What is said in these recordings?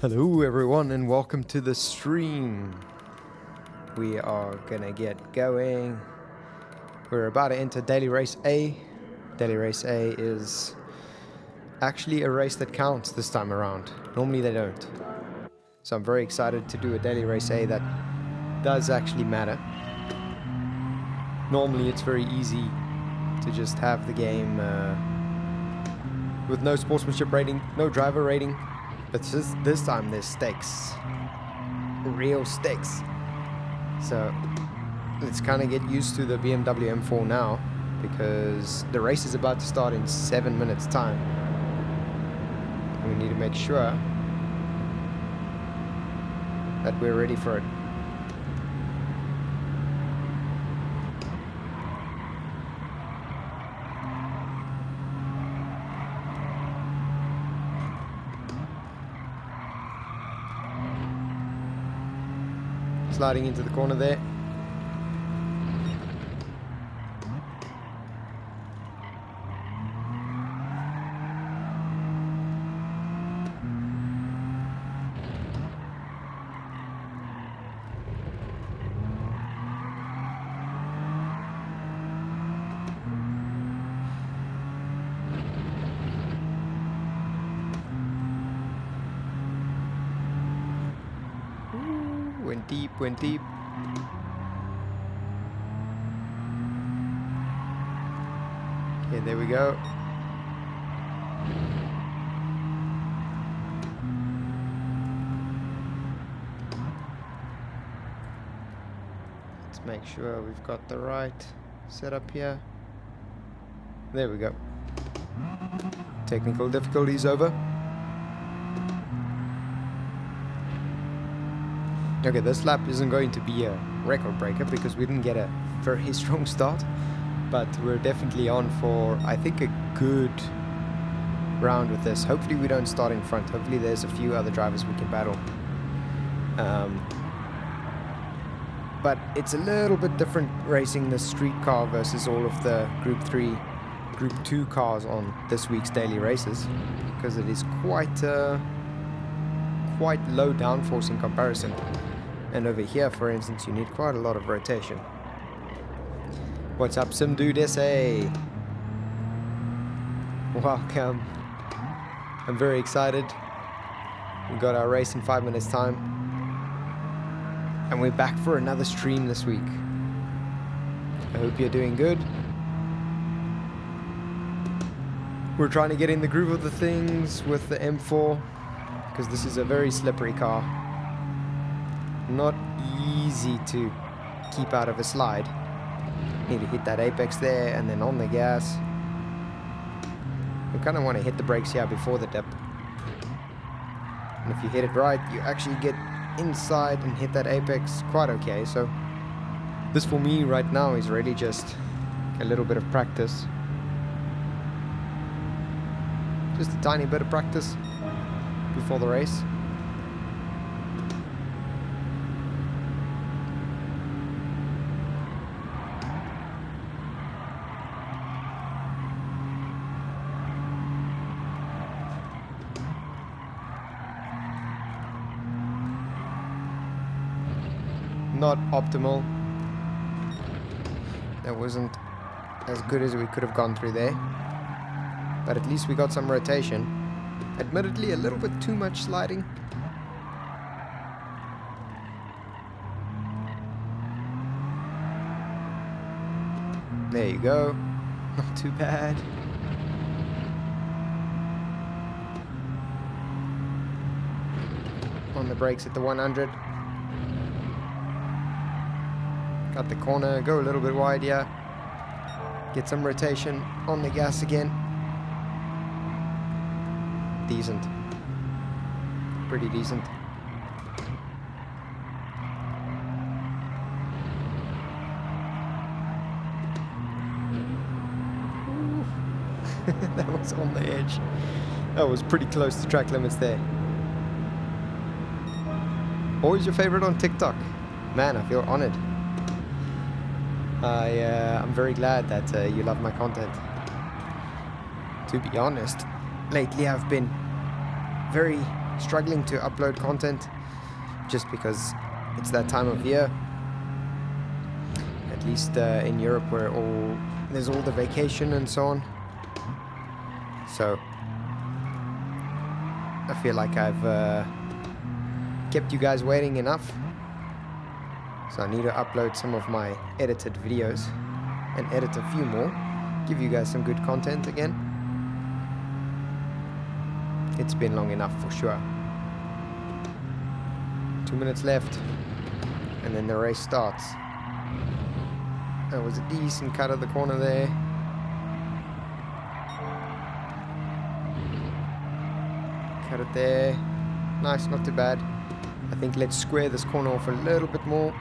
Hello everyone and welcome to the stream. We are gonna get going. We're about to enter Daily Race A. Daily Race A is actually a race that counts this time around. Normally they don't. So I'm very excited to do a Daily Race A that does actually matter. Normally it's very easy to just have the game with no sportsmanship rating, no driver rating. But this time there's stakes. Real stakes. So let's kind of get used to the BMW M4 now, because the race is about to start in 7 minutes time. We need to make sure that we're ready for it. Sliding into the corner there. Went deep. Okay, there we go. Let's make sure we've got the right setup here. There we go. Technical difficulties over. Okay, this lap isn't going to be a record breaker because we didn't get a very strong start, but we're definitely on for, I think, a good round with this. Hopefully we don't start in front. Hopefully there's a few other drivers we can battle. But it's a little bit different racing the street car versus all of the Group 3, Group 2 cars on this week's daily races, because it is quite low downforce in comparison. And over here, for instance, you need quite a lot of rotation. What's up, Sim Dude SA? Welcome. I'm very excited. We got our race in 5 minutes time. And we're back for another stream this week. I hope you're doing good. We're trying to get in the groove of the things with the M4, because this is a very slippery car. Not easy to keep out of a slide. Need to hit that apex there and then on the gas. You kind of want to hit the brakes here before the dip. And if you hit it right, you actually get inside and hit that apex quite okay. So this for me right now is really just a little bit of practice. Just a tiny bit of practice before the race. Not optimal. That wasn't as good as we could have gone through there. But at least we got some rotation. Admittedly, a little bit too much sliding. There you go. Not too bad. On the brakes at the 100. Got the corner, go a little bit wide, yeah. Get some rotation on the gas again. Decent. Pretty decent. That was on the edge. That was pretty close to track limits there. Always your favorite on TikTok? Man, I feel honored. I'm very glad that you love my content. To be honest, lately I've been very struggling to upload content just because it's that time of year. At least in Europe where there's all the vacation and so on. So I feel like I've kept you guys waiting enough. So I need to upload some of my edited videos and edit a few more. Give you guys some good content again. It's been long enough for sure. 2 minutes left. And then the race starts. That was a decent cut of the corner there. Cut it there. Nice, not too bad. I think let's square this corner off a little bit more.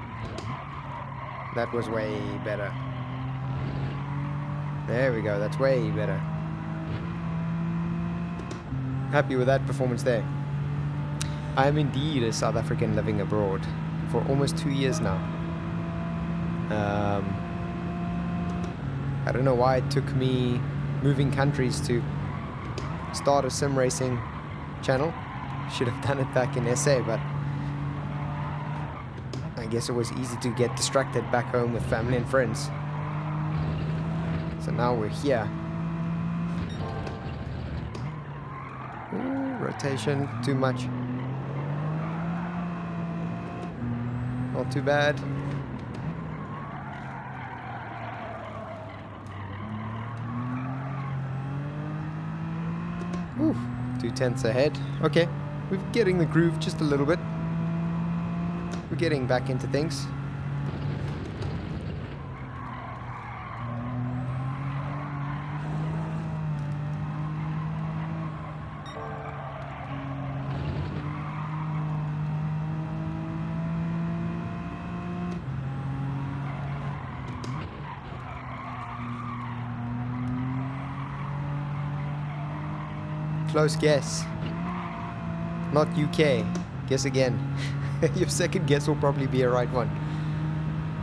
That was way better. There we go, that's way better. Happy with that performance there. I am indeed a South African living abroad for almost 2 years now. I don't know why it took me moving countries to start a sim racing channel. Should have done it back in SA, but I guess it was easy to get distracted back home with family and friends. So now we're here. Ooh, rotation, too much. Not too bad. Ooh, 2/10 ahead. Okay, we're getting the groove just a little bit. We're getting back into things. Close guess. Not UK. Guess again. Your second guess will probably be a right one.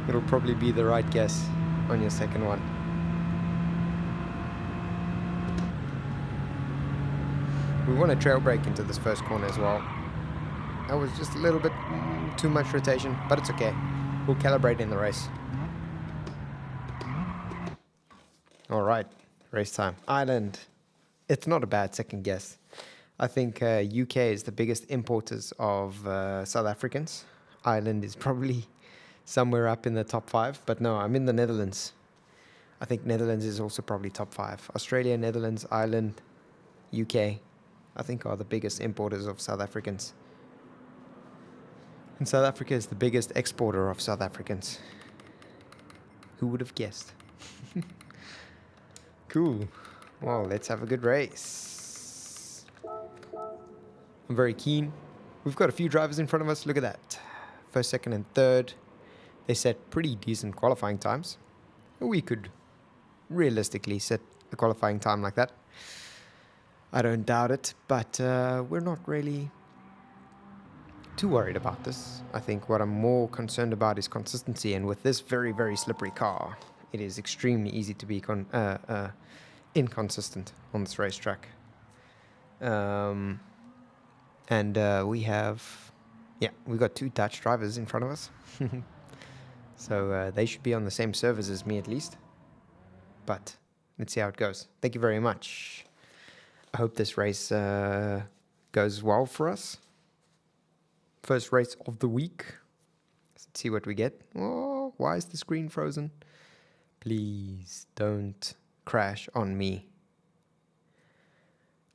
It'll probably be the right guess on your second one. We want to trail brake into this first corner as well. That was just a little bit too much rotation, but it's okay. We'll calibrate in the race. Alright, race time. Ireland. It's not a bad second guess. I think UK is the biggest importers of South Africans. Ireland is probably somewhere up in the top 5, but no, I'm in the Netherlands. I think Netherlands is also probably top 5. Australia, Netherlands, Ireland, UK, I think are the biggest importers of South Africans. And South Africa is the biggest exporter of South Africans. Who would have guessed? Cool. Well, let's have a good race. I'm very keen. We've got a few drivers in front of us. Look at that. First, second, and third. They set pretty decent qualifying times. We could realistically set a qualifying time like that. I don't doubt it, but we're not really too worried about this. I think what I'm more concerned about is consistency, and with this very, very slippery car, it is extremely easy to be inconsistent on this racetrack. We've got 2 Dutch drivers in front of us. So they should be on the same servers as me at least. But let's see how it goes. Thank you very much. I hope this race goes well for us. First race of the week. Let's see what we get. Oh, why is the screen frozen? Please don't crash on me.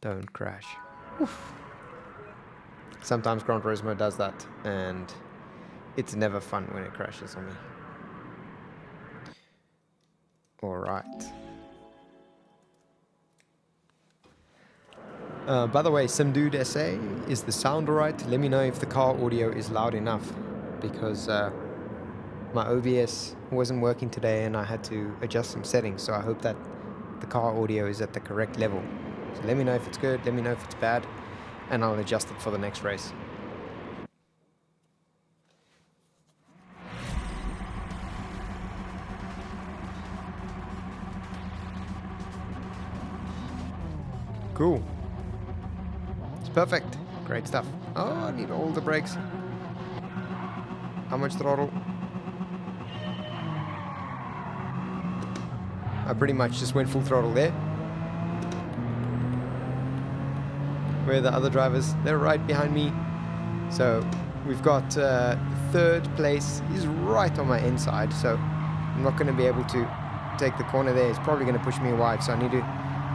Don't crash. Oof. Sometimes Gran Turismo does that, and it's never fun when it crashes on me. Alright. By the way, SimDude SA, is the sound alright? Let me know if the car audio is loud enough, because my OBS wasn't working today and I had to adjust some settings, so I hope that the car audio is at the correct level. So let me know if it's good, let me know if it's bad, and I'll adjust it for the next race. Cool. It's perfect. Great stuff. Oh, I need all the brakes. How much throttle? I pretty much just went full throttle there. Where are the other drivers? They're right behind me. So we've got third place. He's right on my inside, so I'm not going to be able to take the corner there. It's probably going to push me wide, so I need to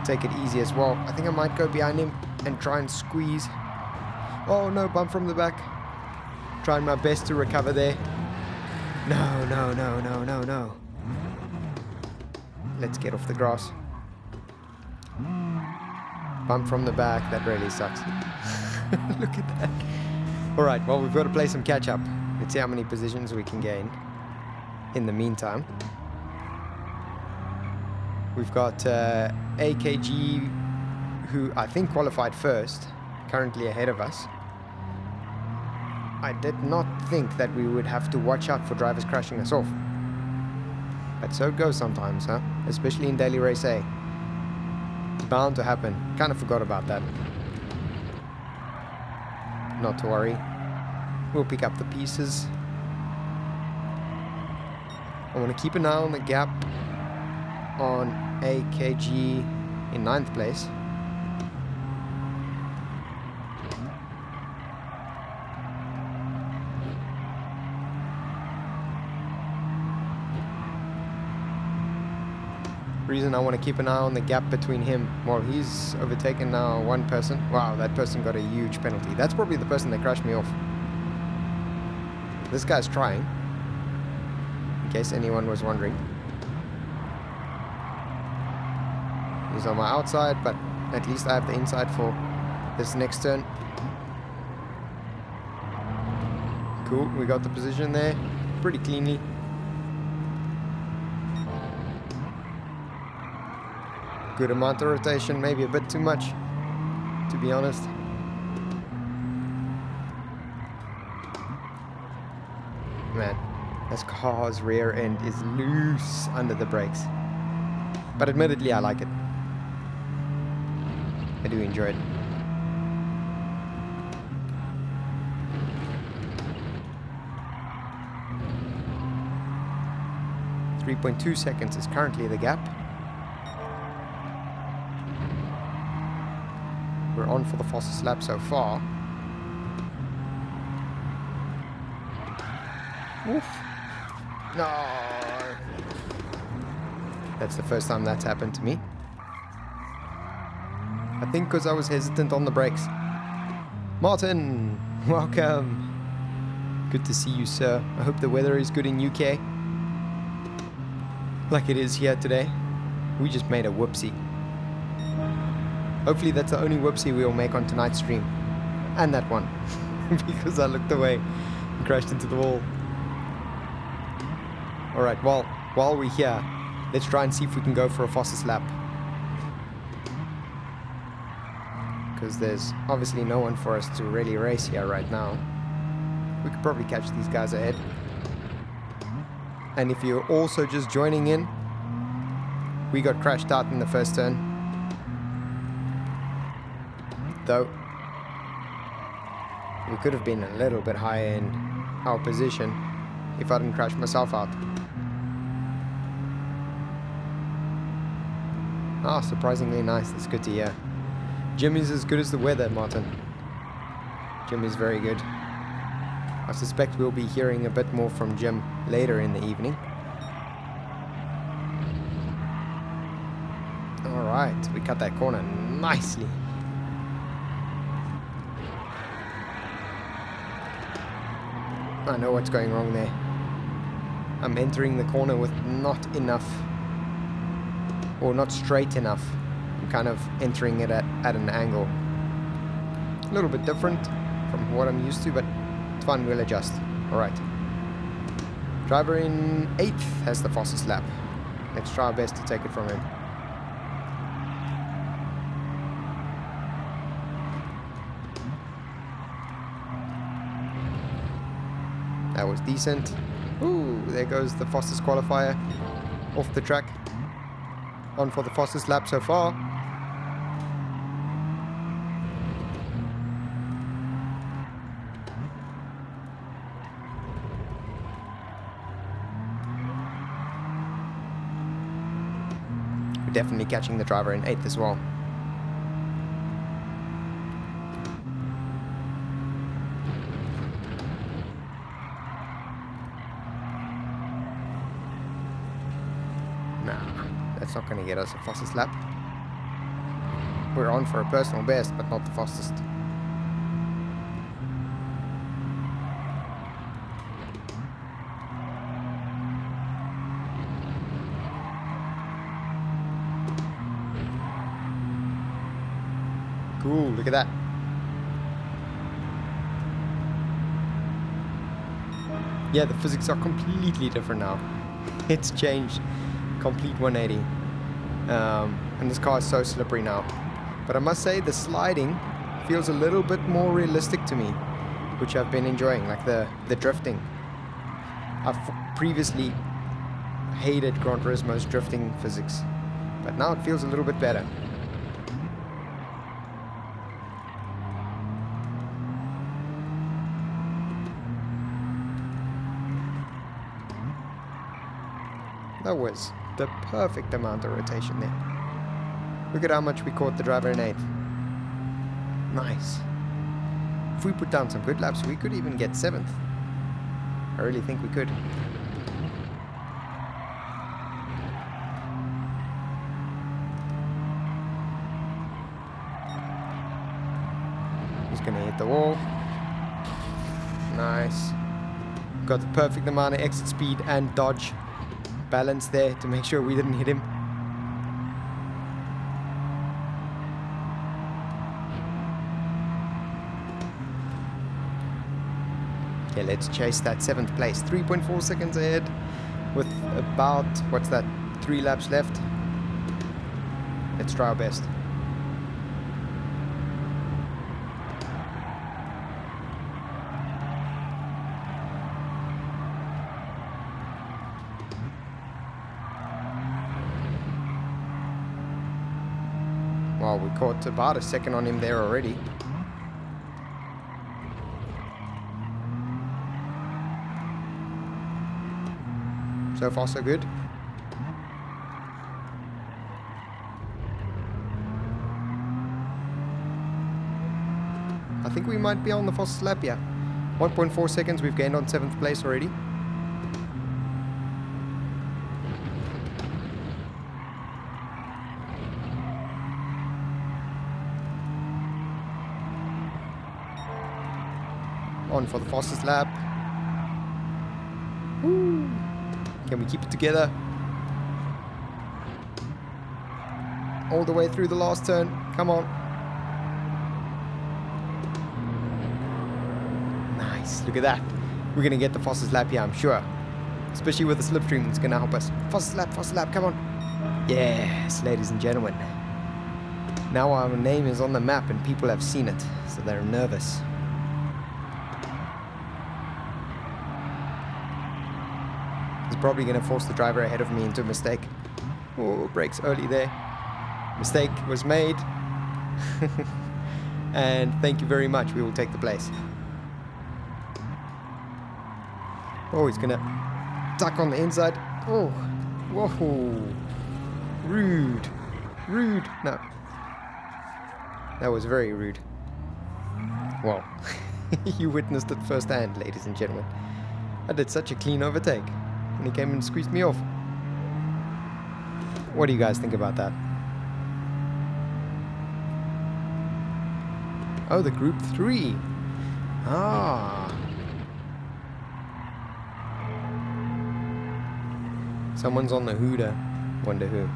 take it easy as well. I think I might go behind him and try and squeeze. Oh no, bump from the back. Trying my best to recover there. No, no, no, no, no, no. Let's get off the grass. Bump from the back, that really sucks. Look at that. Alright, well, we've got to play some catch up. Let's see how many positions we can gain in the meantime. We've got AKG, who I think qualified first, currently ahead of us. I did not think that we would have to watch out for drivers crashing us off. But so it goes sometimes, huh? Especially in Daily Race A. It's bound to happen. Kind of forgot about that. Not to worry. We'll pick up the pieces. I want to keep an eye on the gap on AKG in 9th place. Reason I want to keep an eye on the gap between him. Well, he's overtaken now one person. Wow, that person got a huge penalty. That's probably the person that crashed me off. This guy's trying, in case anyone was wondering. He's on my outside, but at least I have the inside for this next turn. Cool, we got the position there pretty cleanly. Good amount of rotation, maybe a bit too much, to be honest. Man, this car's rear end is loose under the brakes. But admittedly, I like it. I do enjoy it. .2 seconds is currently the gap. We're on for the fastest lap so far. Oof. No. That's the first time that's happened to me. I think because I was hesitant on the brakes. Martin, welcome. Good to see you, sir. I hope the weather is good in UK. Like it is here today. We just made a whoopsie. Hopefully that's the only whoopsie we'll make on tonight's stream. And that one. Because I looked away and crashed into the wall. Alright, well, while we're here, let's try and see if we can go for a fastest lap. Because there's obviously no one for us to really race here right now. We could probably catch these guys ahead. And if you're also just joining in, we got crashed out in the first turn. Though we could have been a little bit higher in our position if I didn't crash myself out. Ah, surprisingly nice. That's good to hear. Jim is as good as the weather, Martin. Jim is very good. I suspect we'll be hearing a bit more from Jim later in the evening. Alright, we cut that corner nicely. I know what's going wrong there. I'm entering the corner with not enough, or not straight enough. I'm kind of entering it at an angle. A little bit different from what I'm used to, but it's fine, we'll adjust. Alright. Driver in 8th has the fastest lap. Let's try our best to take it from him. That was decent. Ooh, there goes the fastest qualifier off the track. On for the fastest lap so far. definitely catching the driver in 8th as well. Nah, that's not going to get us a fastest lap. We're on for a personal best, but not the fastest. Cool, look at that. Yeah, the physics are completely different now. It's changed. Complete 180. And this car is so slippery now. But I must say, the sliding feels a little bit more realistic to me, which I've been enjoying, like the drifting. I've previously hated Gran Turismo's drifting physics, but now it feels a little bit better. That was the perfect amount of rotation there. Look at how much we caught the driver in 8th. Nice. If we put down some good laps, we could even get 7th. I really think we could. He's gonna hit the wall. Nice. Got the perfect amount of exit speed and dodge balance there to make sure we didn't hit him. Okay, let's chase that 7th place. 3.4 seconds ahead with about, what's that, 3 laps left. Let's try our best. Well, we caught about a second on him there already. So far, so good. I think we might be on the fastest lap, yeah. 1.4 seconds, we've gained on 7th place already. On for the fastest lap. Woo. Can we keep it together? All the way through the last turn. Come on. Nice. Look at that. We're going to get the fastest lap here, I'm sure. Especially with the slipstream, it's going to help us. Fastest lap, come on. Yes, ladies and gentlemen. Now our name is on the map and people have seen it, so they're nervous. Probably going to force the driver ahead of me into a mistake. Oh, brakes early there. Mistake was made. And thank you very much. We will take the place. Oh, he's going to tuck on the inside. Oh, whoa. Rude. Rude. No. That was very rude. Well, you witnessed it firsthand, ladies and gentlemen. I did such a clean overtake. And he came and squeezed me off. What do you guys think about that? Oh, the group 3. Ah. Someone's on the hooter. Wonder who.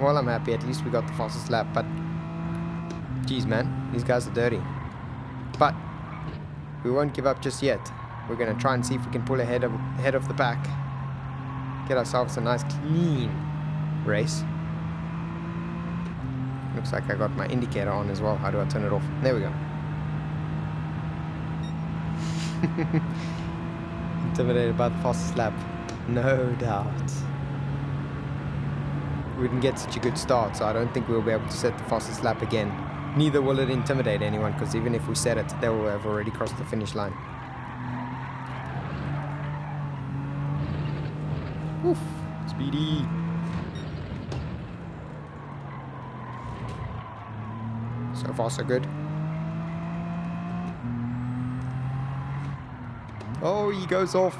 Well, I'm happy. At least we got the fastest lap. But, geez, man. These guys are dirty. But we won't give up just yet. We're going to try and see if we can pull ahead of the pack. Get ourselves a nice clean race. Looks like I got my indicator on as well. How do I turn it off? There we go. Intimidated by the fastest lap. No doubt. We didn't get such a good start, so I don't think we'll be able to set the fastest lap again. Neither will it intimidate anyone, because even if we set it, they will have already crossed the finish line. Oof. Speedy. So far, so good. Oh, he goes off.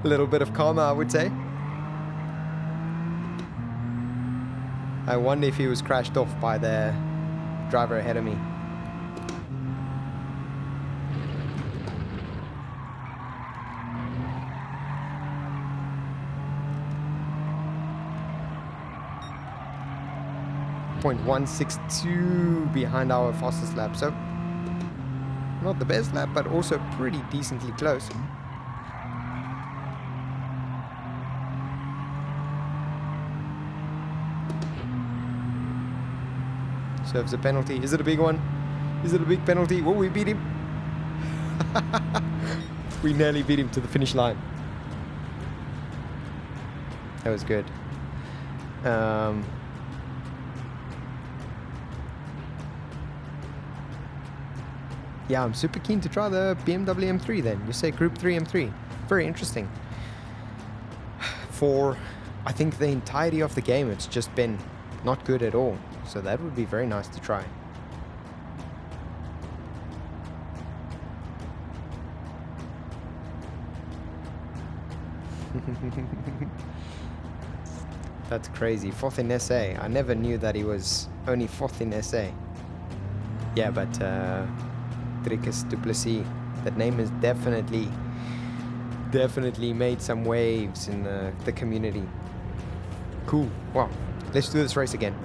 A little bit of karma, I would say. I wonder if he was crashed off by the driver ahead of me. .162 behind our fastest lap, so not the best lap, but also pretty decently close. Serves a penalty. Is it a big one? Is it a big penalty? Oh, we beat him. We nearly beat him to the finish line. That was good. Yeah, I'm super keen to try the BMW M3 then. You say Group 3 M3. Very interesting. For, I think, the entirety of the game, it's just been not good at all. So that would be very nice to try. That's crazy. 4th in SA. I never knew that he was only 4th in SA. Yeah, but Dricus Duplessis, that name has definitely made some waves in the community. Cool. Well, let's do this race again.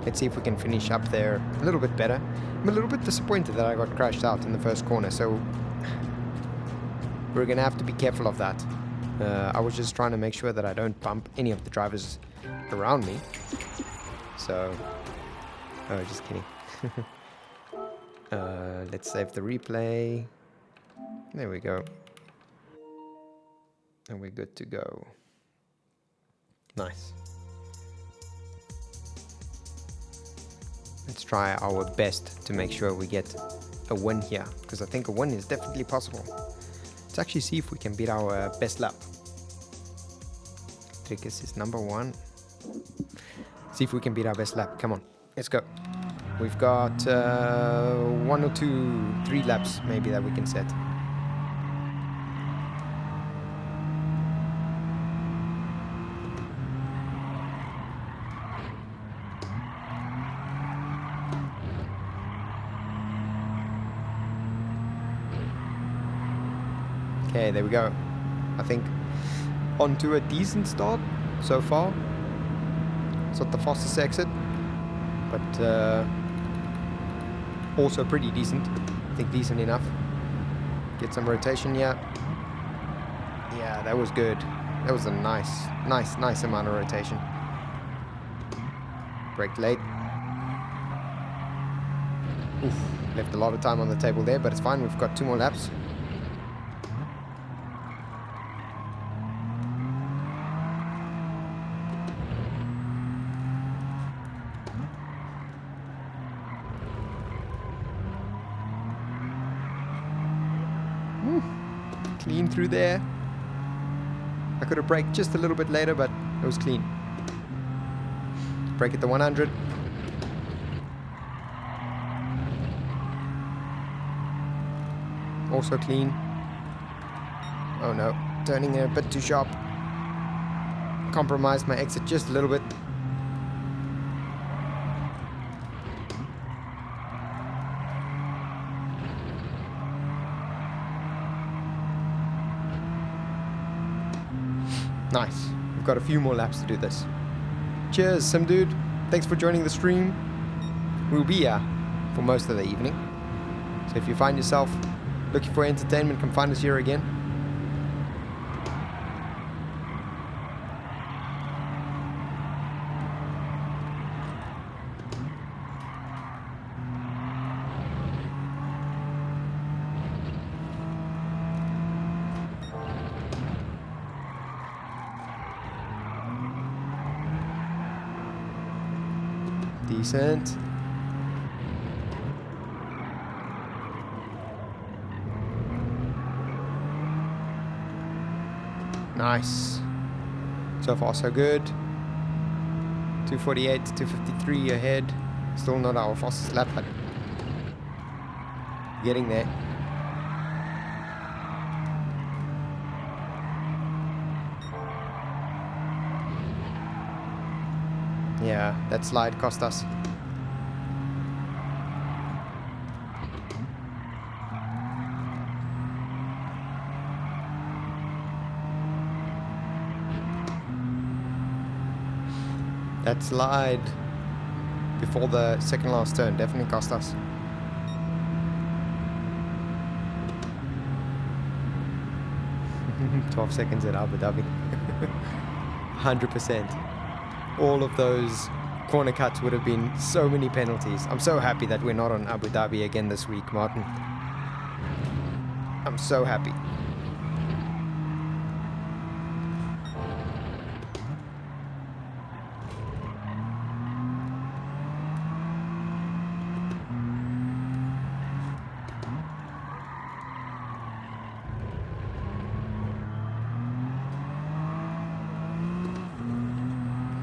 Let's see if we can finish up there a little bit better. I'm a little bit disappointed that I got crashed out in the first corner, so we're gonna have to be careful of that. I was just trying to make sure that I don't bump any of the drivers around me. So, oh, just kidding. Let's save the replay. There we go. And we're good to go. Nice. Let's try our best to make sure we get a win here, because I think a win is definitely possible. Let's actually see if we can beat our best lap. Dricus is number 1. See if we can beat our best lap. Come on, let's go. We've got 1 or 2, 3 laps maybe that we can set. Okay, there we go. I think onto a decent start so far. It's not the fastest exit, but also pretty decent. I think decent enough. Get some rotation, yeah. Yeah, that was good. That was a nice amount of rotation. Brake late. Oof, left a lot of time on the table there, but it's fine. We've got 2 more laps. Clean through there. I could have braked just a little bit later, but it was clean. Brake at the 100. Also clean. Oh no, turning a bit too sharp. Compromised my exit just a little bit. Nice. We've got a few more laps to do this. Cheers, some dude. Thanks for joining the stream. We'll be here for most of the evening. So if you find yourself looking for entertainment, come find us here again. Decent. Nice. So far, so good. 248, 253 ahead. Still not our fastest lap, but getting there. Yeah, that slide cost us. That slide before the second last turn definitely cost us. "12 seconds at Abu Dhabi." 100%. All of those corner cuts would have been so many penalties. I'm so happy that we're not on Abu Dhabi again this week, Martin. I'm so happy.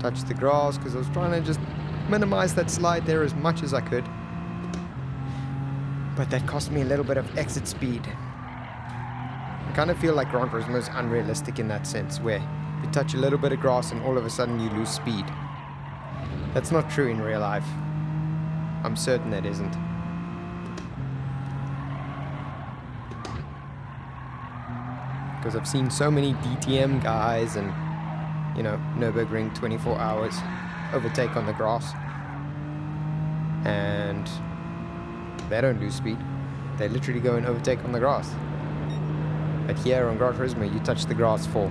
Touch the grass because I was trying to just minimize that slide there as much as I could. But that cost me a little bit of exit speed. I kind of feel like Gran Turismo is unrealistic in that sense, where you touch a little bit of grass and all of a sudden you lose speed. That's not true in real life. I'm certain it isn't. Because I've seen so many DTM guys and, you know, Nürburgring 24 hours overtake on the grass. And they don't lose speed. They literally go and overtake on the grass. But here on Gran Turismo, you touch the grass for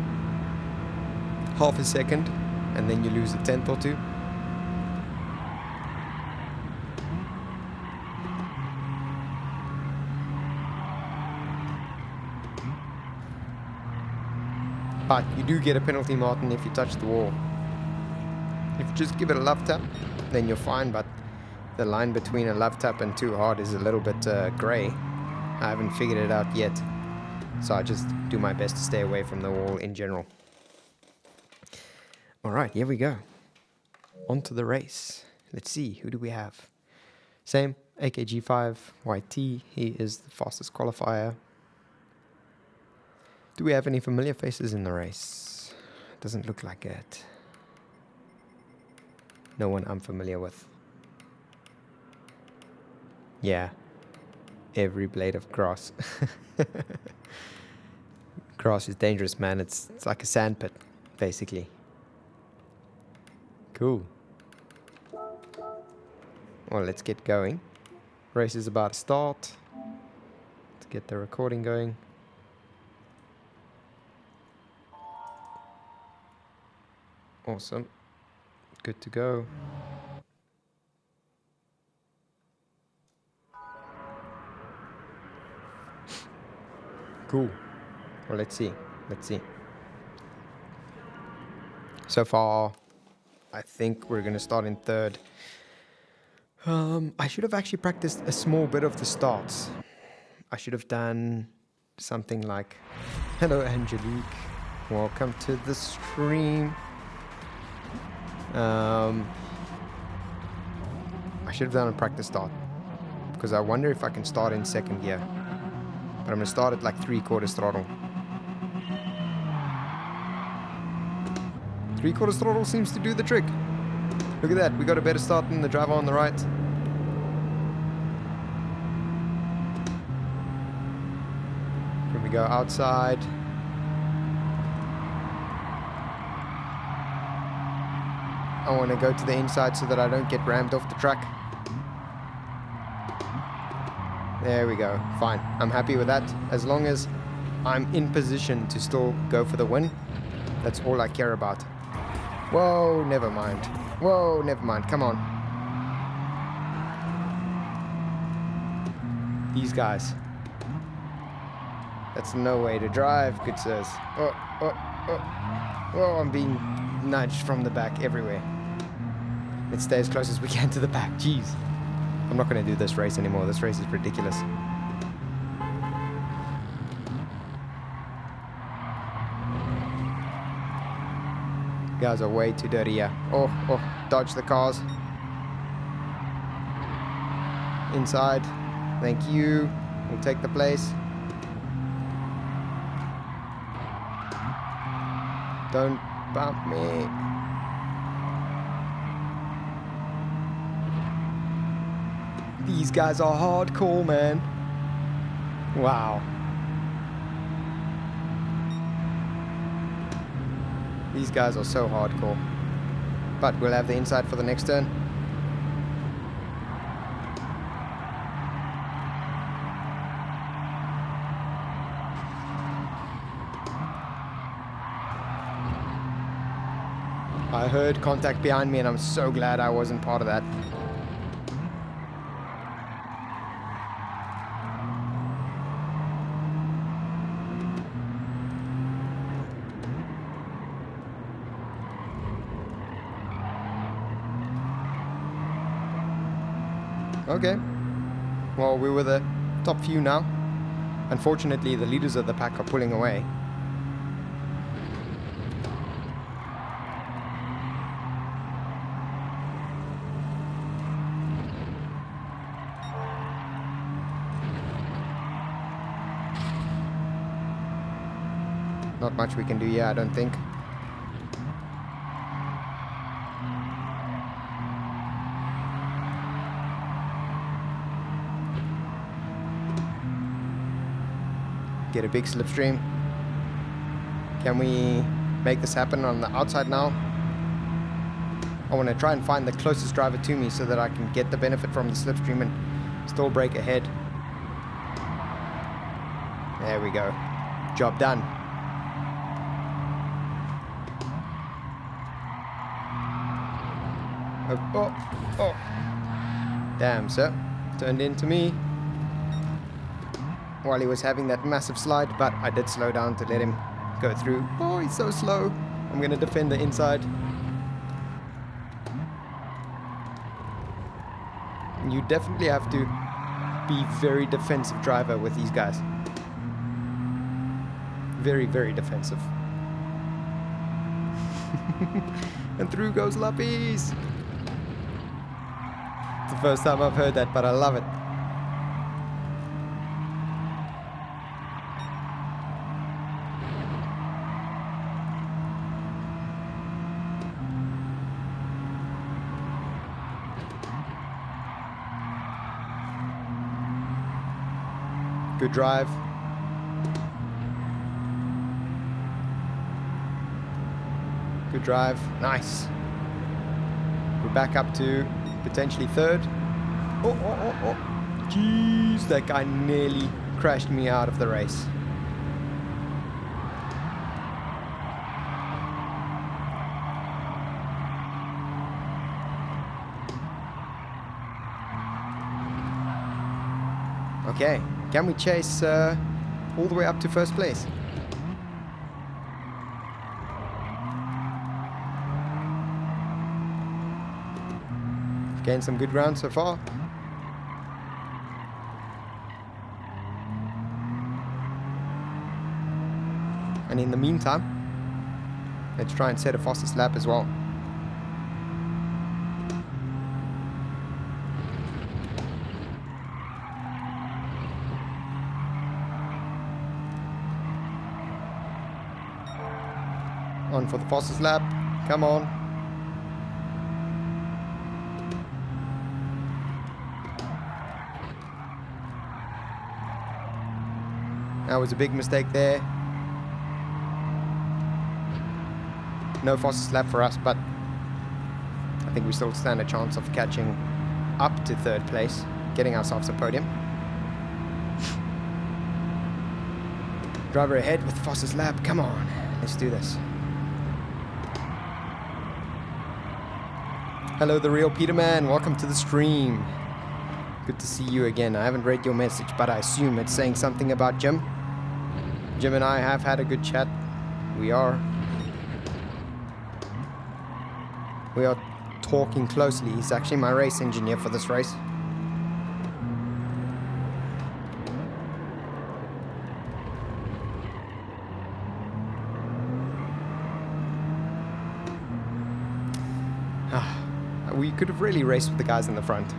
half a second and then you lose a tenth or two. But you do get a penalty, Martin, if you touch the wall. If you just give it a love tap, then you're fine, but the line between a love tap and too hard is a little bit grey. I haven't figured it out yet, so I just do my best to stay away from the wall in general. Alright, here we go. On to the race. Let's see, who do we have? Same, AKG5 YT, he is the fastest qualifier. Do we have any familiar faces in the race? Doesn't look like it. No one I'm familiar with. Yeah. Every blade of grass. Grass is dangerous, man. It's like a sandpit, basically. Cool. Well, let's get going. Race is about to start. Let's get the recording going. Awesome. Good to go. Cool. Well, let's see. Let's see. So far, I think we're going to start in third. I should have actually practiced a small bit of the starts. I should have done something like, "Hello, Angelique. Welcome to the stream." I should have done a practice start, because I wonder if I can start in second gear. But I'm going to start at like 3/4 throttle. 3/4 throttle seems to do the trick. Look at that, we got a better start than the driver on the right. When we go outside, I want to go to the inside so that I don't get rammed off the track. There we go, fine. I'm happy with that. As long as I'm in position to still go for the win, that's all I care about. Whoa, never mind. Whoa, never mind, come on. These guys. That's no way to drive, good sirs. Oh, I'm being nudged from the back everywhere. Let's stay as close as we can to the back, jeez. I'm not going to do this race anymore. This race is ridiculous. guys are way too dirty, yeah. Oh, dodge the cars. Inside. Thank you. We'll take the place. Don't bump me. These guys are hardcore, man. Wow. These guys are so hardcore. But we'll have the inside for the next turn. I heard contact behind me and I'm so glad I wasn't part of that. Okay, well, we were the top few now. Unfortunately, the leaders of the pack are pulling away. Not much we can do here, I don't think. Get a big slipstream. Can we make this happen on the outside now? I want to try and find the closest driver to me so that I can get the benefit from the slipstream and still break ahead. There we go. Job done. Oh. Damn, sir. Turned into me while he was having that massive slide, but I did slow down to let him go through. Oh, he's so slow. I'm going to defend the inside. You definitely have to be very defensive driver with these guys. Very, very defensive. And through goes Lappies. It's the first time I've heard that, but I love it. Good drive. Good drive. Nice. We're back up to potentially third. Oh. Jeez, that guy nearly crashed me out of the race. Okay. Can we chase all the way up to first place? Gained some good ground so far. And in the meantime, let's try and set a fastest lap as well. On for the fastest lap. Come on. That was a big mistake there. No fastest lap for us, but I think we still stand a chance of catching up to third place, getting ourselves a podium. Driver ahead with the fastest lap. Come on, let's do this. Hello, the real Peterman. Welcome to the stream. Good to see you again. I haven't read your message, but I assume it's saying something about Jim. Jim and I have had a good chat. We are talking closely. He's actually my race engineer for this race. We could have really raced with the guys in the front.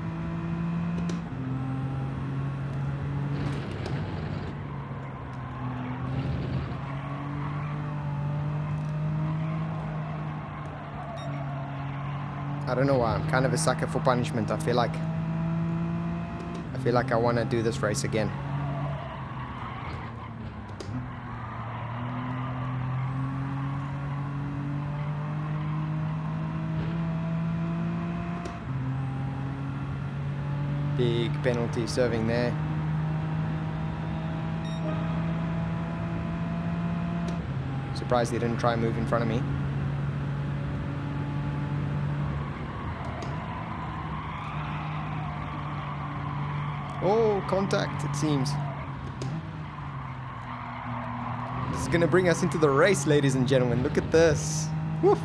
I don't know why. I'm kind of a sucker for punishment. I feel like I want to do this race again. Big penalty serving there. Surprised he didn't try and move in front of me. Oh, contact, it seems. This is going to bring us into the race, ladies and gentlemen. Look at this. Woof.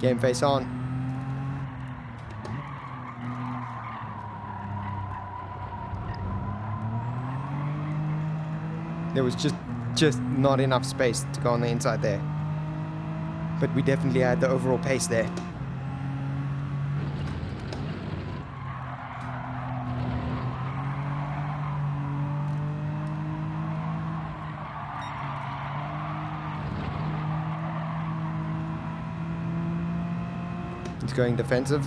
Game face on. There was just not enough space to go on the inside there. But we definitely had the overall pace there. He's going defensive.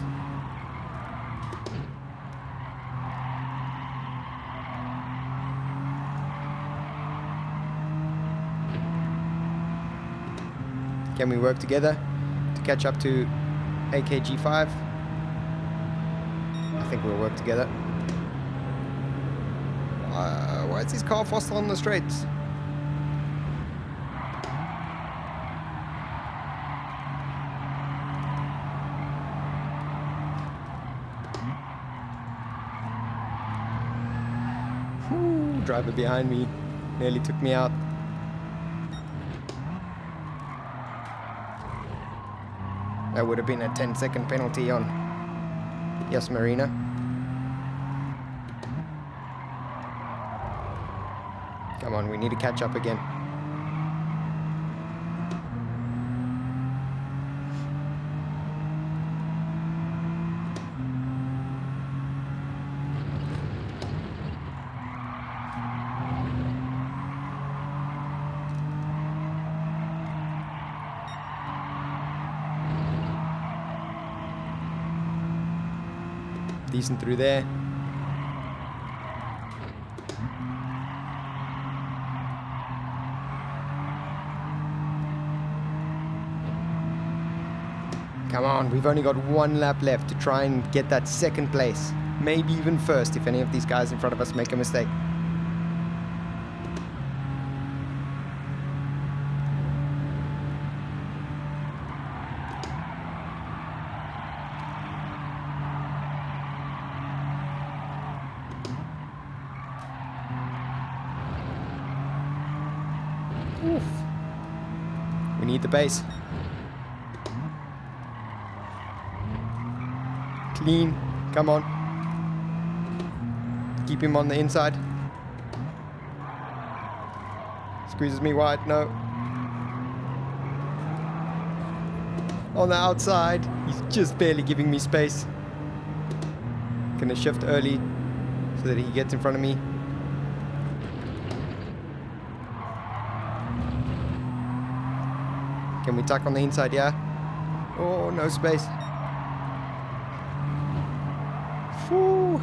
Can we work together to catch up to AKG5? I think we'll work together. Why is his car faster on the straights? Ooh, driver behind me nearly took me out. That would have been a 10-second penalty on Yes Marina. Come on, we need to catch up again. Decent through there. Come on, we've only got one lap left to try and get that second place. Maybe even first if any of these guys in front of us make a mistake. Oof. We need the pace. Clean. Come on. Keep him on the inside. Squeezes me wide. No. On the outside. He's just barely giving me space. Gonna shift early so that he gets in front of me. Can we tuck on the inside? Yeah. Oh, no space. Whew.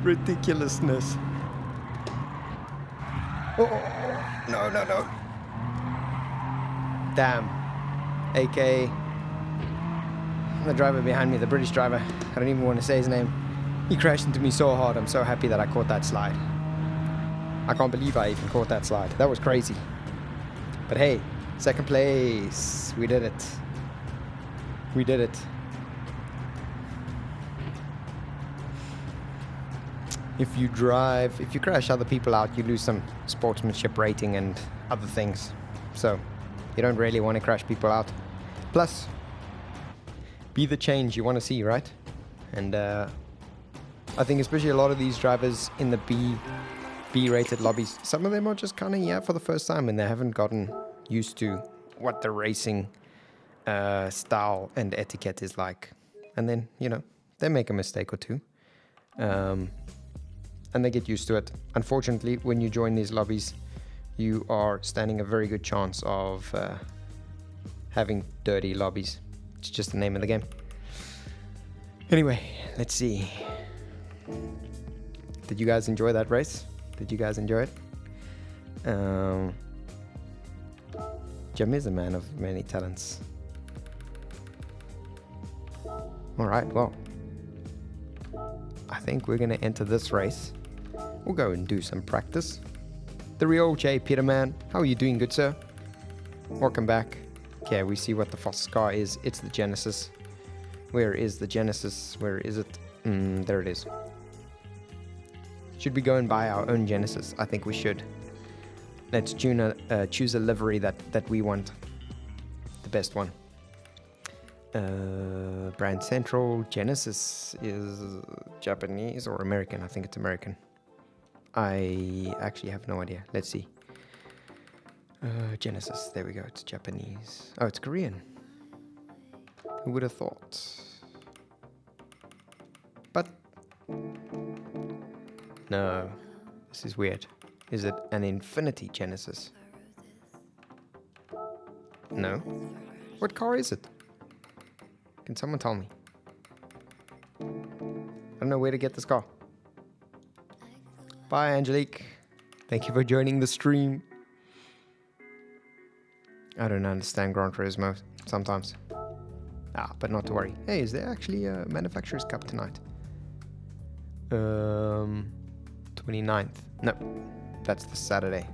Ridiculousness. Oh, no, no, no. Damn. AK. The driver behind me, the British driver. I don't even want to say his name. He crashed into me so hard. I'm so happy that I caught that slide. I can't believe I even caught that slide. That was crazy. But hey, second place. We did it. We did it. If you crash other people out, you lose some sportsmanship rating and other things. So, you don't really want to crash people out. Plus, be the change you want to see, right? And I think especially a lot of these drivers in the B B-rated lobbies. Some of them are just kind of here for the first time and they haven't gotten used to what the racing style and etiquette is like. And then, you know, they make a mistake or two. And they get used to it. Unfortunately, when you join these lobbies, you are standing a very good chance of having dirty lobbies. It's just the name of the game. Anyway, let's see. Did you guys enjoy that race? Did you guys enjoy it? Jim is a man of many talents. Alright, well, I think we're going to enter this race. We'll go and do some practice. The real J. Peterman. How are you doing, good sir? Welcome back. Okay, we see what the fastest car is. It's the Genesis. Where is the Genesis? Where is it? There it is. Should we go and buy our own Genesis? I think we should. Let's choose a livery that we want. The best one. Brand Central. Genesis is Japanese or American? I think it's American. I actually have no idea. Let's see. Genesis. There we go. It's Japanese. Oh, it's Korean. Who would have thought? But no, this is weird. Is it an Infinity Genesis? No. What car is it? Can someone tell me? I don't know where to get this car. Bye, Angelique. Thank you for joining the stream. I don't understand Gran Turismo sometimes. But not to worry. Hey, is there actually a Manufacturers Cup tonight? 29th. No, that's the Saturday.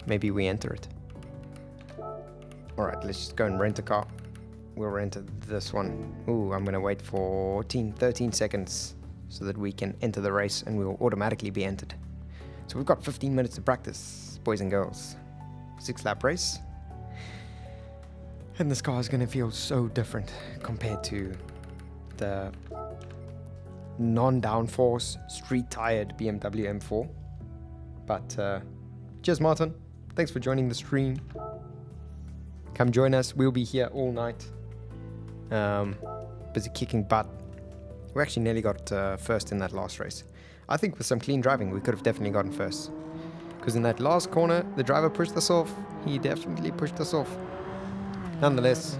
Maybe we enter it. Alright, let's just go and rent a car. We'll rent this one. Ooh, I'm going to wait for 13 seconds so that we can enter the race and we'll automatically be entered. So we've got 15 minutes to practice, boys and girls. 6-lap race. And this car is going to feel so different compared to the non-downforce, street-tired BMW M4. But cheers, Martin. Thanks for joining the stream. Come join us. We'll be here all night. Busy kicking butt. We actually nearly got first in that last race. I think with some clean driving, we could have definitely gotten first. Because in that last corner, the driver pushed us off. He definitely pushed us off. Nonetheless,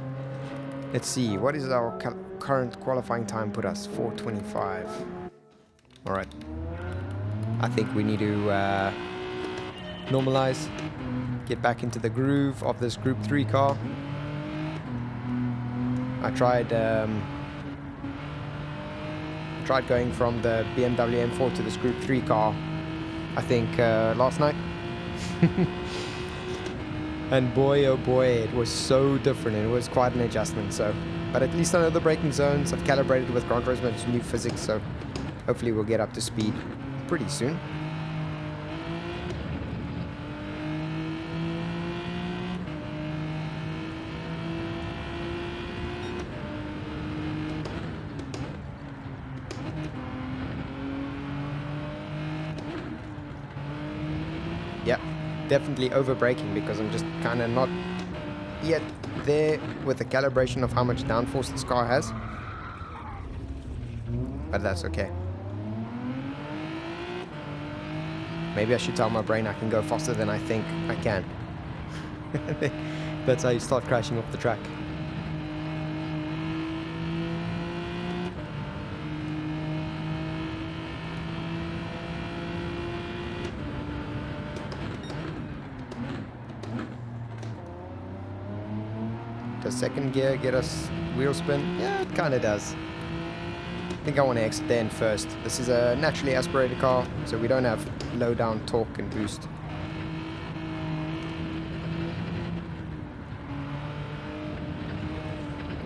let's see. What is our current qualifying time put us? 4:25. Alright. I think we need to normalize. Get back into the groove of this Group 3 car. I tried going from the BMW M4 to this Group 3 car, I think last night. And boy, oh boy, it was so different. It was quite an adjustment. So, but at least I know the braking zones. I've calibrated with Gran Turismo's new physics, so hopefully we'll get up to speed pretty soon. Yep, definitely over braking because I'm just kind of not yet there with the calibration of how much downforce this car has. But that's okay. Maybe I should tell my brain I can go faster than I think I can. That's how you start crashing off the track. Does second gear get us wheel spin? Yeah, it kind of does. I think I want to exit there in first. This is a naturally aspirated car, so we don't have low down torque and boost.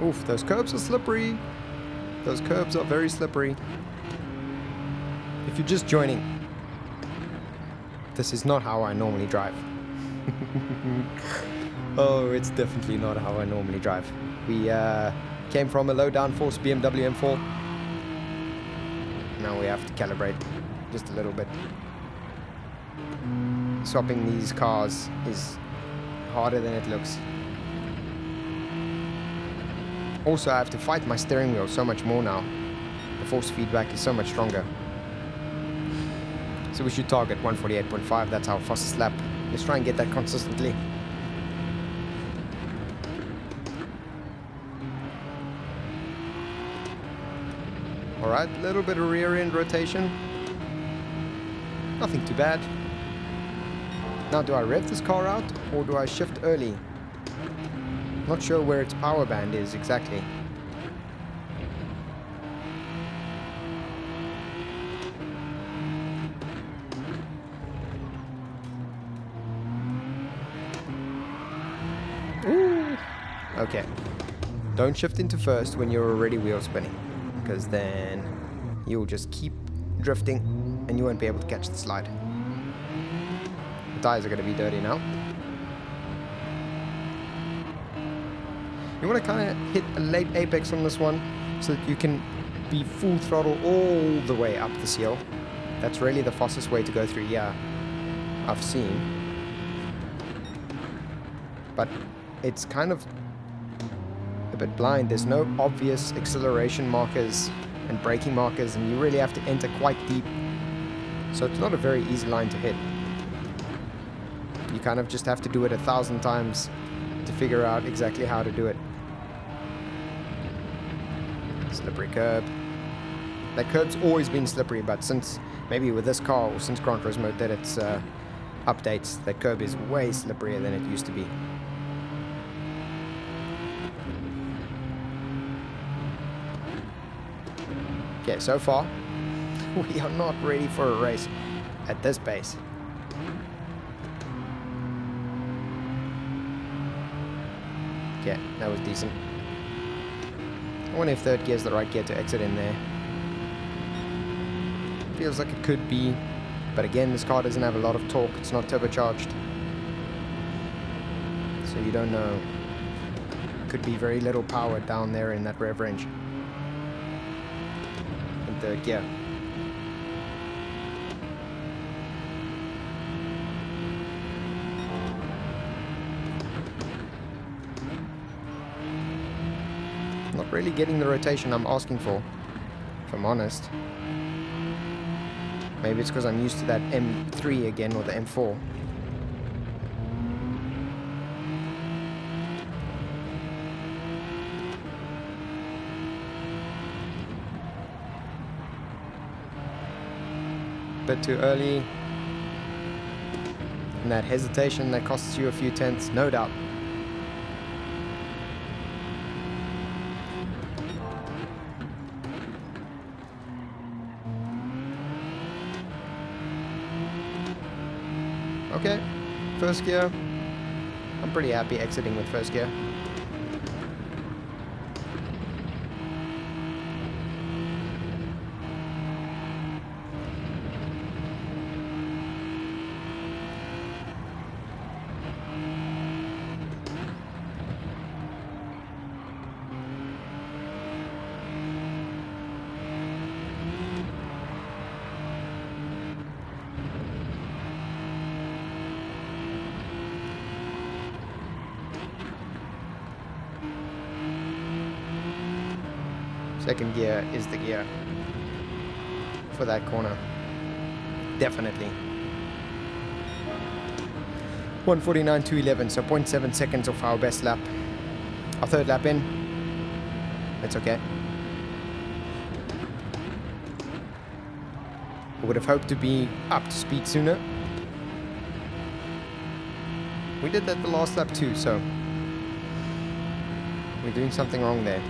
Oof, those curbs are slippery. Those curbs are very slippery. If you're just joining, this is not how I normally drive. Oh, it's definitely not how I normally drive. We came from a low downforce BMW M4. Now we have to calibrate just a little bit. swapping these cars is harder than it looks. Also, I have to fight my steering wheel so much more now. The force feedback is so much stronger. So we should target 148.5, that's our fastest lap. Let's try and get that consistently. Alright, a little bit of rear end rotation. Nothing too bad. Now, do I rev this car out or do I shift early? Not sure where its power band is exactly. Ooh. Okay. Don't shift into first when you're already wheel spinning, because then you'll just keep drifting and you won't be able to catch the slide. The tires are going to be dirty now. You want to kind of hit a late apex on this one so that you can be full throttle all the way up this hill. That's really the fastest way to go through here, I've seen. But it's kind of a bit blind. There's no obvious acceleration markers and braking markers, and you really have to enter quite deep. So it's not a very easy line to hit. You kind of just have to do it 1,000 times to figure out exactly how to do it. Slippery curb. That curb's always been slippery, but since maybe with this car or since Gran Turismo did its updates, that curb is way slipperier than it used to be. Okay, so far we are not ready for a race at this pace. Okay, that was decent. I wonder if third gear is the right gear to exit in there. Feels like it could be, but again, this car doesn't have a lot of torque. It's not turbocharged, so you don't know. Could be very little power down there in that rev range. In third gear. Not really getting the rotation I'm asking for, if I'm honest. Maybe it's because I'm used to that M3 again, or the M4. Bit too early. And that hesitation that costs you a few tenths, no doubt. Okay, first gear. I'm pretty happy exiting with first gear. Second gear is the gear for that corner. Definitely. 149.211, so 0.7 seconds off our best lap. Our third lap in. It's okay. I would have hoped to be up to speed sooner. We did that the last lap too, so we're doing something wrong there.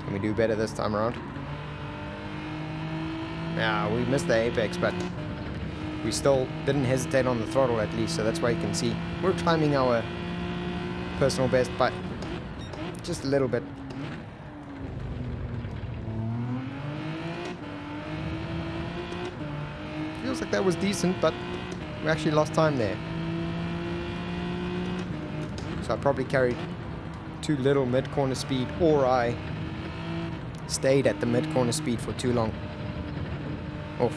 Can we do better this time around? Yeah, we missed the apex, but we still didn't hesitate on the throttle at least, so that's why you can see we're climbing our personal best, but just a little bit. feels like that was decent, but we actually lost time there. So I probably carried too little mid-corner speed, or I stayed at the mid-corner speed for too long. Oof.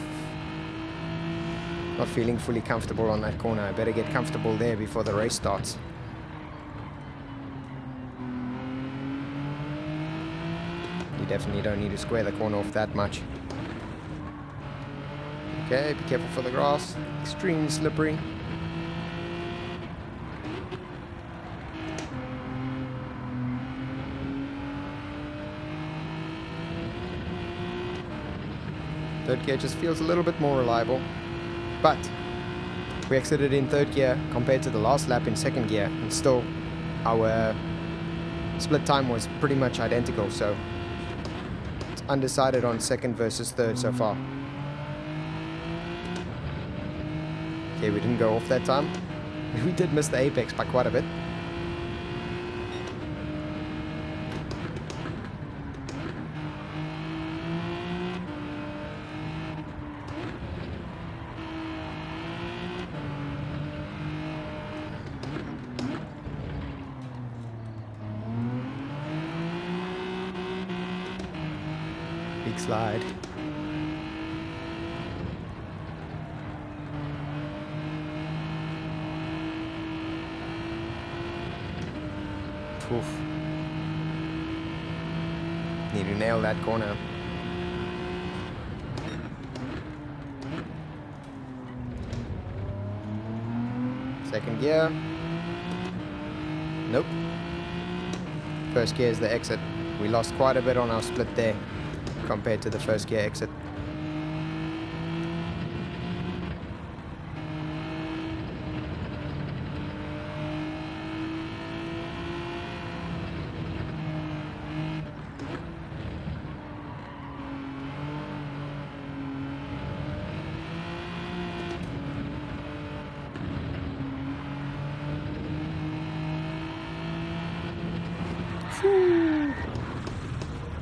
Not feeling fully comfortable on that corner. I better get comfortable there before the race starts. You definitely don't need to square the corner off that much. Okay, be careful for the grass. Extremely slippery. Third gear just feels a little bit more reliable. But we exited in third gear compared to the last lap in second gear, and still our split time was pretty much identical, so it's undecided on second versus third so far. Okay, we didn't go off that time. We did miss the apex by quite a bit. Big slide. Oof. Need to nail that corner. Second gear. Nope. First gear is the exit. We lost quite a bit on our split there compared to the first gear exit.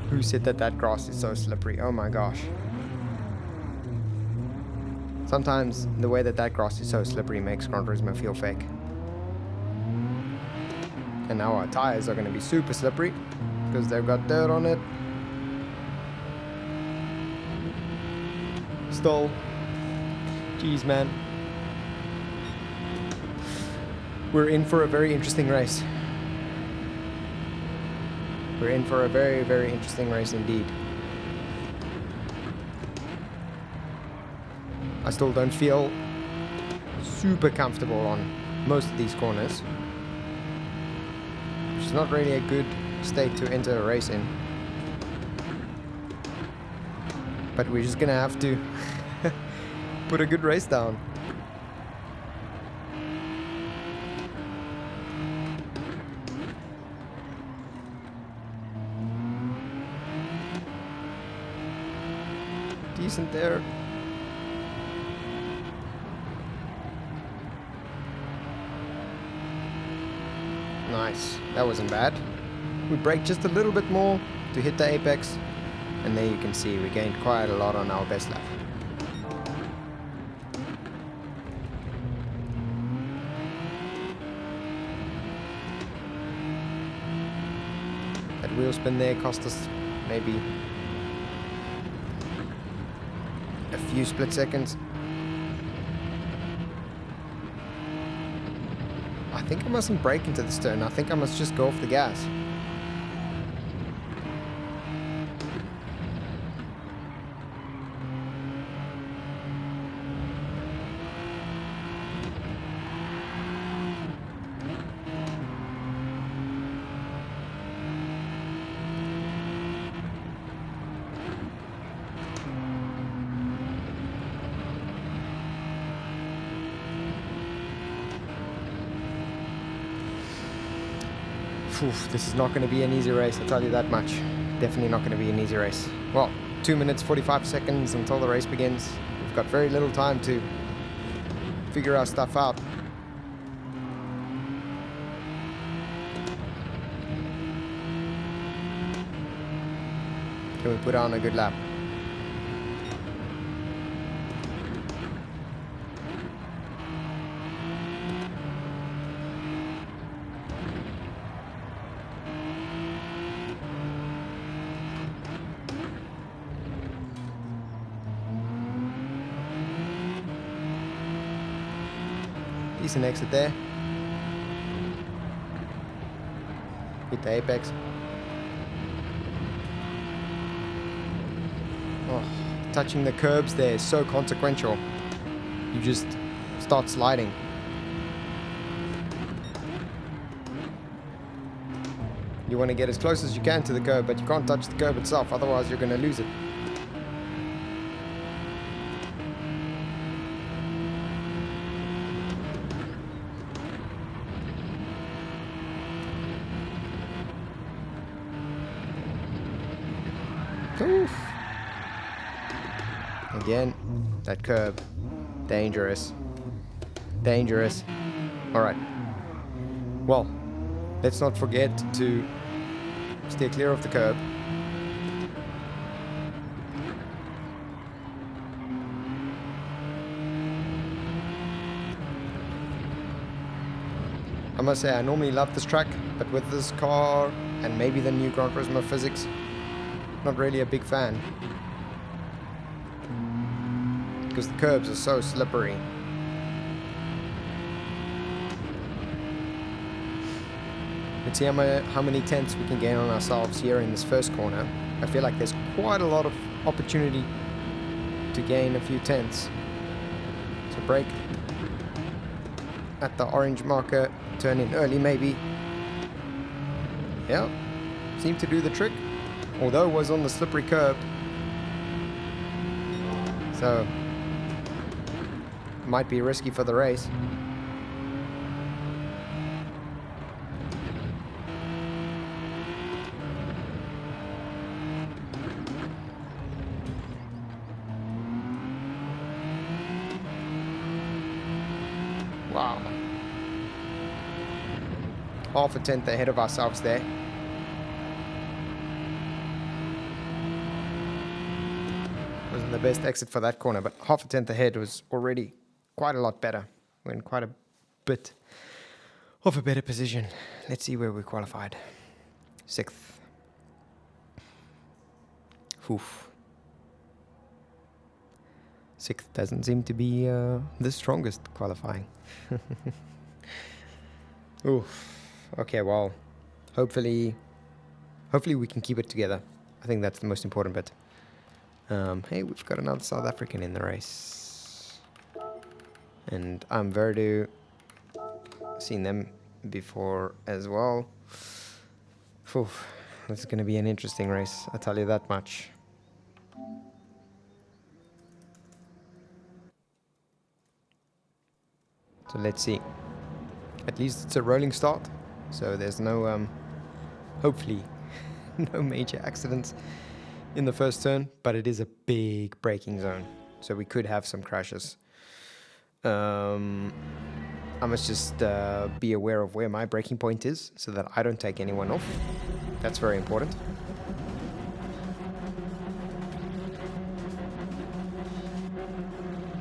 Who said that that grass is so slippery? Oh my gosh. Sometimes the way that that grass is so slippery makes Gran Turismo feel fake. And now our tires are going to be super slippery because they've got dirt on it. Still. Jeez, man. We're in for a very interesting race. We're in for a very, very interesting race indeed. I still don't feel super comfortable on most of these corners, which is not really a good state to enter a race in. But we're just gonna have to put a good race down. Decent there. Nice. That wasn't bad. We braked just a little bit more to hit the apex, and there you can see we gained quite a lot on our best lap. That wheel spin there cost us maybe a few split seconds. I think I mustn't brake into this turn. I think I must just go off the gas. Oof, this is not going to be an easy race, I'll tell you that much. Definitely not going to be an easy race. Well, 2 minutes 45 seconds until the race begins. We've got very little time to figure our stuff out. Can we put on a good lap? Decent exit there. Hit the apex. Oh, touching the curbs there is so consequential. You just start sliding. You want to get as close as you can to the curb, but you can't touch the curb itself, otherwise you're going to lose it. Oof. Again, that curb. Dangerous. Dangerous. Alright. Well, let's not forget to steer clear of the curb. I must say, I normally love this track, but with this car and maybe the new Gran Turismo physics, not really a big fan. Because the curbs are so slippery. Let's see how many tenths we can gain on ourselves here in this first corner. I feel like there's quite a lot of opportunity to gain a few tenths. So brake at the orange marker, turn in early maybe. Yeah, seemed to do the trick. Although it was on the slippery curb. So, might be risky for the race. Wow. Half a tenth ahead of ourselves there. Wasn't the best exit for that corner, but half a tenth ahead was already quite a lot better. We're in quite a bit of a better position. Let's see where we qualified. 6th. Oof. 6th doesn't seem to be the strongest qualifying. Oof. Okay, well, hopefully we can keep it together. I think that's the most important bit. Hey, we've got another South African in the race. And I'm Verdu. Seen them before as well. Oof. This is going to be an interesting race, I'll tell you that much. So let's see. At least it's a rolling start, so there's no, hopefully, no major accidents in the first turn, but it is a big braking zone, so we could have some crashes. I must just be aware of where my braking point is, so that I don't take anyone off. That's very important.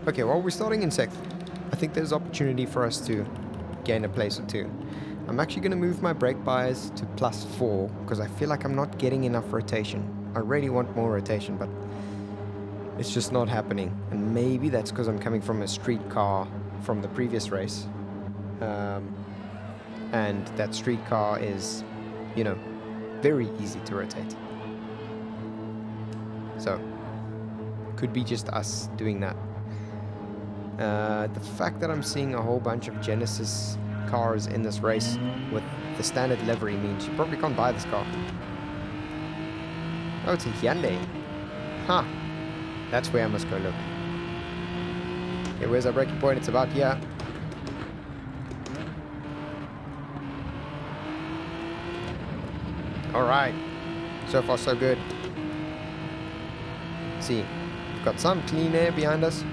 Okay, well, we're starting in 6th. I think there's opportunity for us to gain a place or two. I'm actually going to move my brake bias to +4 because I feel like I'm not getting enough rotation. I really want more rotation, but it's just not happening. And maybe that's because I'm coming from a street car from the previous race. And that street car is, you know, very easy to rotate. So, could be just us doing that. The fact that I'm seeing a whole bunch of Genesis cars in this race with the standard livery means you probably can't buy this car. Oh, it's a Hyundai. Huh. That's where I must go look. Okay, where's our braking point? It's about here. Alright. So far, so good. Let's see. We've got some clean air behind us.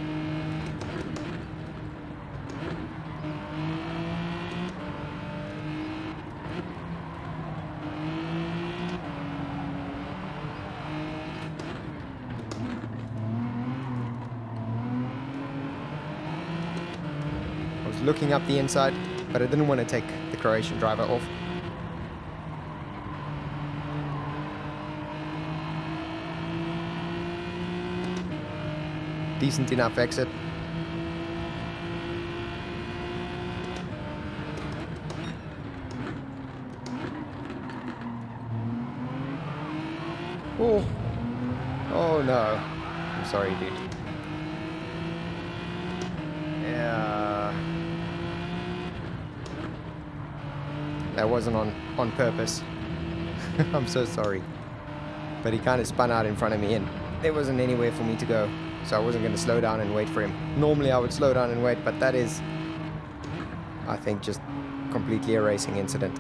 Looking up the inside, but I didn't want to take the Croatian driver off. Decent enough exit. Oh. Oh no. I'm sorry, dude. Yeah. That wasn't on purpose. I'm so sorry. But he kind of spun out in front of me and there wasn't anywhere for me to go. So I wasn't going to slow down and wait for him. Normally I would slow down and wait, but that is, I think, just completely a racing incident.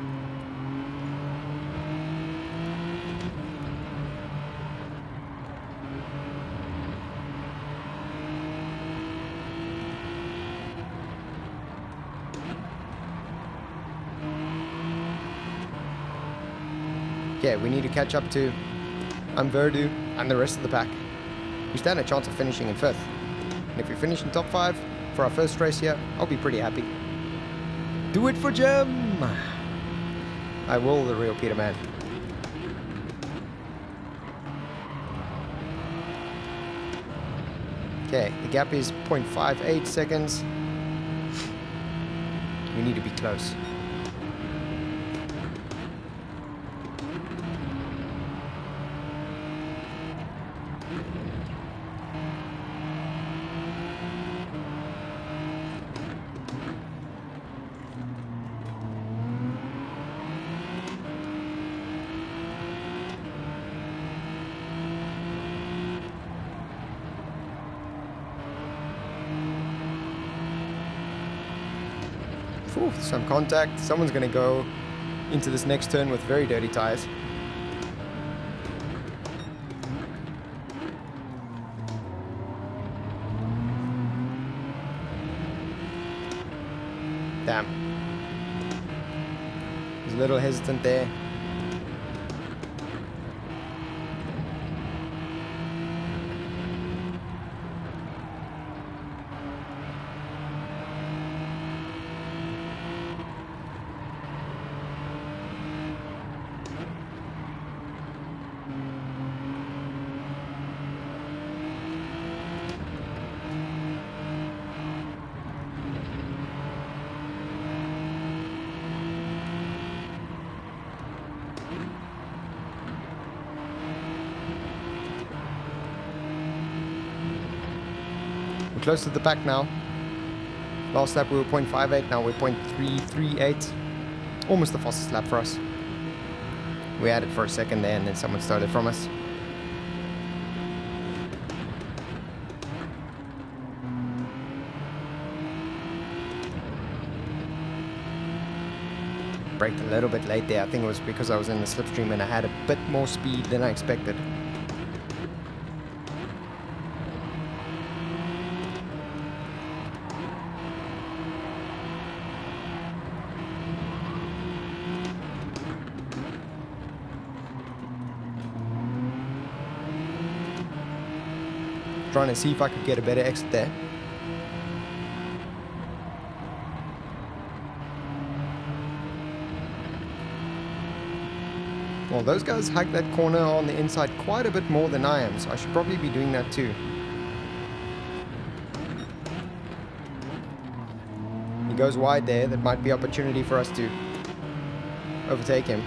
Okay, we need to catch up to Verdu and the rest of the pack. We stand a chance of finishing in 5th. And if we finish in top 5 for our first race here, I'll be pretty happy. Do it for Jim! I will, the real Peter Man. Okay, the gap is 0.58 seconds. We need to be close. Ooh, some contact. Someone's going to go into this next turn with very dirty tires. Damn. He's a little hesitant there. Close to the pack now. Last lap we were 0.58, now we're 0.338. Almost the fastest lap for us. We had it for a second there and then someone started from us. Braked a little bit late there. I think it was because I was in the slipstream and I had a bit more speed than I expected. Trying to see if I could get a better exit there. Well, those guys hike that corner on the inside quite a bit more than I am, so I should probably be doing that too. He goes wide there. That might be opportunity for us to overtake him.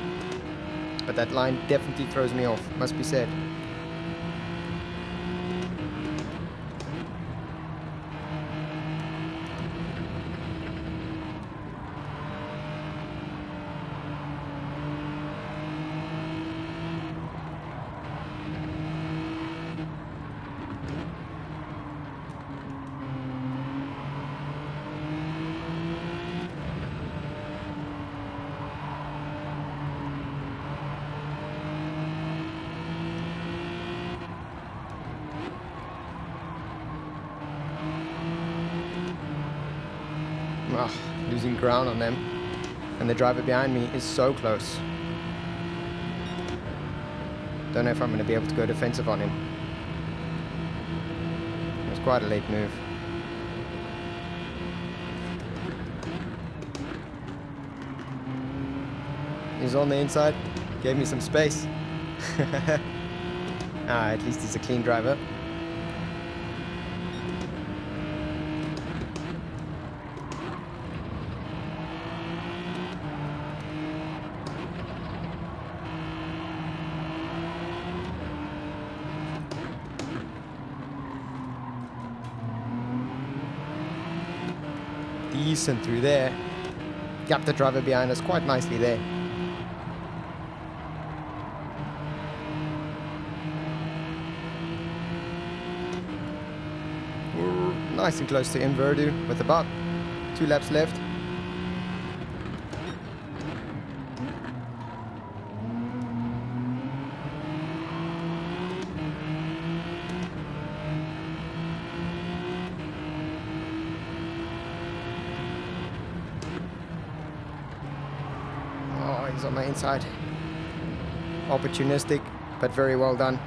But that line definitely throws me off, must be said. Ugh, losing ground on them. And the driver behind me is so close. Don't know if I'm going to be able to go defensive on him. It was quite a late move. He's on the inside. Gave me some space. At least he's a clean driver. decent through there. Gapped the driver behind us quite nicely there. We're nice and close to Inverdu with about 2 laps left. He's on my inside. Opportunistic, but very well done.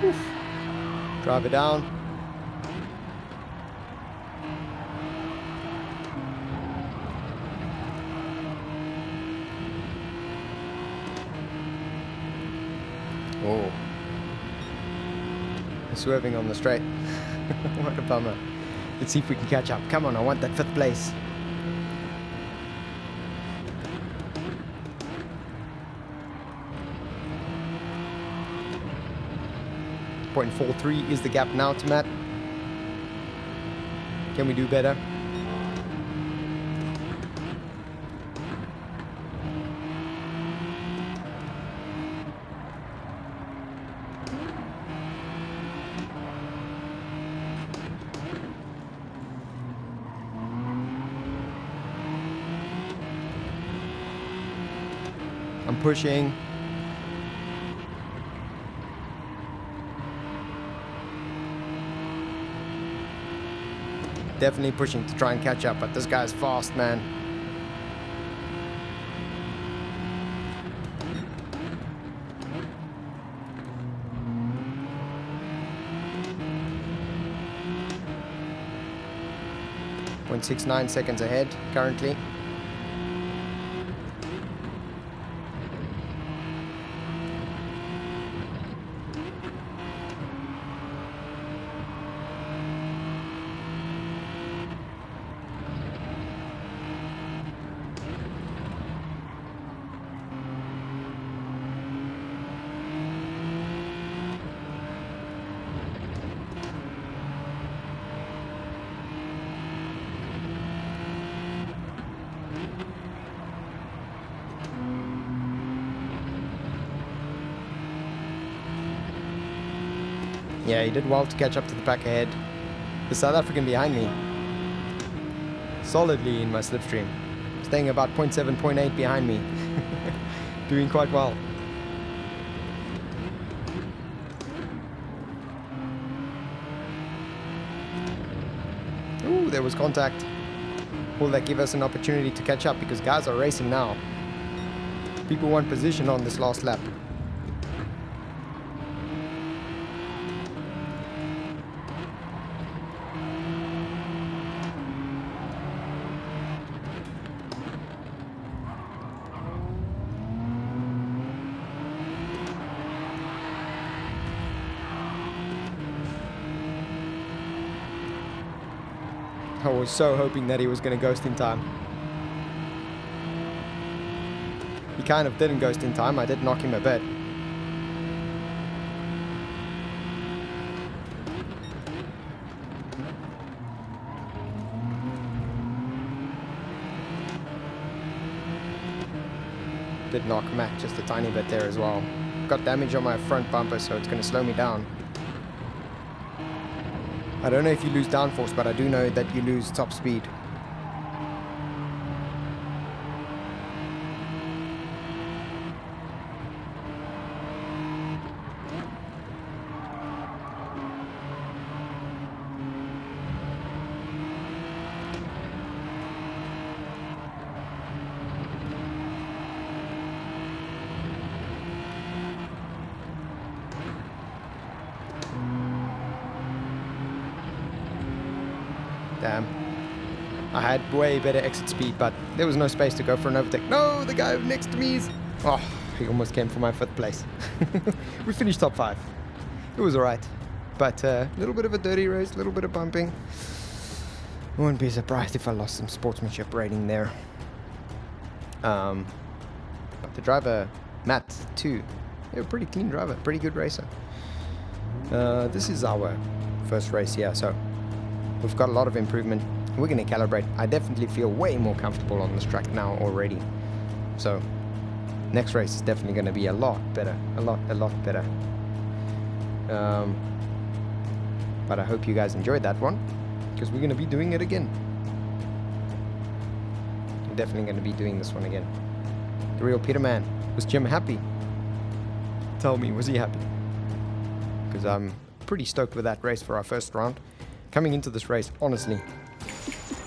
Oof. Drive it down. Oh, swerving on the straight. What a bummer. Let's see if we can catch up. Come on, I want that 5th place. .43 is the gap now to Matt. Can we do better? I'm pushing. Definitely pushing to try and catch up, but this guy's fast, man. .69 seconds ahead currently. Yeah, he did well to catch up to the pack ahead. The South African behind me, solidly in my slipstream, staying about 0.7, 0.8 behind me. Doing quite well. Ooh, there was contact. Will that give us an opportunity to catch up? Because guys are racing now. People want position on this last lap. I was so hoping that he was going to ghost in time. He kind of didn't ghost in time. I did knock him a bit. Did knock Matt just a tiny bit there as well. Got damage on my front bumper, so it's going to slow me down. I don't know if you lose downforce, but I do know that you lose top speed. Damn. I had way better exit speed, but there was no space to go for an overtake. No, the guy next to me is... Oh, he almost came for my 5th place. We finished top 5. It was alright. But a little bit of a dirty race, a little bit of bumping. I wouldn't be surprised if I lost some sportsmanship rating there. But the driver, Matt, too. Yeah, pretty clean driver, pretty good racer. This is our first race here, so we've got a lot of improvement. We're going to calibrate. I definitely feel way more comfortable on this track now already. So next race is definitely going to be a lot better, a lot better. But I hope you guys enjoyed that one, because we're going to be doing it again. We're definitely going to be doing this one again. The real Peterman. Was Jim happy? Tell me, was he happy? Because I'm pretty stoked with that race for our first round. Coming into this race, honestly,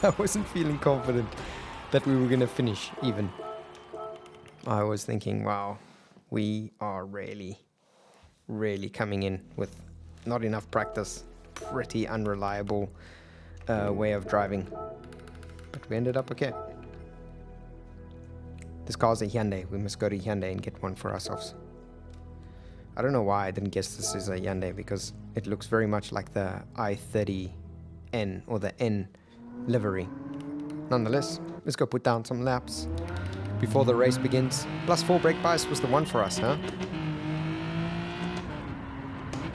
I wasn't feeling confident that we were going to finish even. I was thinking, wow, we are really coming in with not enough practice. Pretty unreliable way of driving. But we ended up okay. This car's a Hyundai. We must go to Hyundai and get one for ourselves. I don't know why I didn't guess this is a Hyundai, because it looks very much like the i30N or the N livery. Nonetheless, let's go put down some laps before the race begins. +4 brake bias was the one for us, huh?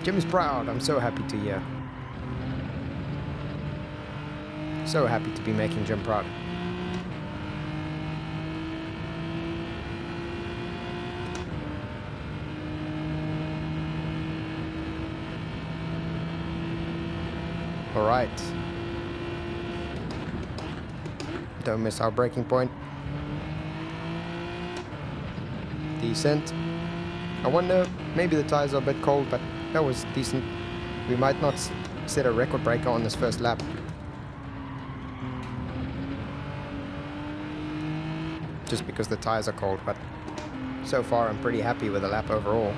Jim is proud. I'm so happy to hear. So happy to be making Jim proud. All right. Don't miss our braking point. Decent. I wonder, maybe the tires are a bit cold, but that was decent. We might not set a record breaker on this first lap. Just because the tires are cold, but so far I'm pretty happy with the lap overall.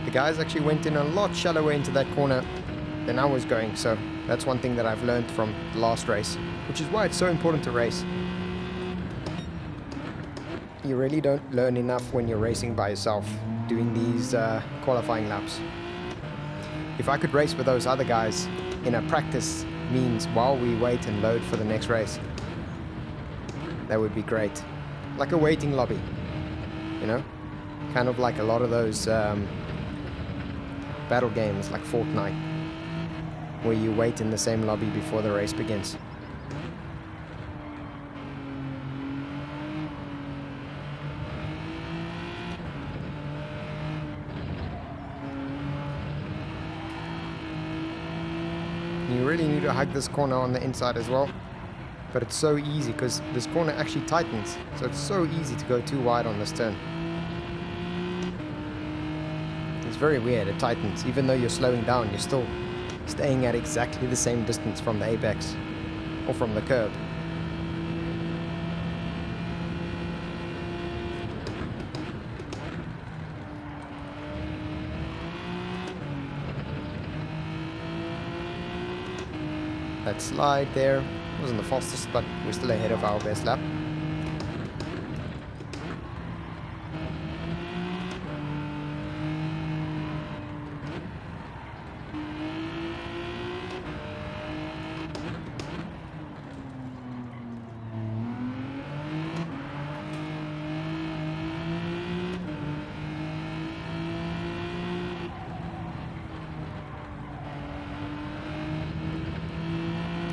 The guys actually went in a lot shallower into that corner than I was going, so that's one thing that I've learned from the last race, which is why it's so important to race. You really don't learn enough when you're racing by yourself, doing these qualifying laps. If I could race with those other guys in a practice means while we wait and load for the next race, that would be great. Like a waiting lobby, you know? Kind of like a lot of those battle games like Fortnite, where you wait in the same lobby before the race begins. You really need to hug this corner on the inside as well, but it's so easy because this corner actually tightens, so it's so easy to go too wide on this turn. It's very weird, it tightens. Even though you're slowing down, you're still staying at exactly the same distance from the apex or from the curb. That slide there wasn't the fastest, but we're still ahead of our best lap.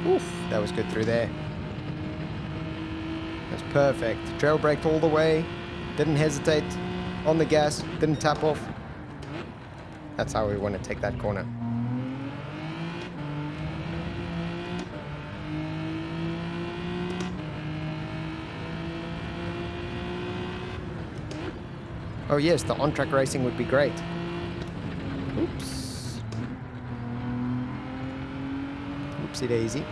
Oof, that was good through there. That's perfect. Trail braked all the way. Didn't hesitate. On the gas. Didn't tap off. That's how we want to take that corner. Oh yes, the on-track racing would be great. Oops. Oopsie daisy.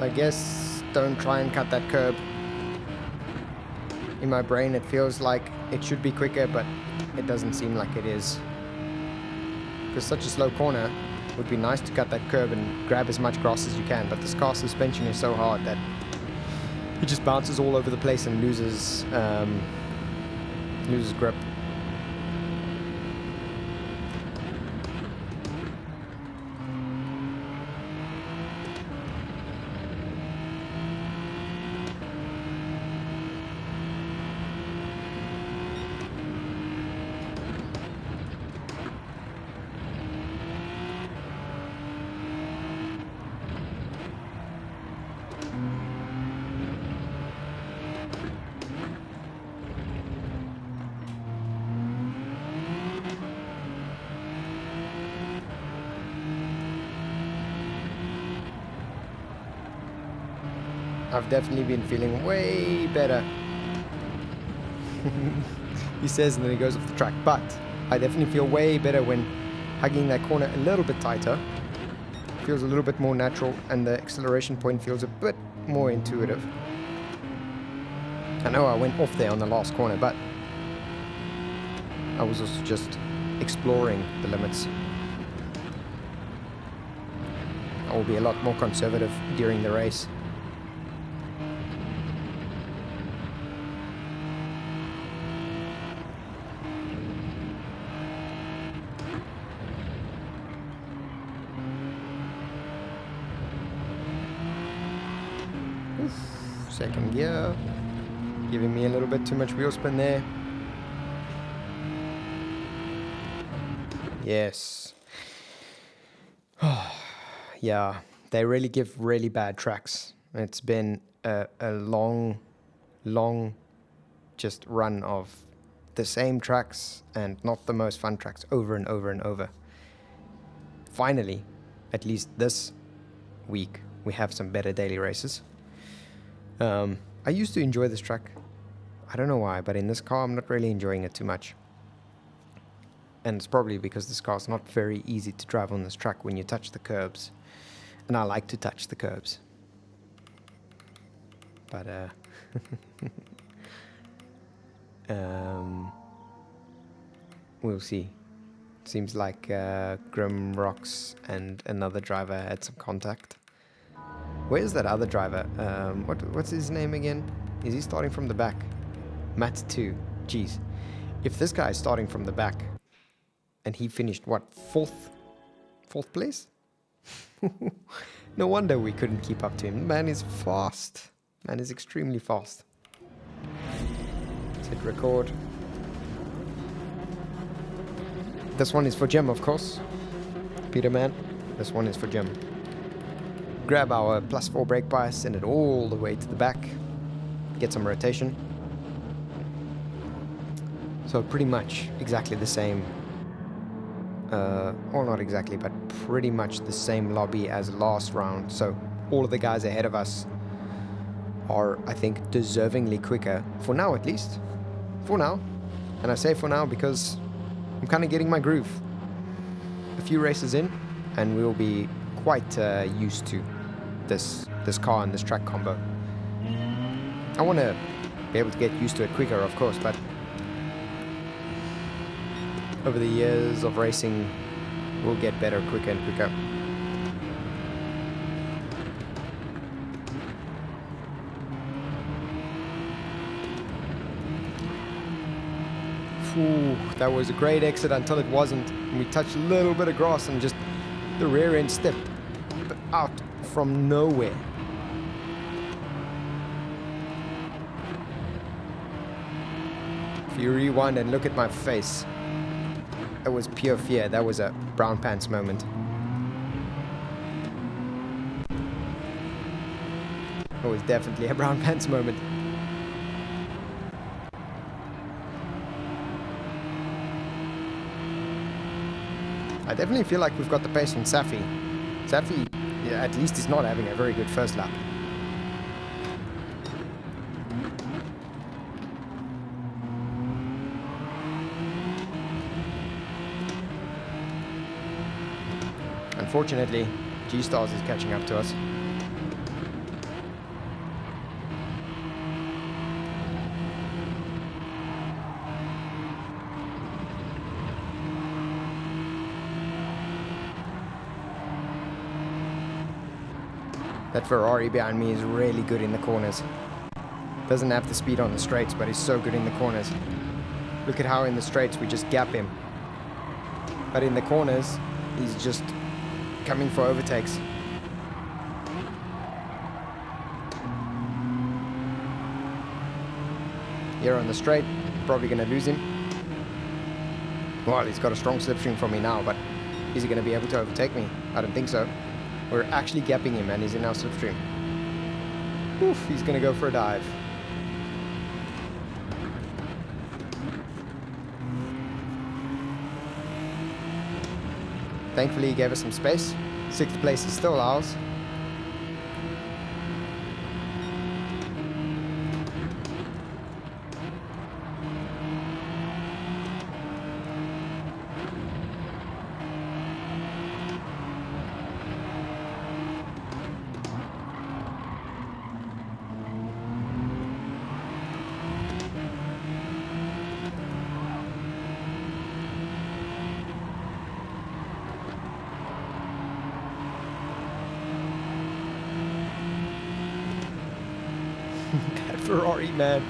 I guess don't try and cut that curb. In my brain it feels like it should be quicker, but it doesn't seem like it is. Because such a slow corner, it would be nice to cut that curb and grab as much grass as you can, but this car suspension is so hard that it just bounces all over the place and loses grip. I've definitely been feeling way better. He says, and then he goes off the track. But I definitely feel way better when hugging that corner a little bit tighter. Feels a little bit more natural, and the acceleration point feels a bit more intuitive. I know I went off there on the last corner, but I was also just exploring the limits. I will be a lot more conservative during the race. Second gear, giving me a little bit too much wheel spin there. Yes. Yeah, they really give really bad tracks. It's been a long just run of the same tracks and not the most fun tracks over and over and over. Finally, at least this week, we have some better daily races. I used to enjoy this track. I don't know why, but in this car I'm not really enjoying it too much. And it's probably because this car is not very easy to drive on this track when you touch the curbs. And I like to touch the curbs. But we'll see. Seems like Grim Rocks and another driver had some contact. Where's that other driver? What's his name again? Is he starting from the back? Matt 2. Jeez. If this guy is starting from the back and he finished, what, fourth place? No wonder we couldn't keep up to him. Man is fast. Man is extremely fast. Let's hit record. This one is for Jim, of course. Peterman. This one is for Jim. Grab our +4 brake bias, send it all the way to the back, get some rotation. So pretty much exactly the same, or not exactly, but pretty much the same lobby as last round. So all of the guys ahead of us are, I think, deservingly quicker, for now at least. For now. And I say for now because I'm kind of getting my groove. A few races in, and we'll be quite used to this car and this track combo. I want to be able to get used to it quicker, of course, but over the years of racing, we'll get better quicker and quicker. Ooh, that was a great exit until it wasn't. And we touched a little bit of grass and just the rear end stepped out from nowhere. If you rewind and look at my face, that was pure fear. That was a brown pants moment. It was definitely a brown pants moment. I definitely feel like we've got the pace on Safi. Safi, yeah, at least is not having a very good first lap. Unfortunately, G-Stars is catching up to us. That Ferrari behind me is really good in the corners. Doesn't have the speed on the straights, but he's so good in the corners. Look at how in the straights we just gap him. But in the corners, he's just coming for overtakes. Here on the straight, probably going to lose him. Well, he's got a strong slipstream from me now, but is he going to be able to overtake me? I don't think so. We're actually gapping him and he's in our slipstream. Oof, he's going to go for a dive. Thankfully, he gave us some space. 6th place is still ours. That Ferrari, man.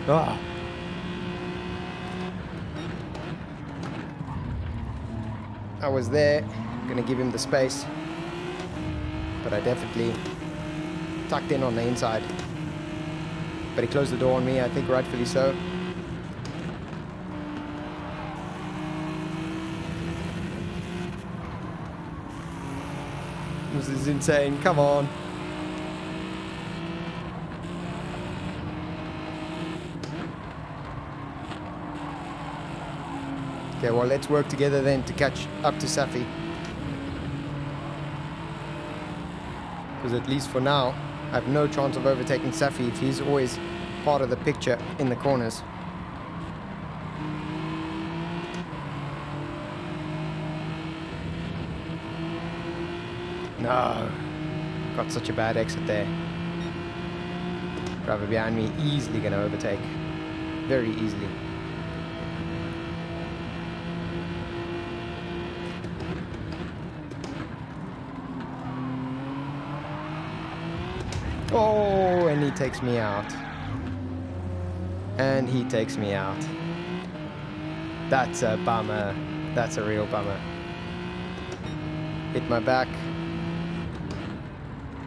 Ah. I was there, gonna give him the space, but I definitely tucked in on the inside. But he closed the door on me, I think rightfully so. This is insane, come on. Okay, well, let's work together then to catch up to Safi. Because at least for now, I have no chance of overtaking Safi if he's always part of the picture in the corners. No, got such a bad exit there. Driver behind me easily going to overtake. Very easily. Oh, and he takes me out. And he takes me out. That's a bummer. That's a real bummer. Hit my back.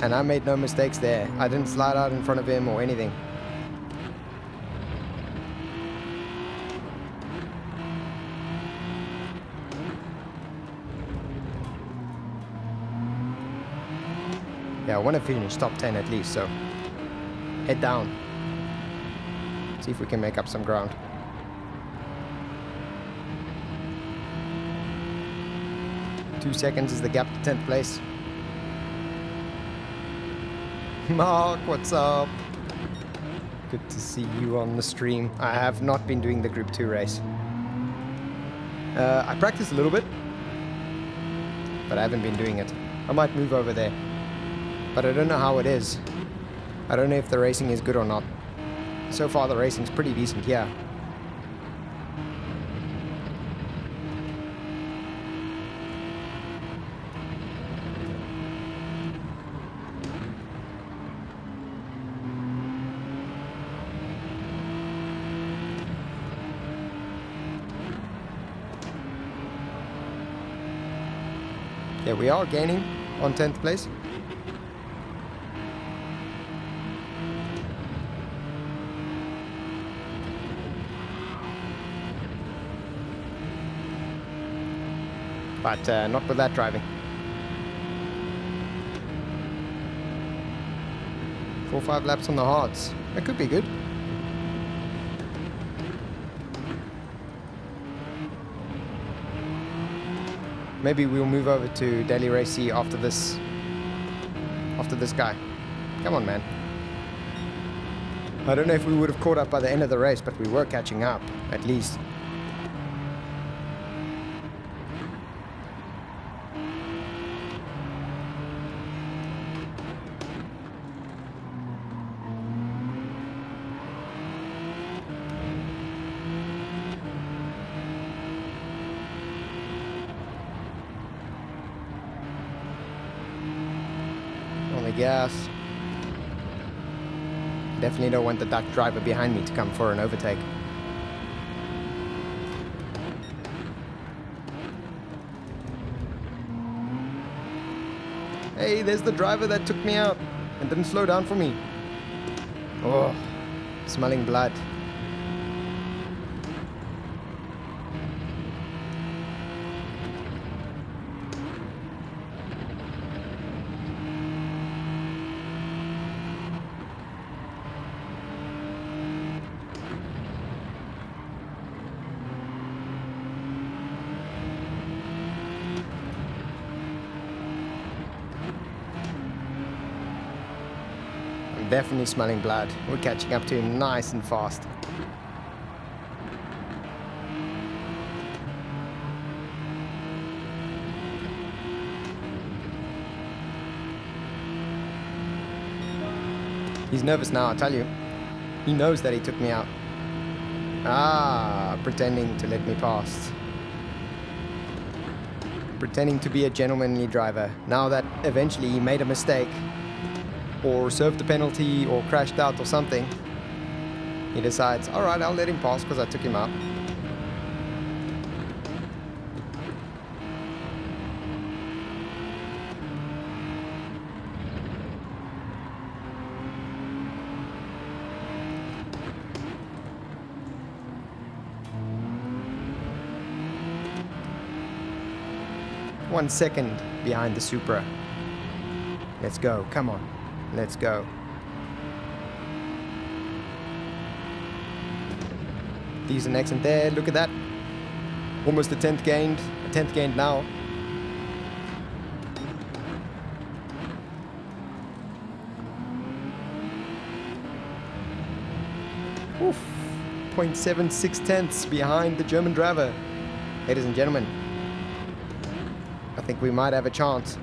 And I made no mistakes there. I didn't slide out in front of him or anything. Yeah, I want to finish top 10 at least, so head down. See if we can make up some ground. Two seconds is the gap to 10th place. Mark, what's up? Good to see you on the stream. I have not been doing the Group 2 race. I practiced a little bit, but I haven't been doing it. I might move over there, but I don't know how it is. I don't know if the racing is good or not. So far the racing's pretty decent, yeah. Yeah, we are gaining on 10th place. But not with that driving. 4 or 5 laps on the hards. That could be good. Maybe we'll move over to Daily Race C after this guy. Come on, man. I don't know if we would have caught up by the end of the race, but we were catching up, at least. gas. Definitely don't want the duck driver behind me to come for an overtake. Hey, there's the driver that took me out and didn't slow down for me. Oh, smelling blood. Definitely smelling blood. We're catching up to him nice and fast. He's nervous now, I tell you. He knows that he took me out. Ah, pretending to let me pass. Pretending to be a gentlemanly driver. Now that eventually he made a mistake, or served a penalty, or crashed out or something, he decides, alright, I'll let him pass because I took him out. One second behind the Supra. Let's go, come on. Let's go. Decent accent there, look at that. Almost a 10th gained. A 10th gained now. Oof. 0.76 tenths behind the German driver. Ladies and gentlemen, I think we might have a chance.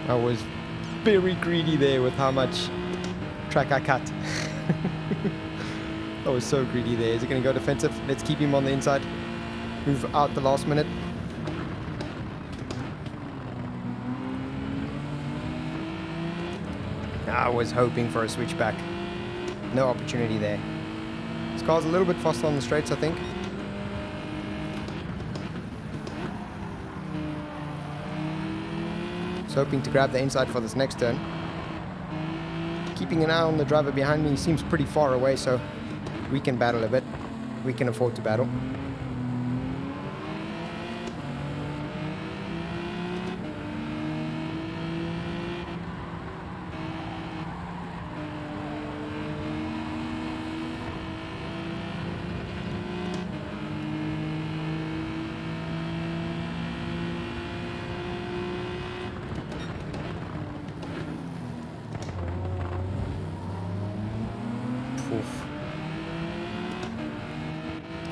I was very greedy there with how much track I cut. I was so greedy there. Is it going to go defensive? Let's keep him on the inside. Move out the last minute. I was hoping for a switchback. No opportunity there. This car's a little bit faster on the straights, I think. Hoping to grab the inside for this next turn. Keeping an eye on the driver behind me. He seems pretty far away, so we can battle a bit. We can afford to battle.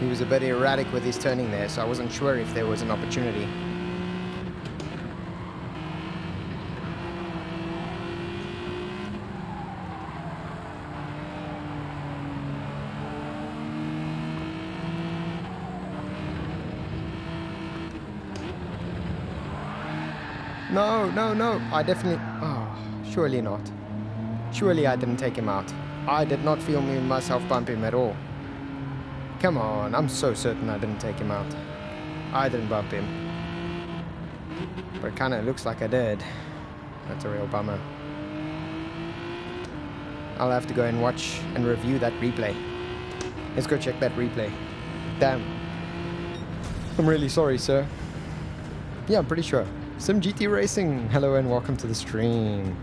He was a bit erratic with his turning there, so I wasn't sure if there was an opportunity. No, no, no. I definitely... Oh, surely not. Surely I didn't take him out. I did not feel myself bump him at all. Come on, I'm so certain I didn't take him out. I didn't bump him. But it kind of looks like I did. That's a real bummer. I'll have to go and watch and review that replay. Let's go check that replay. Damn. I'm really sorry, sir. Yeah, I'm pretty sure. Sim GT Racing. Hello and welcome to the stream.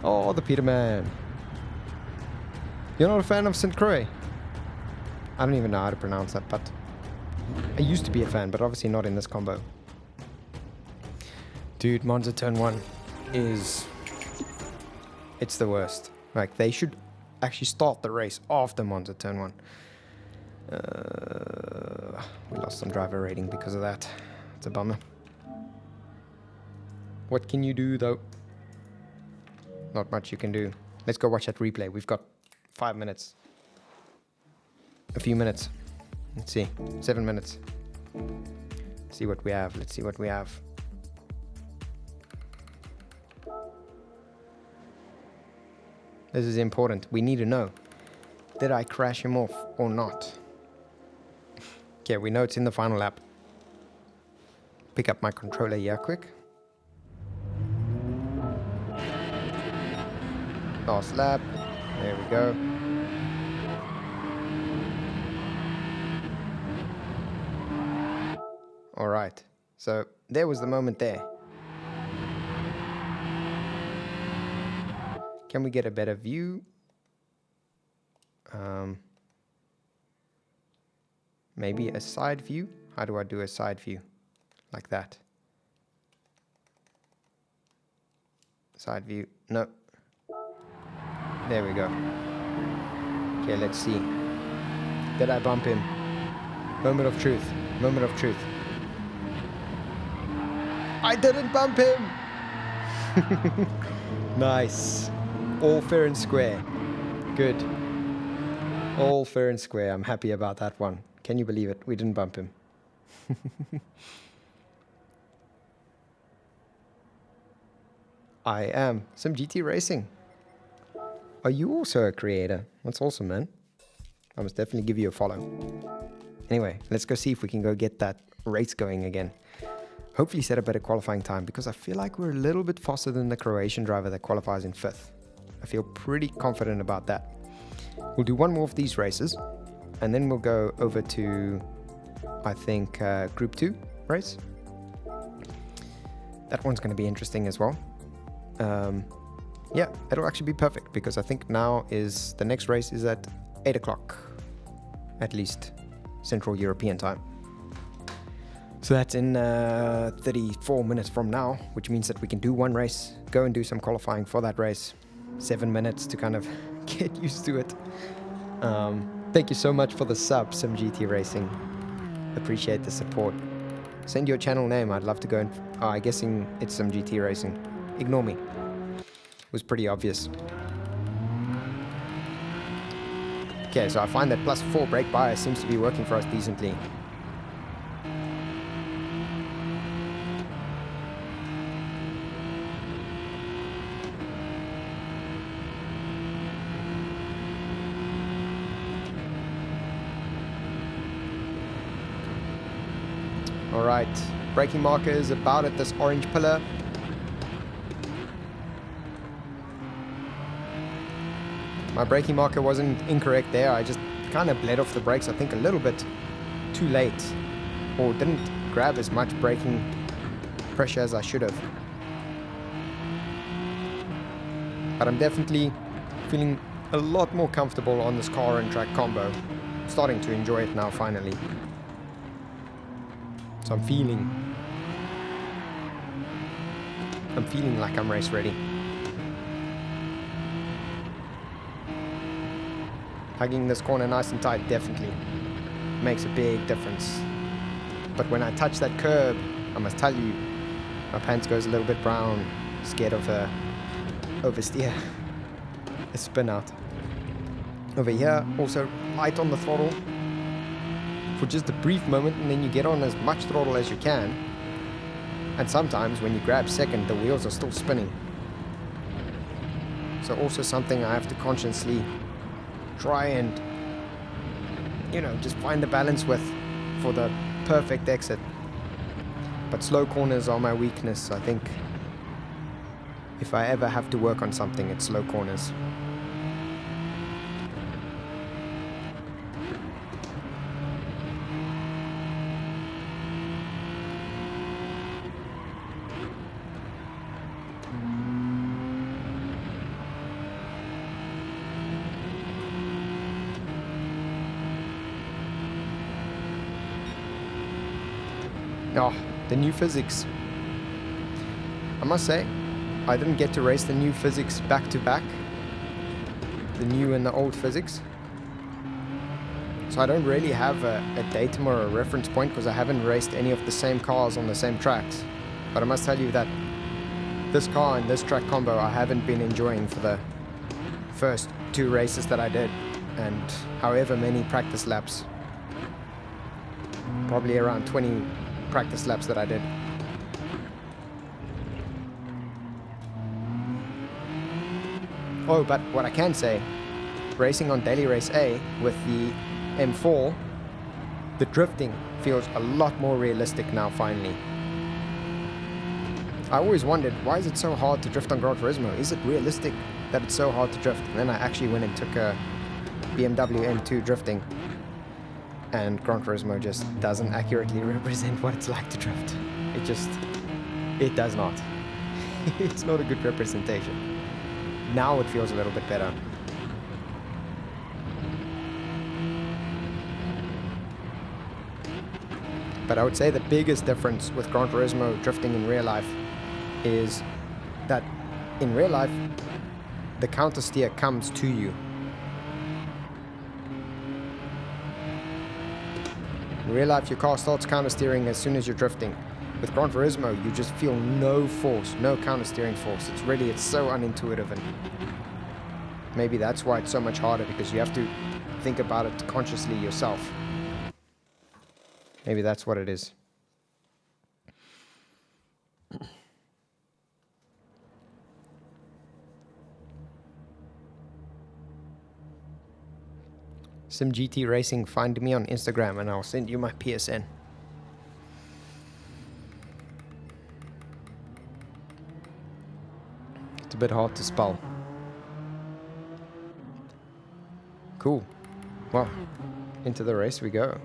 Oh, the Peterman. You're not a fan of St. Croix? I don't even know how to pronounce that, but I used to be a fan, but obviously not in this combo. Dude, Monza Turn 1 is... It's the worst. Like, they should actually start the race after Monza Turn 1. We lost some driver rating because of that. It's a bummer. What can you do, though? Not much you can do. Let's go watch that replay. We've got 5 minutes. A few minutes. Let's see. 7 minutes. Let's see what we have. Let's see what we have. This is important. We need to know. Did I crash him off or not? Okay, we know it's in the final lap. Pick up my controller here quick. Last lap. There we go. All right. So there was the moment there. Can we get a better view? Maybe a side view? How do I do a side view? Like that. Side view. No. There we go. Okay, let's see. Did I bump him? Moment of truth. Moment of truth. I didn't bump him! Nice. All fair and square. Good. All fair and square. I'm happy about that one. Can you believe it? We didn't bump him. I am. Some GT Racing. Are you also a creator? That's awesome, man. I must definitely give you a follow. Anyway, let's go see if we can go get that race going again. Hopefully set a better qualifying time, because I feel like we're a little bit faster than the Croatian driver that qualifies in 5th. I feel pretty confident about that. We'll do one more of these races, and then we'll go over to, I think, Group 2 race. That one's going to be interesting as well. Yeah, it'll actually be perfect, because I think now is the next race is at 8 o'clock, at least Central European time. So that's in 34 minutes from now, which means that we can do one race, go and do some qualifying for that race. 7 minutes to kind of get used to it. Thank you so much for the sub, some GT Racing. Appreciate the support. Send your channel name. I'd love to go and... Oh, I'm guessing it's some GT Racing. Ignore me. It was pretty obvious. Okay, so I find that +4 brake bias seems to be working for us decently. Alright, braking marker is about at this orange pillar. My braking marker wasn't incorrect there, I just kind of bled off the brakes, I think a little bit too late. Or didn't grab as much braking pressure as I should have. But I'm definitely feeling a lot more comfortable on this car and track combo. Starting to enjoy it now finally. So I'm feeling like I'm race ready. Hugging this corner nice and tight definitely makes a big difference. But when I touch that curb, I must tell you, my pants goes a little bit brown, scared of a oversteer, a spin out. Over here, also light on the throttle for just a brief moment, and then you get on as much throttle as you can. And sometimes when you grab second, the wheels are still spinning. So also something I have to consciously try and, you know, just find the balance with for the perfect exit. But slow corners are my weakness. I think if I ever have to work on something, it's slow corners. Oh, the new physics. I must say, I didn't get to race the new physics back to back. The new and the old physics. So I don't really have a datum or a reference point because I haven't raced any of the same cars on the same tracks. But I must tell you that this car and this track combo I haven't been enjoying for the first 2 races that I did, and however many practice laps. Probably around 20 practice laps that I did. Oh, but what I can say, racing on Daily Race A with the M4, the drifting feels a lot more realistic now finally. I always wondered, why is it so hard to drift on Gran Turismo? Is it realistic that it's so hard to drift? And then I actually went and took a BMW M2 drifting, and Gran Turismo just doesn't accurately represent what it's like to drift. It does not. It's not a good representation. Now it feels a little bit better. But I would say the biggest difference with Gran Turismo drifting in real life is that in real life, the counter steer comes to you. In real life, your car starts counter steering as soon as you're drifting. With Gran Turismo, you just feel no force, no counter steering force. It's so unintuitive, and maybe that's why it's so much harder, because you have to think about it consciously yourself. Maybe that's what it is. SimGT Racing, find me on Instagram and I'll send you my PSN. It's a bit hard to spell. Cool. Well, into the race we go.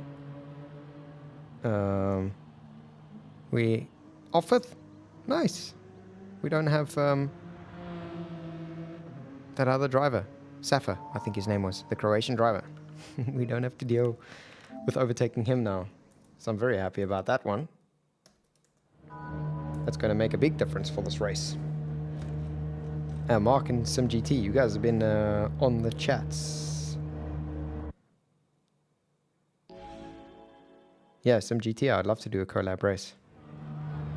We are 5th. Nice. We don't have that other driver, Safa, I think his name was, the Croatian driver. We don't have to deal with overtaking him now. So I'm very happy about that one. That's going to make a big difference for this race. Mark and SimGT, you guys have been on the chats. Yeah, SimGT, I'd love to do a collab race.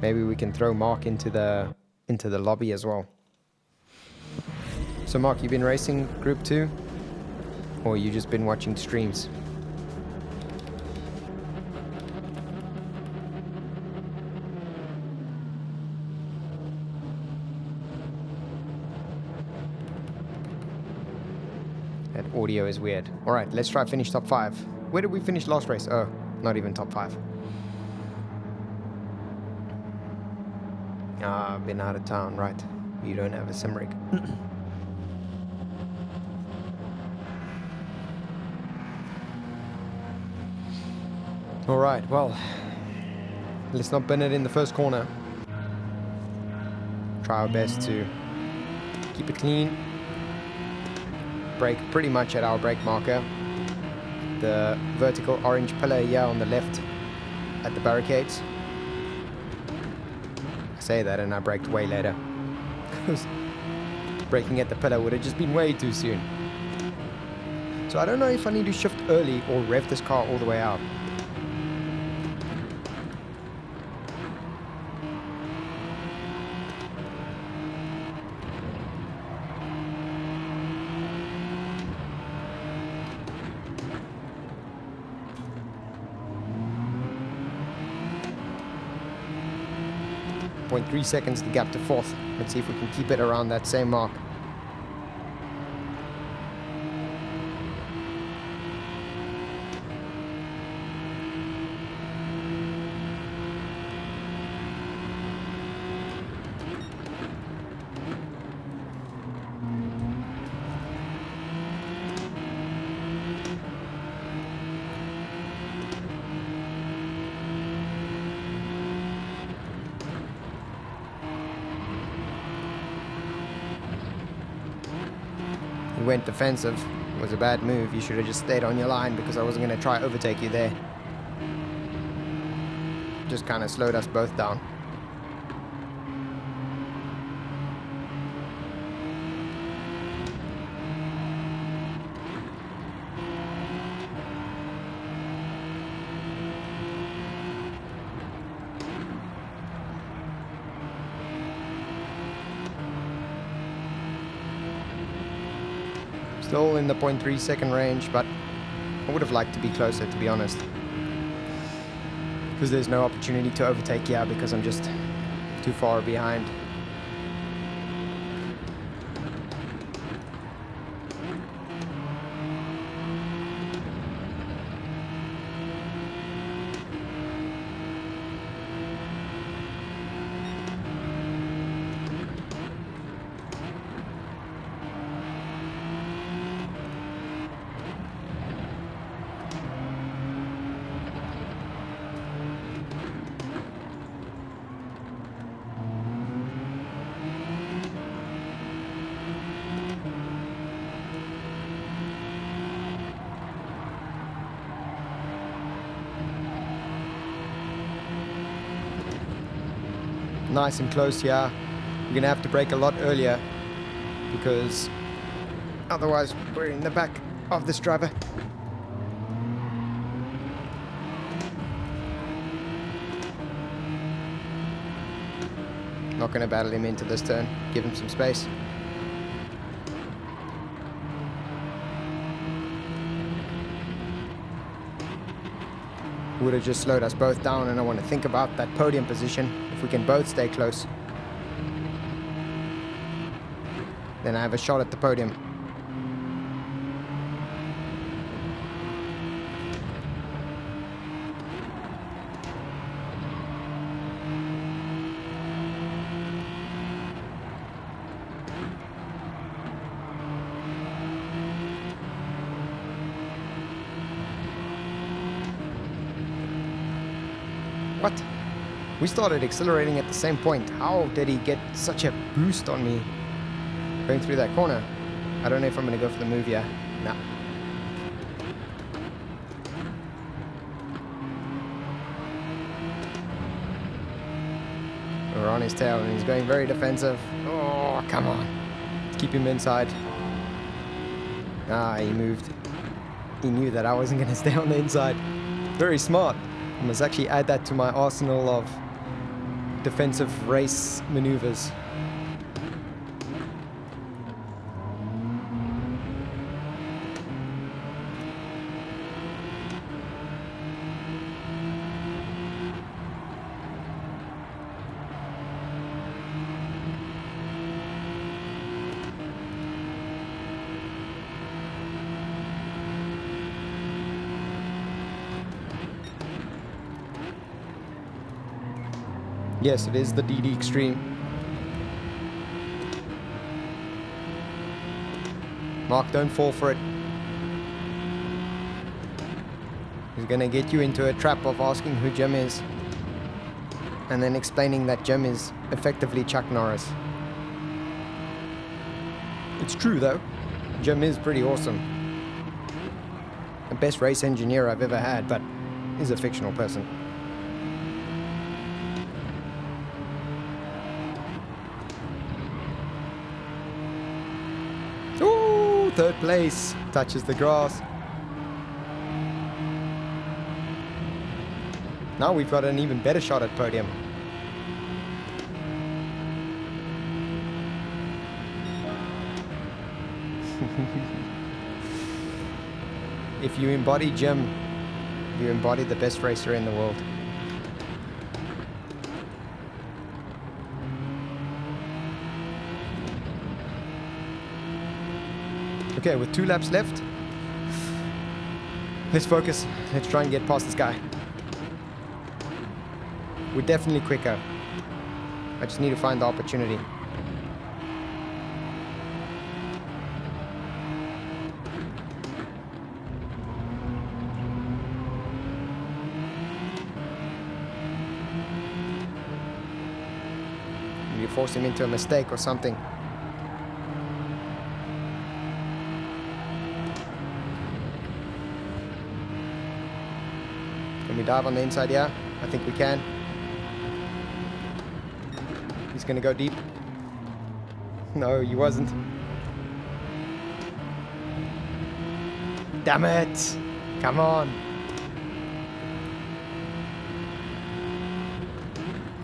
Maybe we can throw Mark into the lobby as well. So Mark, you've been racing Group 2? Or you just been watching streams? That audio is weird. Alright, let's try finish top 5. Where did we finish last race? Oh, not even top 5. Ah, I've been out of town, right. You don't have a sim rig. Alright, well, let's not bin it in the first corner. Try our best to keep it clean. Brake pretty much at our brake marker. The vertical orange pillar here on the left at the barricades. I say that and I braked way later. Because braking at the pillar would have just been way too soon. So I don't know if I need to shift early or rev this car all the way out. 0.3 seconds the gap to 4th. Let's see if we can keep it around that same mark. Went defensive. It was a bad move. You should have just stayed on your line because I wasn't going to try overtake you there. just kind of slowed us both down. Still in the 0.3 second range, but I would have liked to be closer, to be honest. Because there's no opportunity to overtake here because I'm just too far behind. Nice and close here. We're gonna have to brake a lot earlier because otherwise we're in the back of this driver. Not gonna battle him into this turn. Give him some space. Would have just slowed us both down, and I want to think about that podium position. If we can both stay close, then I have a shot at the podium. What? We started accelerating at the same point. How did he get such a boost on me going through that corner? I don't know if I'm going to go for the move here. Nah. We're on his tail and he's going very defensive. Oh, come on. Let's keep him inside. Ah, he moved. He knew that I wasn't going to stay on the inside. Very smart. I must actually add that to my arsenal of defensive race maneuvers. Yes, it is the DD Extreme. Mark, don't fall for it. He's gonna get you into a trap of asking who Jim is, and then explaining that Jim is effectively Chuck Norris. It's true though. Jim is pretty awesome. The best race engineer I've ever had, but is a fictional person. Third place, touches the grass. Now we've got an even better shot at podium. If you embody Jim, you embody the best racer in the world. Okay, with 2 laps left, let's focus. Let's try and get past this guy. We're definitely quicker. I just need to find the opportunity. You force him into a mistake or something. Can we dive on the inside here? I think we can. gonna go deep. No, he wasn't. Damn it! Come on!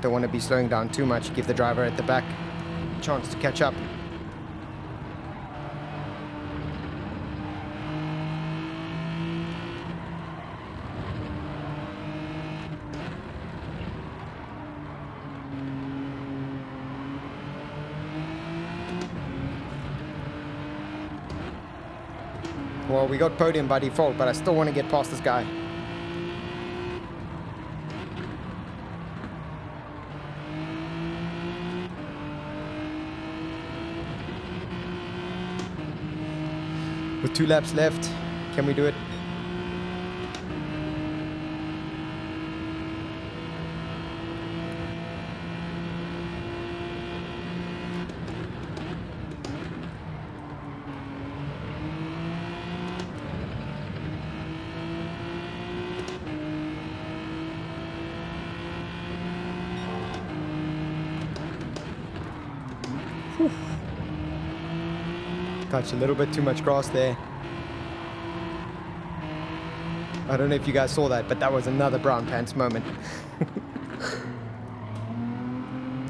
Don't want to be slowing down too much. Give the driver at the back a chance to catch up. Well, we got podium by default, but I still want to get past this guy. With 2 laps left, can we do it? Touched a little bit too much grass there. I don't know if you guys saw that, but that was another brown pants moment.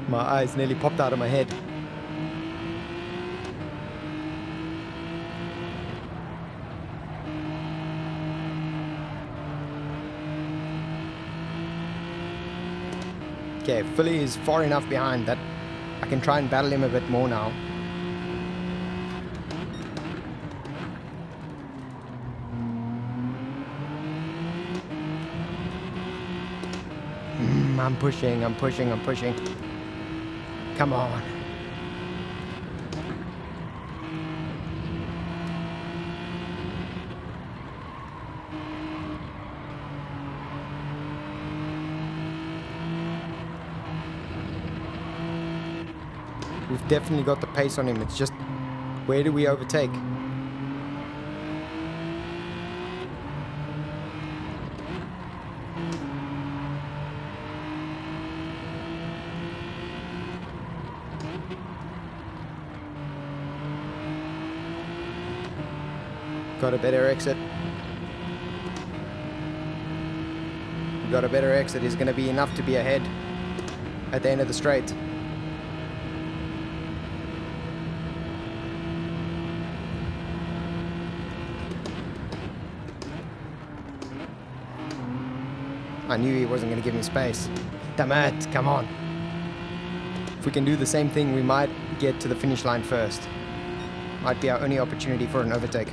My eyes nearly popped out of my head. Okay, Philly is far enough behind that I can try and battle him a bit more now. I'm pushing, I'm pushing, I'm pushing. Come on. We've definitely got the pace on him. It's just, where do we overtake? Got a better exit. We got a better exit. Is going to be enough to be ahead at the end of the straight. I knew he wasn't going to give me space. Damn it, come on. If we can do the same thing, we might get to the finish line first. Might be our only opportunity for an overtake.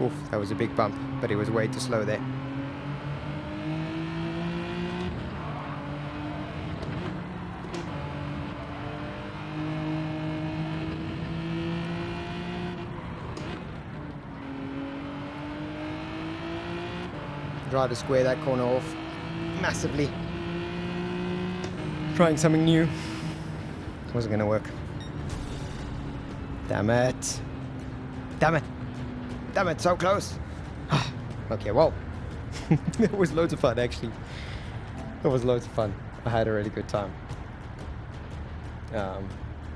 Oof, that was a big bump, but he was way too slow there. Try to square that corner off massively. Trying something new. Wasn't gonna work. Damn it. Damn it. Damn it, so close. Okay, well. It was loads of fun, actually. It was loads of fun. I had a really good time.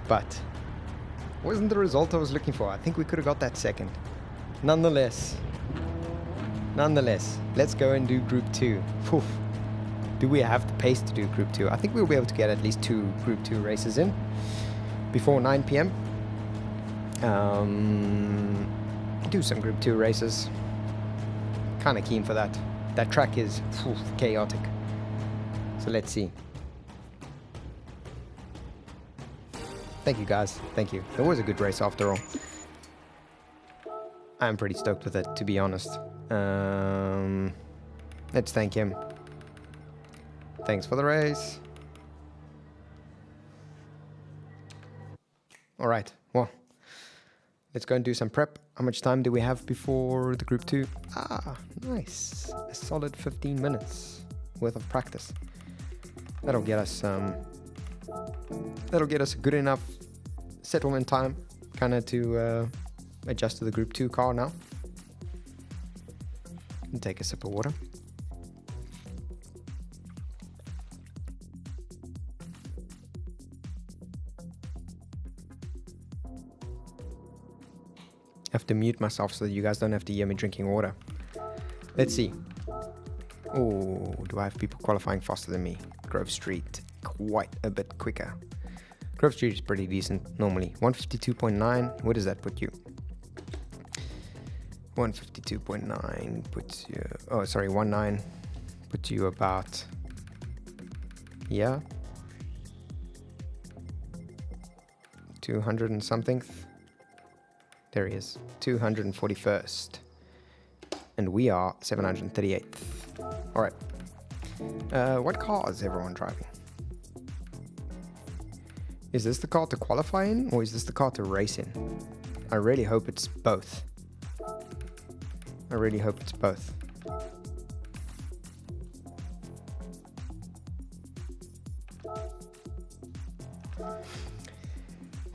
But wasn't the result I was looking for. I think we could have got that second. Nonetheless, let's go and do Group 2. Poof. Do we have the pace to do Group 2? I think we'll be able to get at least 2 Group 2 races in before 9 p.m. Do some Group 2 races. Kind of keen for that. That track is chaotic. So let's see. Thank you guys. Thank you. It was a good race after all. I'm pretty stoked with it, to be honest. Let's thank him. Thanks for the race. All right. Well, let's go and do some prep. How much time do we have before the Group 2? Nice. A solid 15 minutes worth of practice. That'll get us a good enough settlement time kind of to adjust to the Group 2 car now. And take a sip of water. I have to mute myself so that you guys don't have to hear me drinking water. Let's see. Oh, do I have people qualifying faster than me? Grove Street, quite a bit quicker. Grove Street is pretty decent normally. 152.9, where does that put you? 152.9 puts you, 19 puts you about, yeah, 200 and something. There he is, 241st. And we are 738th. All right. What car is everyone driving? Is this the car to qualify in, or is this the car to race in? I really hope it's both. I really hope it's both.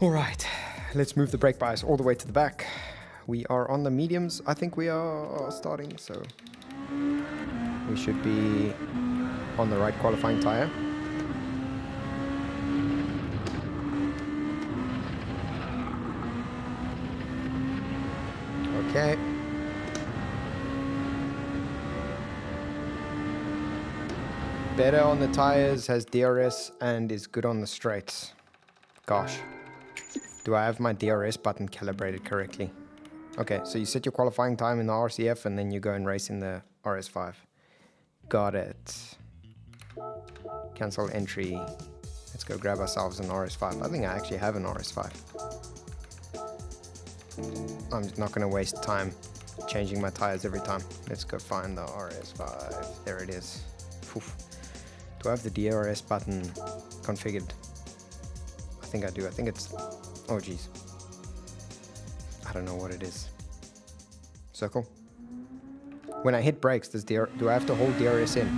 All right. Let's move the brake bias all the way to the back. We are on the mediums. I think we are starting, so we should be on the right qualifying tire. Okay. Better on the tires, has DRS, and is good on the straights. Gosh. Do I have my DRS button calibrated correctly? Okay, so you set your qualifying time in the RCF and then you go and race in the RS5. Got it. Cancel entry. Let's go grab ourselves an RS5. I think I actually have an RS5. I'm just not going to waste time changing my tires every time. Let's go find the RS5. There it is. Oof. Do I have the DRS button configured? I think I do. I think it's... Oh, geez. I don't know what it is. Circle. When I hit brakes, do I have to hold DRS in?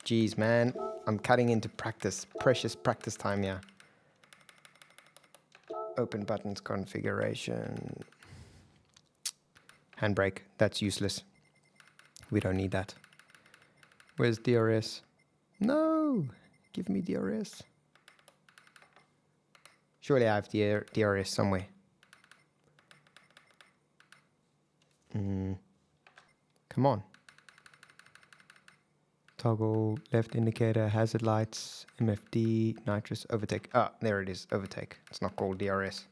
Jeez, man. I'm cutting into practice. Precious practice time, yeah. Open buttons configuration. Handbrake. That's useless. We don't need that. Where's DRS? No! Give me DRS. Surely I have DRS somewhere. Come on. Toggle, left indicator, hazard lights, MFD, nitrous, overtake. Ah, there it is, overtake. It's not called DRS.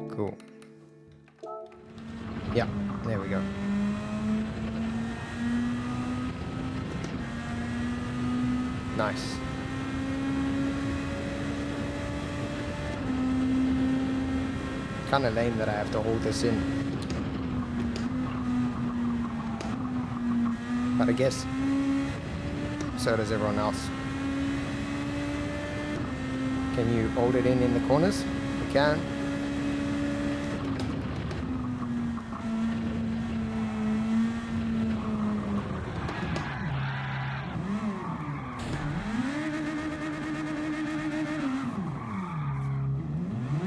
Cool. Yeah, there we go. Nice. Kind of lame that I have to hold this in. But I guess so does everyone else. Can you hold it in the corners? You can.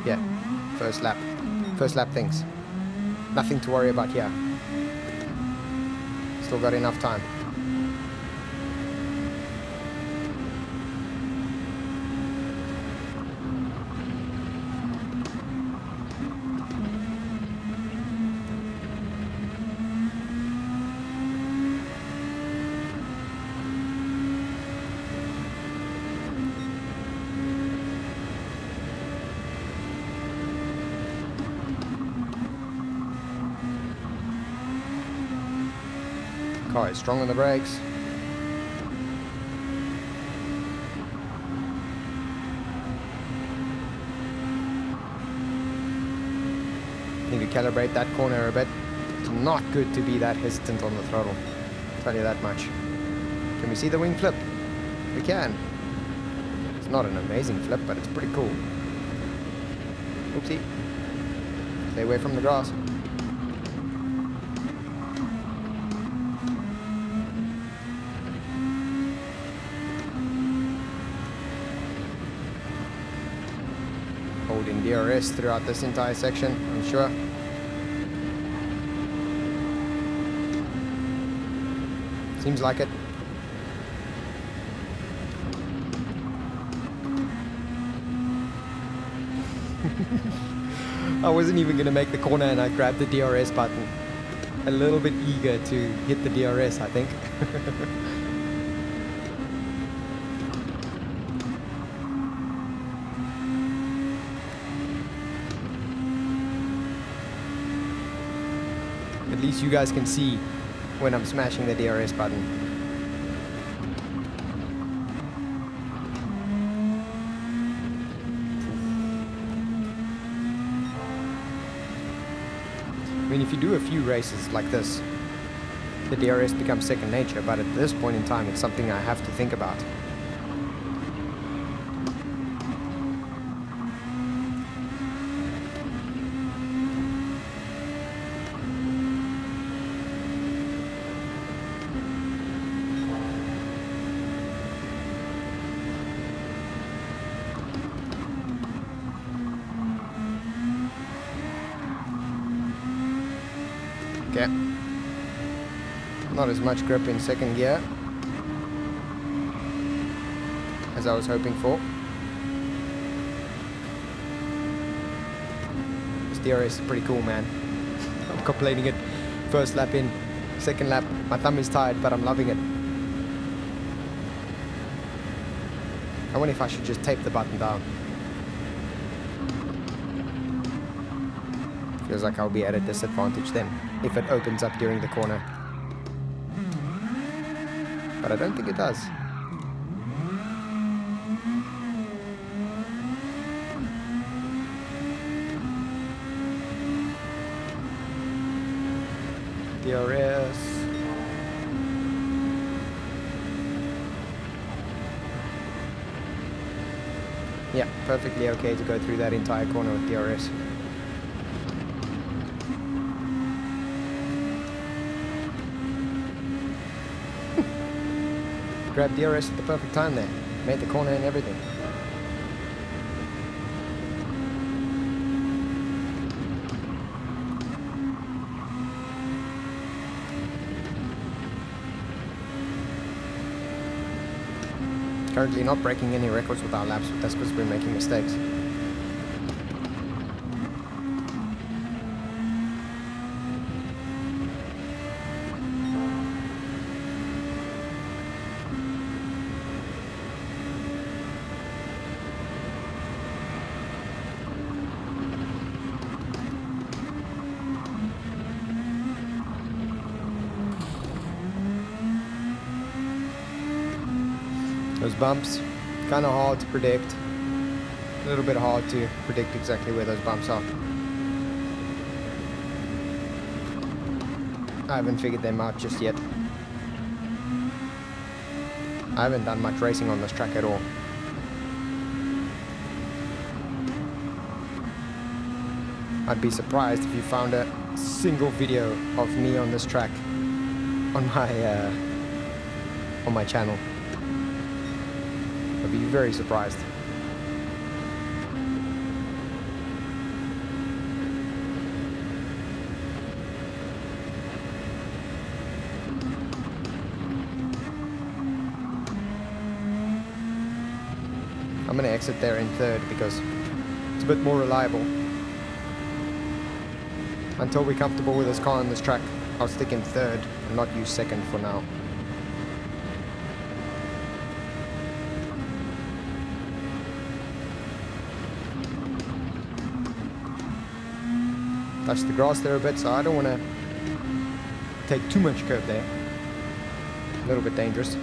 Yeah, first lap. First lap things. Nothing to worry about here. Still got enough time. Car is strong on the brakes. Need to calibrate that corner a bit. It's not good to be that hesitant on the throttle. I'll tell you that much. Can we see the wing flip? We can. It's not an amazing flip, but it's pretty cool. Oopsie. Stay away from the grass. Holding DRS throughout this entire section, I'm sure. Seems like it. I wasn't even going to make the corner and I grabbed the DRS button. A little bit eager to hit the DRS, I think. At least you guys can see when I'm smashing the DRS button. I mean, if you do a few races like this, the DRS becomes second nature, but at this point in time, it's something I have to think about. Okay. Not as much grip in second gear as I was hoping for. This DRS is pretty cool, man. I'm complaining it first lap in, second lap. My thumb is tired, but I'm loving it. I wonder if I should just tape the button down. Feels like I'll be at a disadvantage then, if it opens up during the corner. But I don't think it does. DRS. Yeah, perfectly okay to go through that entire corner with DRS. Grabbed DRS at the perfect time there. Made the corner and everything. Currently not breaking any records with our laps, but that's because we're making mistakes. Those bumps, kind of hard to predict. A little bit hard to predict exactly where those bumps are. I haven't figured them out just yet. I haven't done much racing on this track at all. I'd be surprised if you found a single video of me on this track on my channel. I'd be very surprised. I'm going to exit there in third because it's a bit more reliable. Until we're comfortable with this car on this track, I'll stick in third and not use second for now. Touch the grass there a bit, so I don't want to take too much curb there. A little bit dangerous,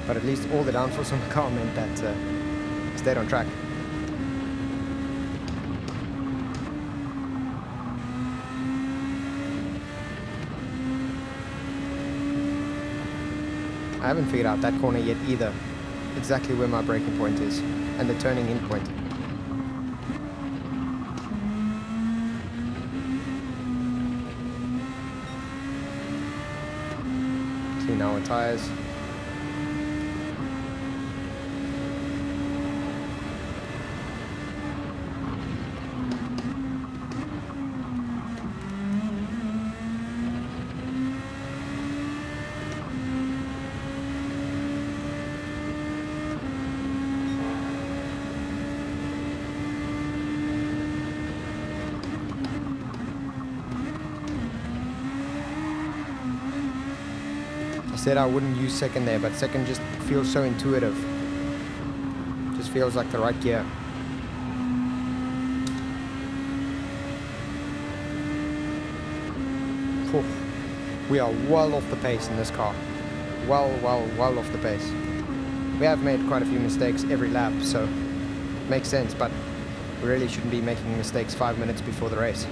but at least all the downforce on the car meant that I stayed on track. I haven't figured out that corner yet either, exactly where my braking point is and the turning in point. Clean our tires. I said I wouldn't use second there, but second just feels so intuitive. Just feels like the right gear. Whew. We are well off the pace in this car. Well off the pace. We have made quite a few mistakes every lap, so it makes sense, but we really shouldn't be making mistakes 5 minutes before the race.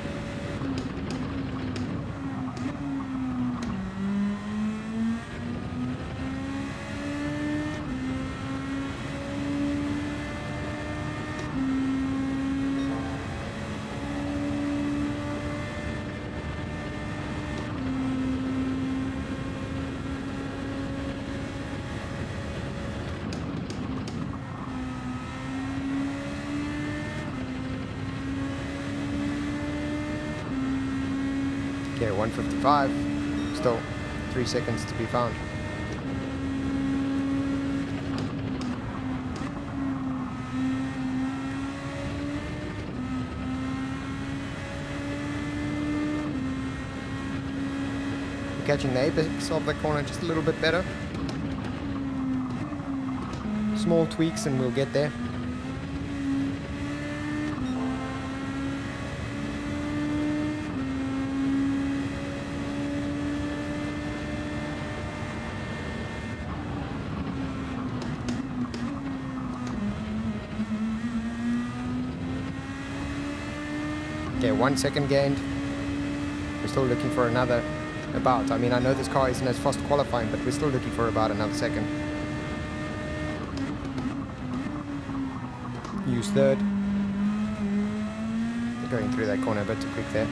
Okay, 155, still 3 seconds to be found. We're catching the apex of the corner just a little bit better. Small tweaks and we'll get there. Okay, 1 second gained. We're still looking for another about. I mean, I know this car isn't as fast qualifying, but we're still looking for about another second. Use third. Going through that corner a bit too quick there.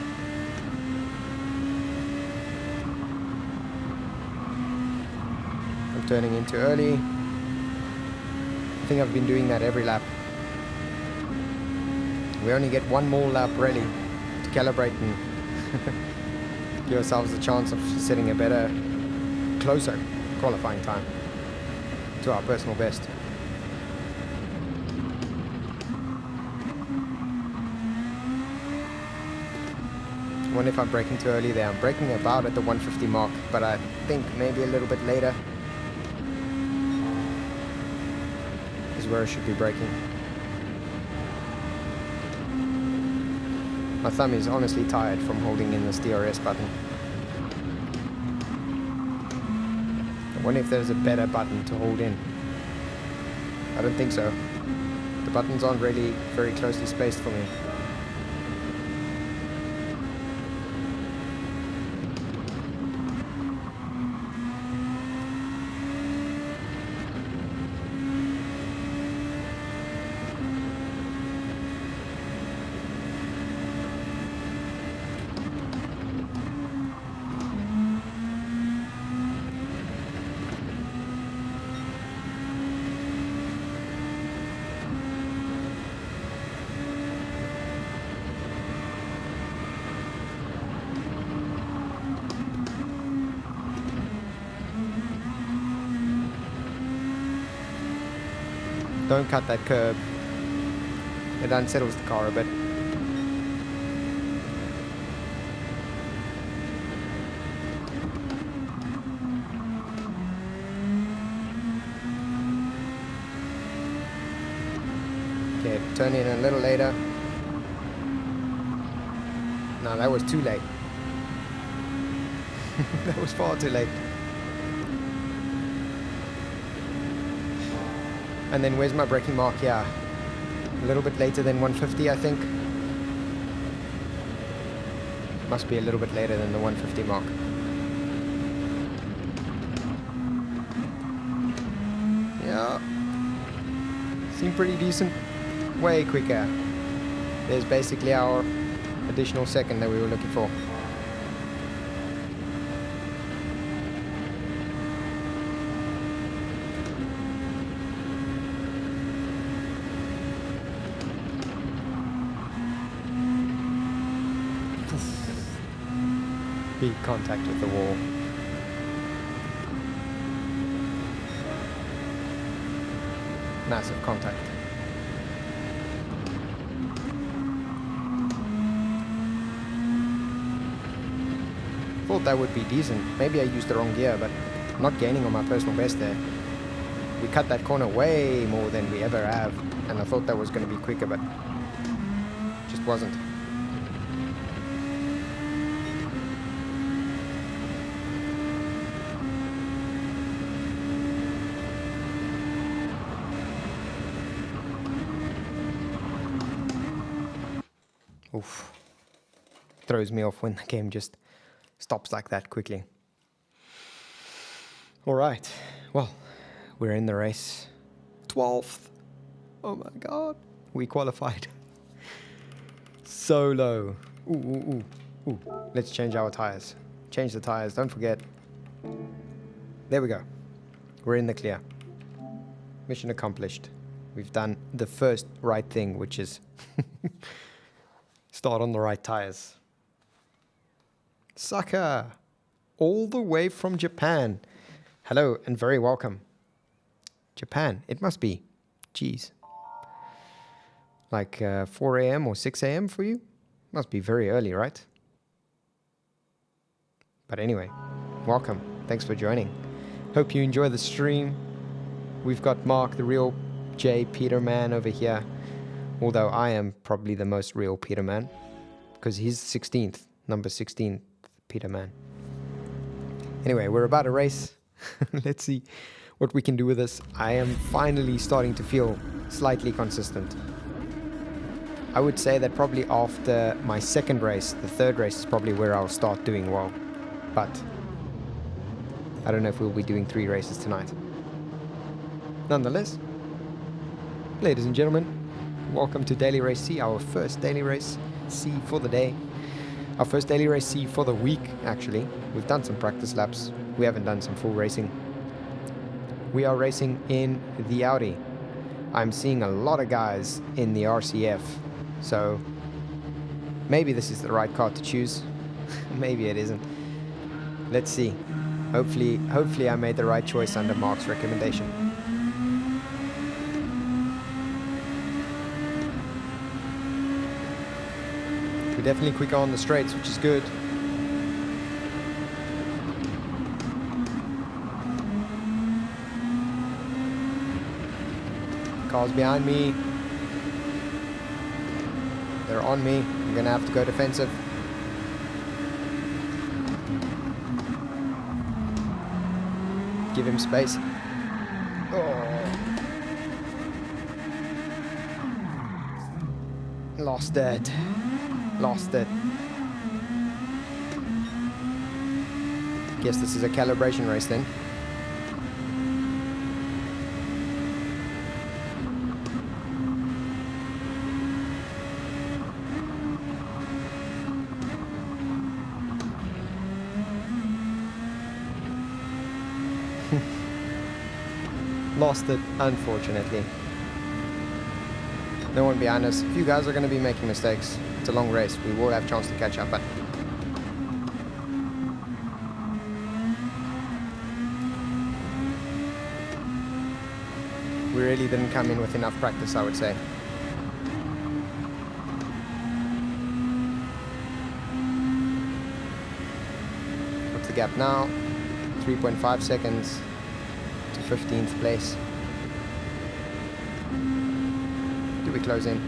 I'm turning in too early. I think I've been doing that every lap. We only get one more lap really to calibrate and give ourselves a chance of setting a better, closer qualifying time to our personal best. I wonder if I'm braking too early there. I'm braking about at the 150 mark, but I think maybe a little bit later is where I should be braking. My thumb is honestly tired from holding in this DRS button. I wonder if there's a better button to hold in. I don't think so. The buttons aren't really very closely spaced for me. Don't cut that curb. It unsettles the car a bit. Okay, turn in a little later. No, that was too late. That was far too late. And then where's my braking mark? Yeah, a little bit later than 150, I think. Must be a little bit later than the 150 mark. Yeah, seemed pretty decent. Way quicker. There's basically our additional second that we were looking for. Big contact with the wall. Massive contact. Thought that would be decent. Maybe I used the wrong gear, but I'm not gaining on my personal best there. We cut that corner way more than we ever have, and I thought that was going to be quicker, but just wasn't. Oof. Throws me off when the game just stops like that quickly. Alright, well, we're in the race. 12th. Oh my god. We qualified. So low. Ooh, ooh, ooh, ooh. Let's change our tires. Change the tires, don't forget. There we go. We're in the clear. Mission accomplished. We've done the first right thing, which is start on the right tires. Sucker! All the way from Japan. Hello and very welcome. Japan, it must be. Jeez. Like 4 a.m. or 6 a.m. for you? Must be very early, right? But anyway, welcome. Thanks for joining. Hope you enjoy the stream. We've got Mark, the real J Peterman over here. Although I am probably the most real Peterman, because he's 16th, number 16th Peterman. Anyway, we're about to race. Let's see what we can do with this. I am finally starting to feel slightly consistent. I would say that probably after my second race, the third race is probably where I'll start doing well. But I don't know if we'll be doing 3 races tonight. Nonetheless, ladies and gentlemen, welcome to Daily Race C, our first Daily Race C for the day. Our first Daily Race C for the week, actually. We've done some practice laps. We haven't done some full racing. We are racing in the Audi. I'm seeing a lot of guys in the RCF, so maybe this is the right car to choose. Maybe it isn't. Let's see. Hopefully I made the right choice under Mark's recommendation. We're definitely quicker on the straights, which is good. Cars behind me. They're on me. I'm gonna have to go defensive. Give him space. Oh. Lost it. Lost it. Guess this is a calibration race then. Lost it, unfortunately. No one behind us. If you guys are going to be making mistakes, it's a long race. We will have a chance to catch up, but we really didn't come in with enough practice, I would say. What's the gap now? 3.5 seconds to 15th place. Do we close in?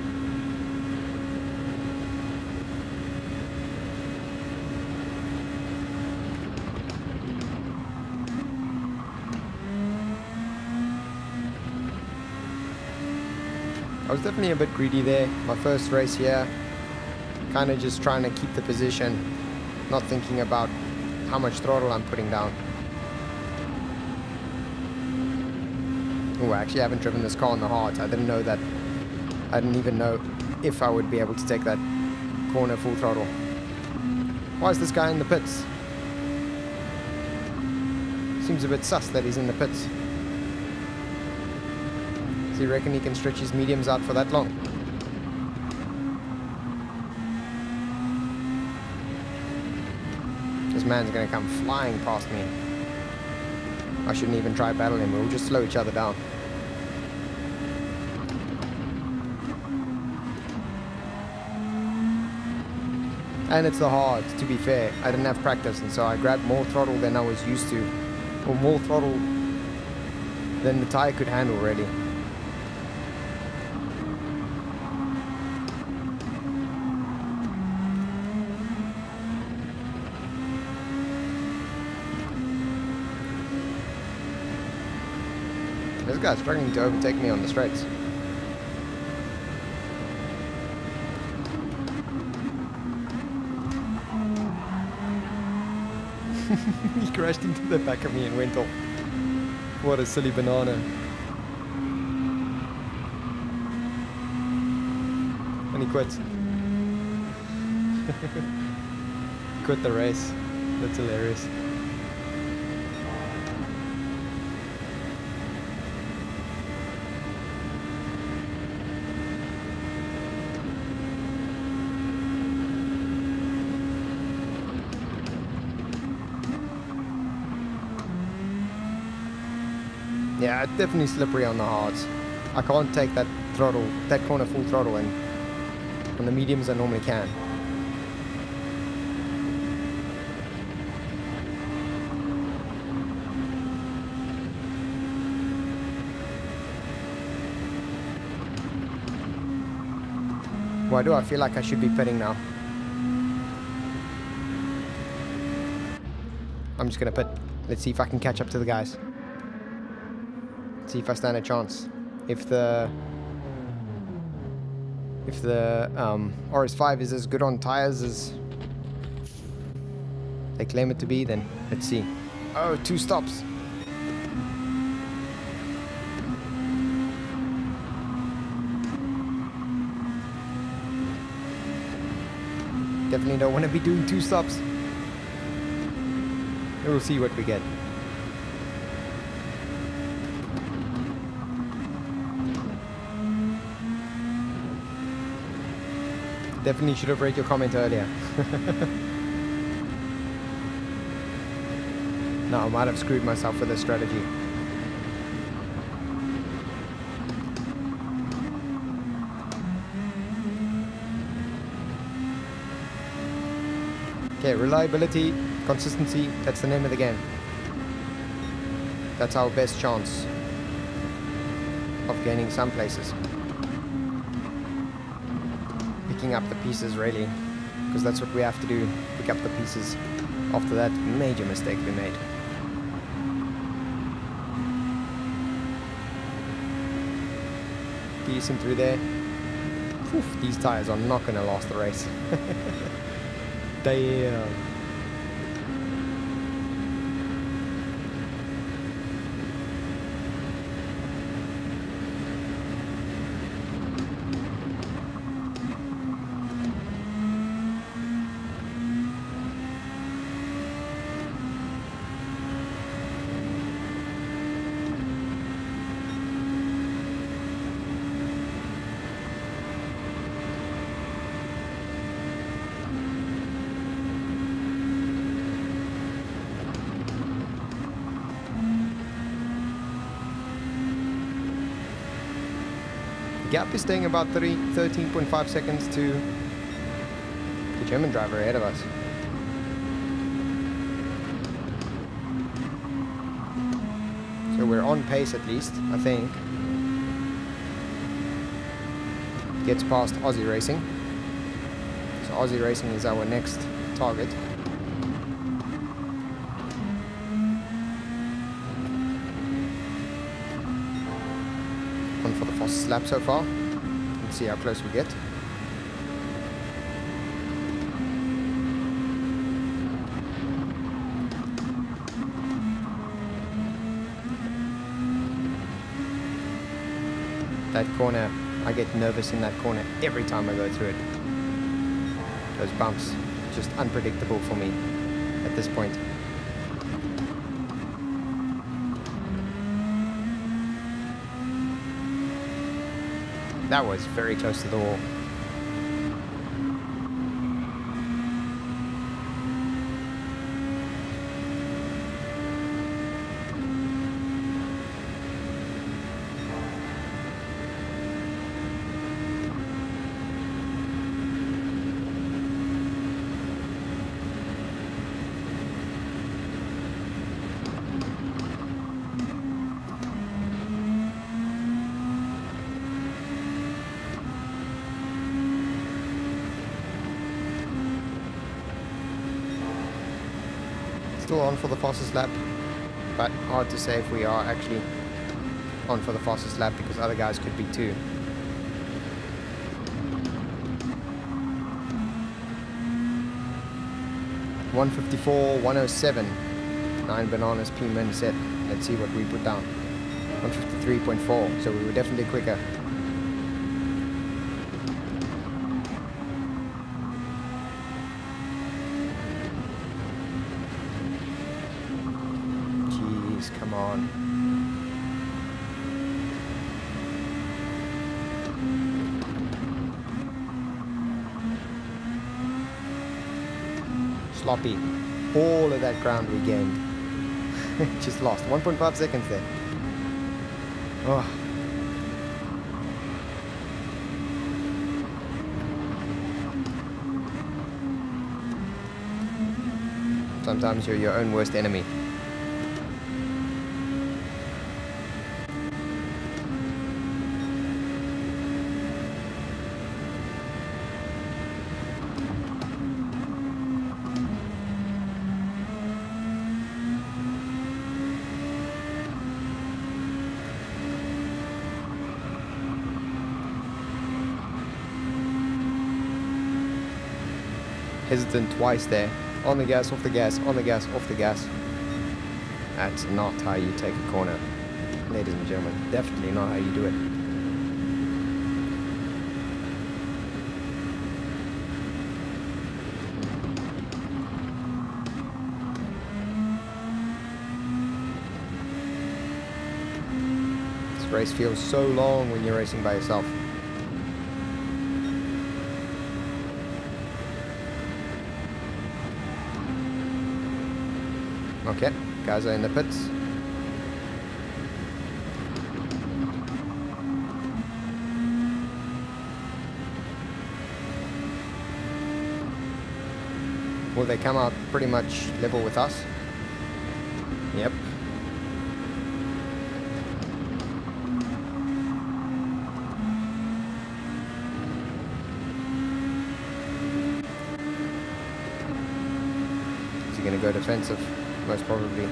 I was definitely a bit greedy there. My first race here. Kind of just trying to keep the position. Not thinking about how much throttle I'm putting down. Oh, I actually haven't driven this car on the hard. I didn't know that. I didn't even know if I would be able to take that corner full throttle. Why is this guy in the pits? Seems a bit sus that he's in the pits. Does he reckon he can stretch his mediums out for that long? This man's gonna come flying past me. I shouldn't even try battle him. We'll just slow each other down. And it's the hard, to be fair. I didn't have practice, and so I grabbed more throttle than I was used to. Or more throttle than the tire could handle, really. This guy's struggling to overtake me on the straights. He crashed into the back of me and went off. What a silly banana. And he quit. Quit the race. That's hilarious. Yeah, it's definitely slippery on the hards. I can't take that throttle, that corner full throttle in. On the mediums I normally can. Why do I feel like I should be pitting now? I'm just gonna pit. Let's see if I can catch up to the guys. See if I stand a chance. If the RS5 is as good on tires as they claim it to be, then let's see. Oh, 2 stops. Definitely don't want to be doing 2 stops. We'll see what we get. Definitely should have read your comment earlier. No, I might have screwed myself with this strategy. Okay, reliability, consistency, that's the name of the game. That's our best chance of gaining some places. Picking up the pieces, really, because that's what we have to do, pick up the pieces. After that major mistake we made. Decent through there. Oof, these tires are not going to last the race. Damn. Gap is staying about 13.5 seconds to the German driver ahead of us. So we're on pace at least, I think. Gets past Aussie Racing. So Aussie Racing is our next target. One for the fastest lap so far. Let's see how close we get. That corner, I get nervous in that corner every time I go through it. Those bumps, just unpredictable for me at this point. That was very close to the wall. Still on for the fastest lap, but hard to say if we are actually on for the fastest lap because other guys could be too. .154, 107, 9 bananas P min set. Let's see what we put down. 153.4, so we were definitely quicker. Come on. Sloppy. All of that ground we gained. Just lost. 1.5 seconds there. Oh. Sometimes you're your own worst enemy. Hesitant twice there. On the gas, off the gas, on the gas, off the gas. That's not how you take a corner, ladies and gentlemen. Definitely not how you do it. This race feels so long when you're racing by yourself. Okay, guys are in the pits. Will they come out pretty much level with us? Yep. Is he going to go defensive? Most probably.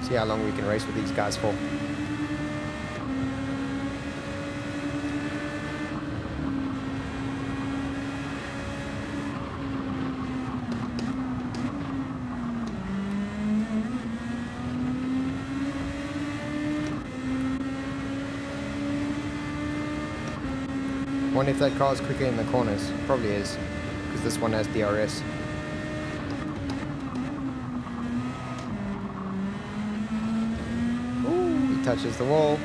See how long we can race with these guys for. I wonder if that car is quicker in the corners. Probably is, because this one has DRS. Ooh, he touches the wall.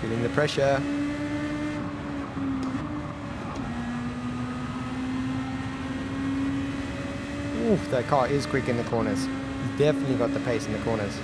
Feeling the pressure. Ooh, that car is quick in the corners. He's definitely got the pace in the corners.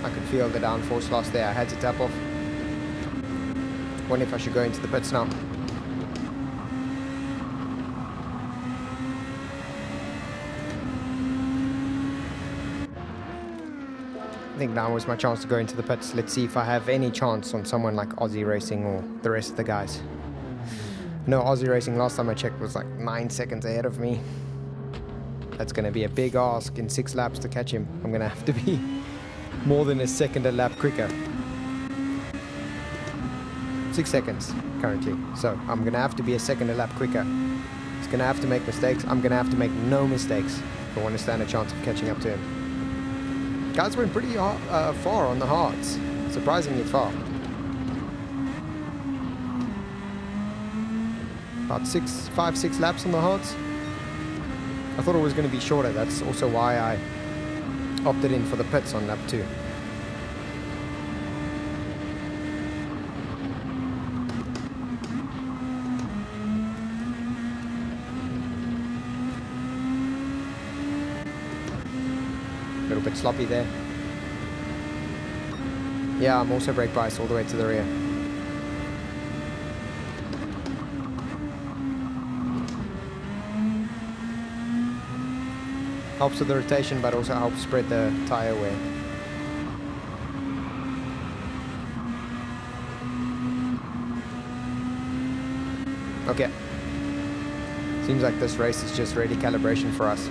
I could feel the downforce loss there. I had to tap off. Wonder if I should go into the pits now. I think now was my chance to go into the pits. Let's see if I have any chance on someone like Aussie Racing or the rest of the guys. No, Aussie Racing last time I checked was like 9 seconds ahead of me. That's going to be a big ask in 6 laps to catch him. I'm going to have to be more than a second a lap quicker. 6 seconds currently. So I'm going to have to be a second a lap quicker. He's going to have to make mistakes. I'm going to have to make no mistakes if I want to stand a chance of catching up to him. Guys went pretty far on the hards. Surprisingly far. About 5, 6 laps on the hards. I thought it was going to be shorter. That's also why I opted in for the pits on lap 2. A little bit sloppy there. Yeah, I'm also brake biased all the way to the rear. Helps with the rotation, but also helps spread the tire wear. Okay. Seems like this race is just ready calibration for us.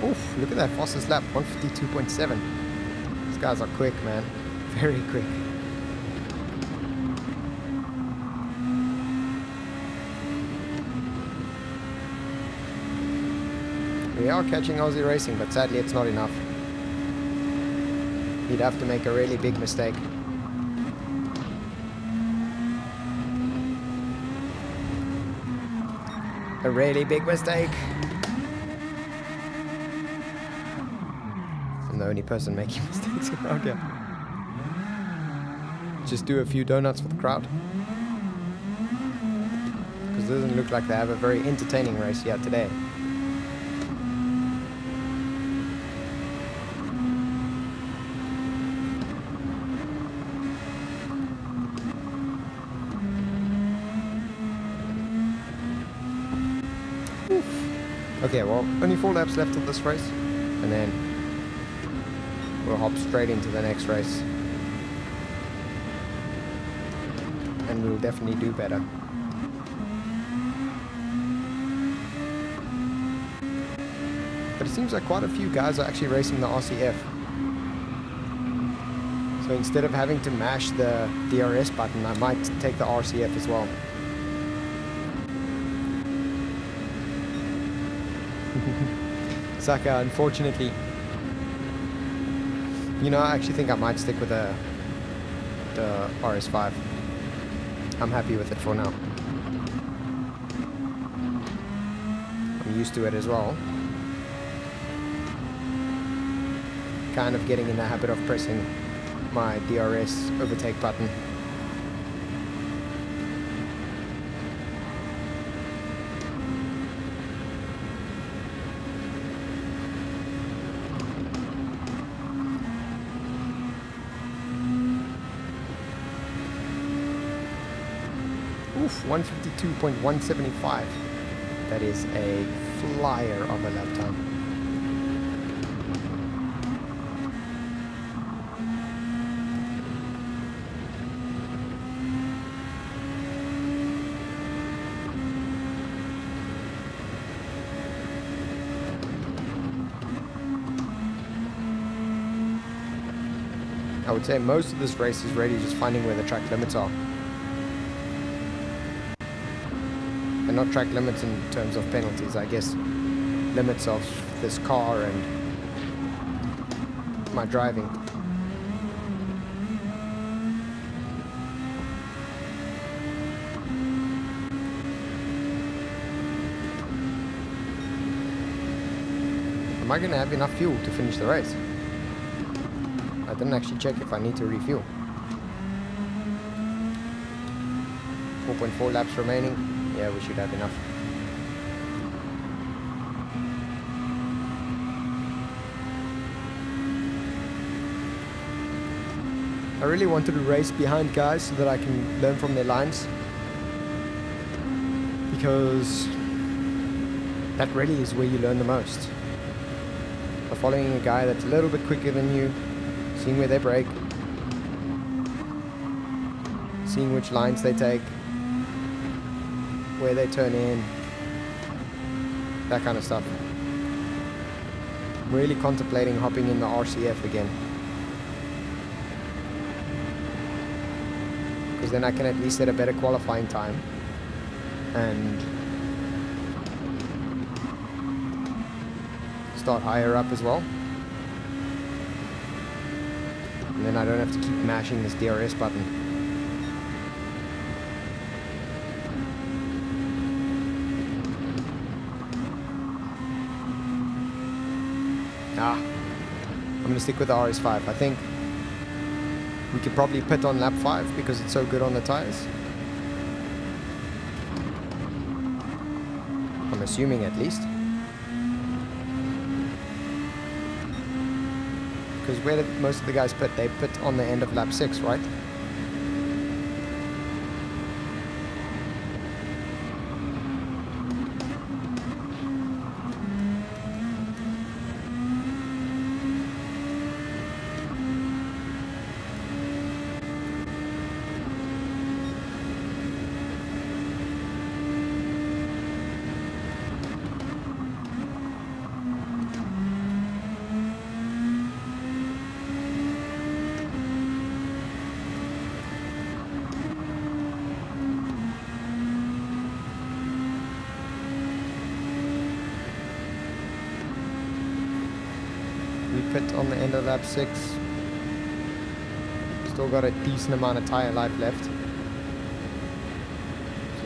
Oof, look at that fastest lap, 152.7. These guys are quick, man. Very quick. We are catching Aussie Racing, but sadly it's not enough. He'd have to make a really big mistake. A really big mistake. I'm the only person making mistakes around here. Just do a few donuts for the crowd. Because it doesn't look like they have a very entertaining race yet today. Okay, well, only 4 laps left of this race, and then we'll hop straight into the next race. And we'll definitely do better. But it seems like quite a few guys are actually racing the RCF. So instead of having to mash the DRS button, I might take the RCF as well. Saka, unfortunately, you know, I actually think I might stick with the RS5. I'm happy with it for now. I'm used to it as well. Kind of getting in the habit of pressing my DRS overtake button. Oof, 152.175. That is a flyer of a lap time. I would say most of this race is really just finding where the track limits are. not track limits in terms of penalties, I guess limits of this car and my driving. Am I going to have enough fuel to finish the race? I didn't actually check if I need to refuel. 4.4 laps remaining. Yeah, we should have enough. I really wanted to race behind guys so that I can learn from their lines, because that really is where you learn the most. By following a guy that's a little bit quicker than you, seeing where they brake, seeing which lines they take, where they turn in, that kind of stuff. I'm really contemplating hopping in the RCF again, because then I can at least set a better qualifying time and start higher up as well. And then I don't have to keep mashing this DRS button. I'm going to stick with the RS5. I think we could probably pit on lap 5 because it's so good on the tires. I'm assuming at least. Because where did most of the guys pit? They pit on the end of lap 6, right? Pit on the end of lap 6. Still got a decent amount of tire life left. So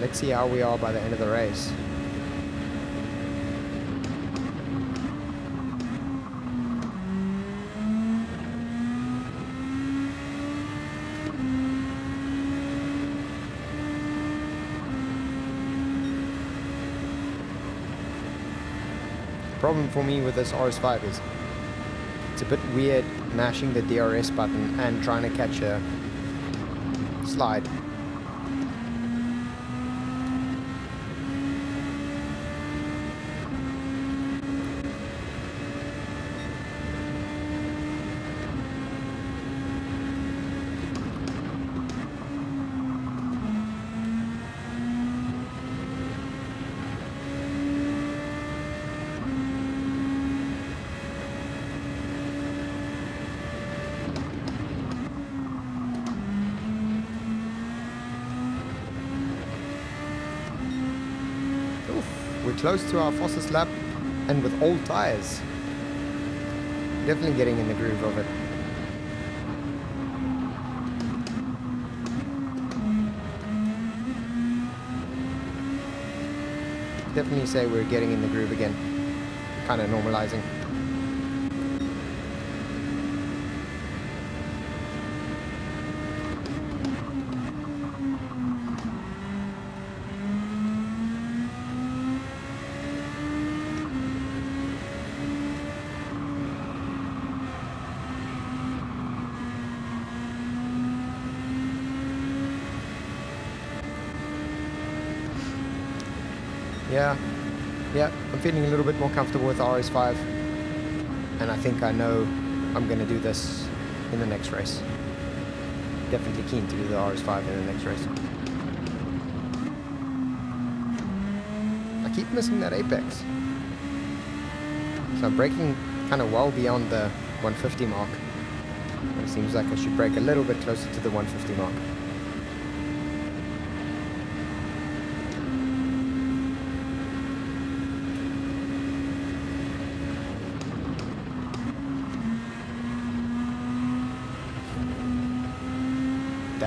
let's see how we are by the end of the race. The problem for me with this RS5 is it's a bit weird mashing the DRS button and trying to catch a slide. We're close to our fastest lap, and with old tires. Definitely getting in the groove of it. Definitely say we're getting in the groove again. Kind of normalizing. Yeah, I'm feeling a little bit more comfortable with the RS5, and I think I know I'm going to do this in the next race. Definitely keen to do the RS5 in the next race. I keep missing that apex. So I'm braking kind of well beyond the 150 mark. It seems like I should brake a little bit closer to the 150 mark.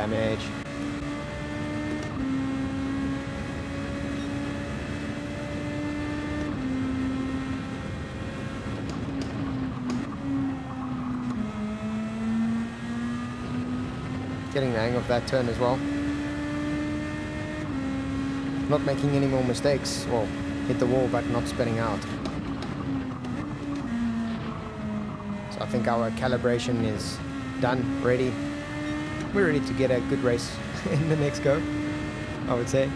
damage. Getting the hang of that turn as well. Not making any more mistakes. Well, hit the wall but not spinning out. So I think our calibration is done, ready. We're ready to get a good race in the next go, I would say.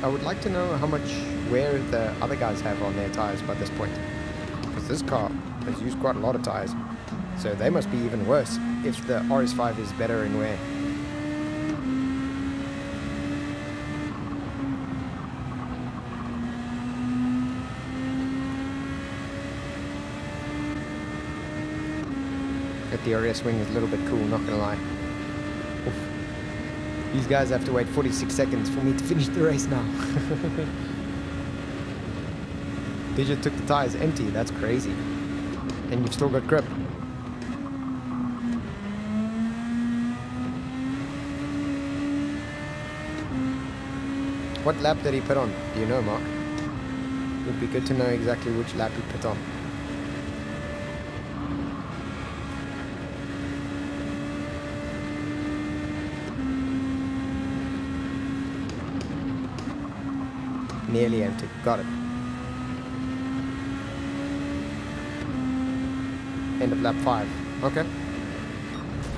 I would like to know how much wear the other guys have on their tires by this point, because this car has used quite a lot of tires, so they must be even worse if the RS5 is better in wear. But the RS wing is a little bit cool, not gonna lie. Oof. These guys have to wait 46 seconds for me to finish the race now. They just took the tires empty, that's crazy. And you've still got grip. What lap did he put on? Do you know, Mark? It would be good to know exactly which lap he put on. Nearly empty. Got it. End of lap 5. Okay.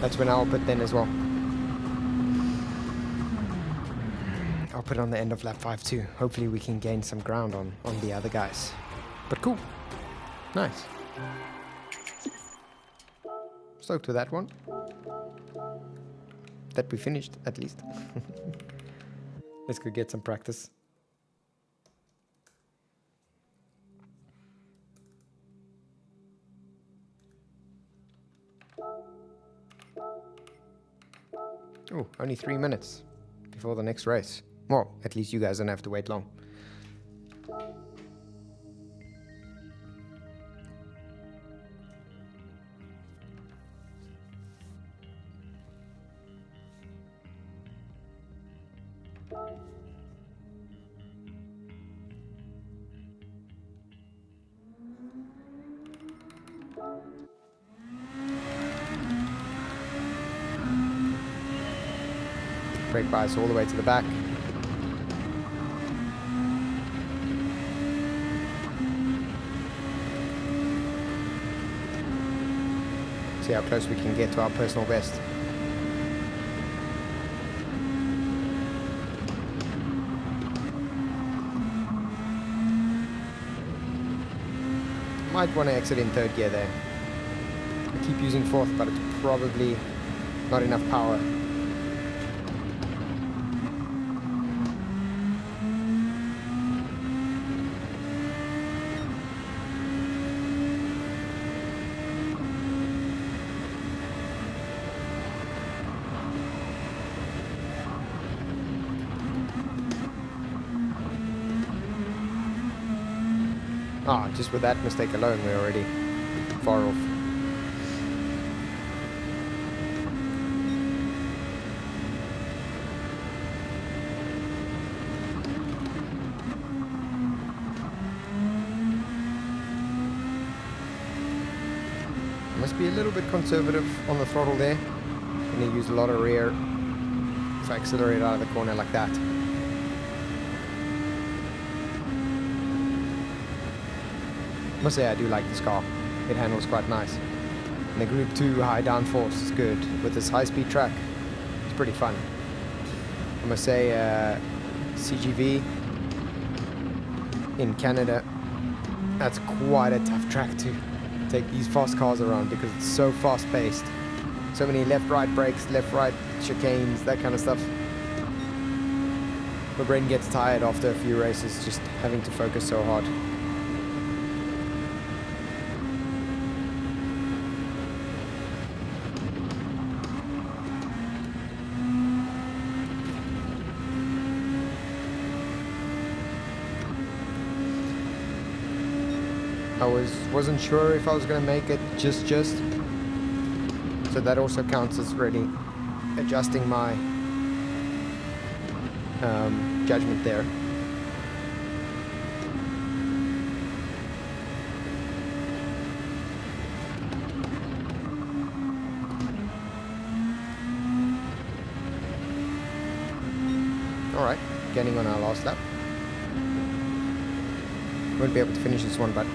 That's when I'll put then as well. I'll put on the end of lap 5 too. Hopefully we can gain some ground on the other guys. But cool. Nice. Stoked with that one. That we finished, at least. Let's go get some practice. Oh, only 3 minutes before the next race. Well, at least you guys don't have to wait long. Brake bias all the way to the back. See how close we can get to our personal best. Might want to exit in third gear there. I keep using fourth, but it's probably not enough power. Ah, just with that mistake alone, we're already far off. Must be a little bit conservative on the throttle there. Gonna use a lot of rear if I accelerate out of the corner like that. I must say I do like this car. It handles quite nice. And the Group 2 high downforce is good. With this high-speed track, it's pretty fun. I must say CGV in Canada, that's quite a tough track to take these fast cars around because it's so fast-paced. So many left-right brakes, left-right chicanes, that kind of stuff. My brain gets tired after a few races just having to focus so hard. wasn't sure if I was going to make it just. So that also counts as really adjusting my judgment there. Alright, getting on our last lap. Won't be able to finish this one, but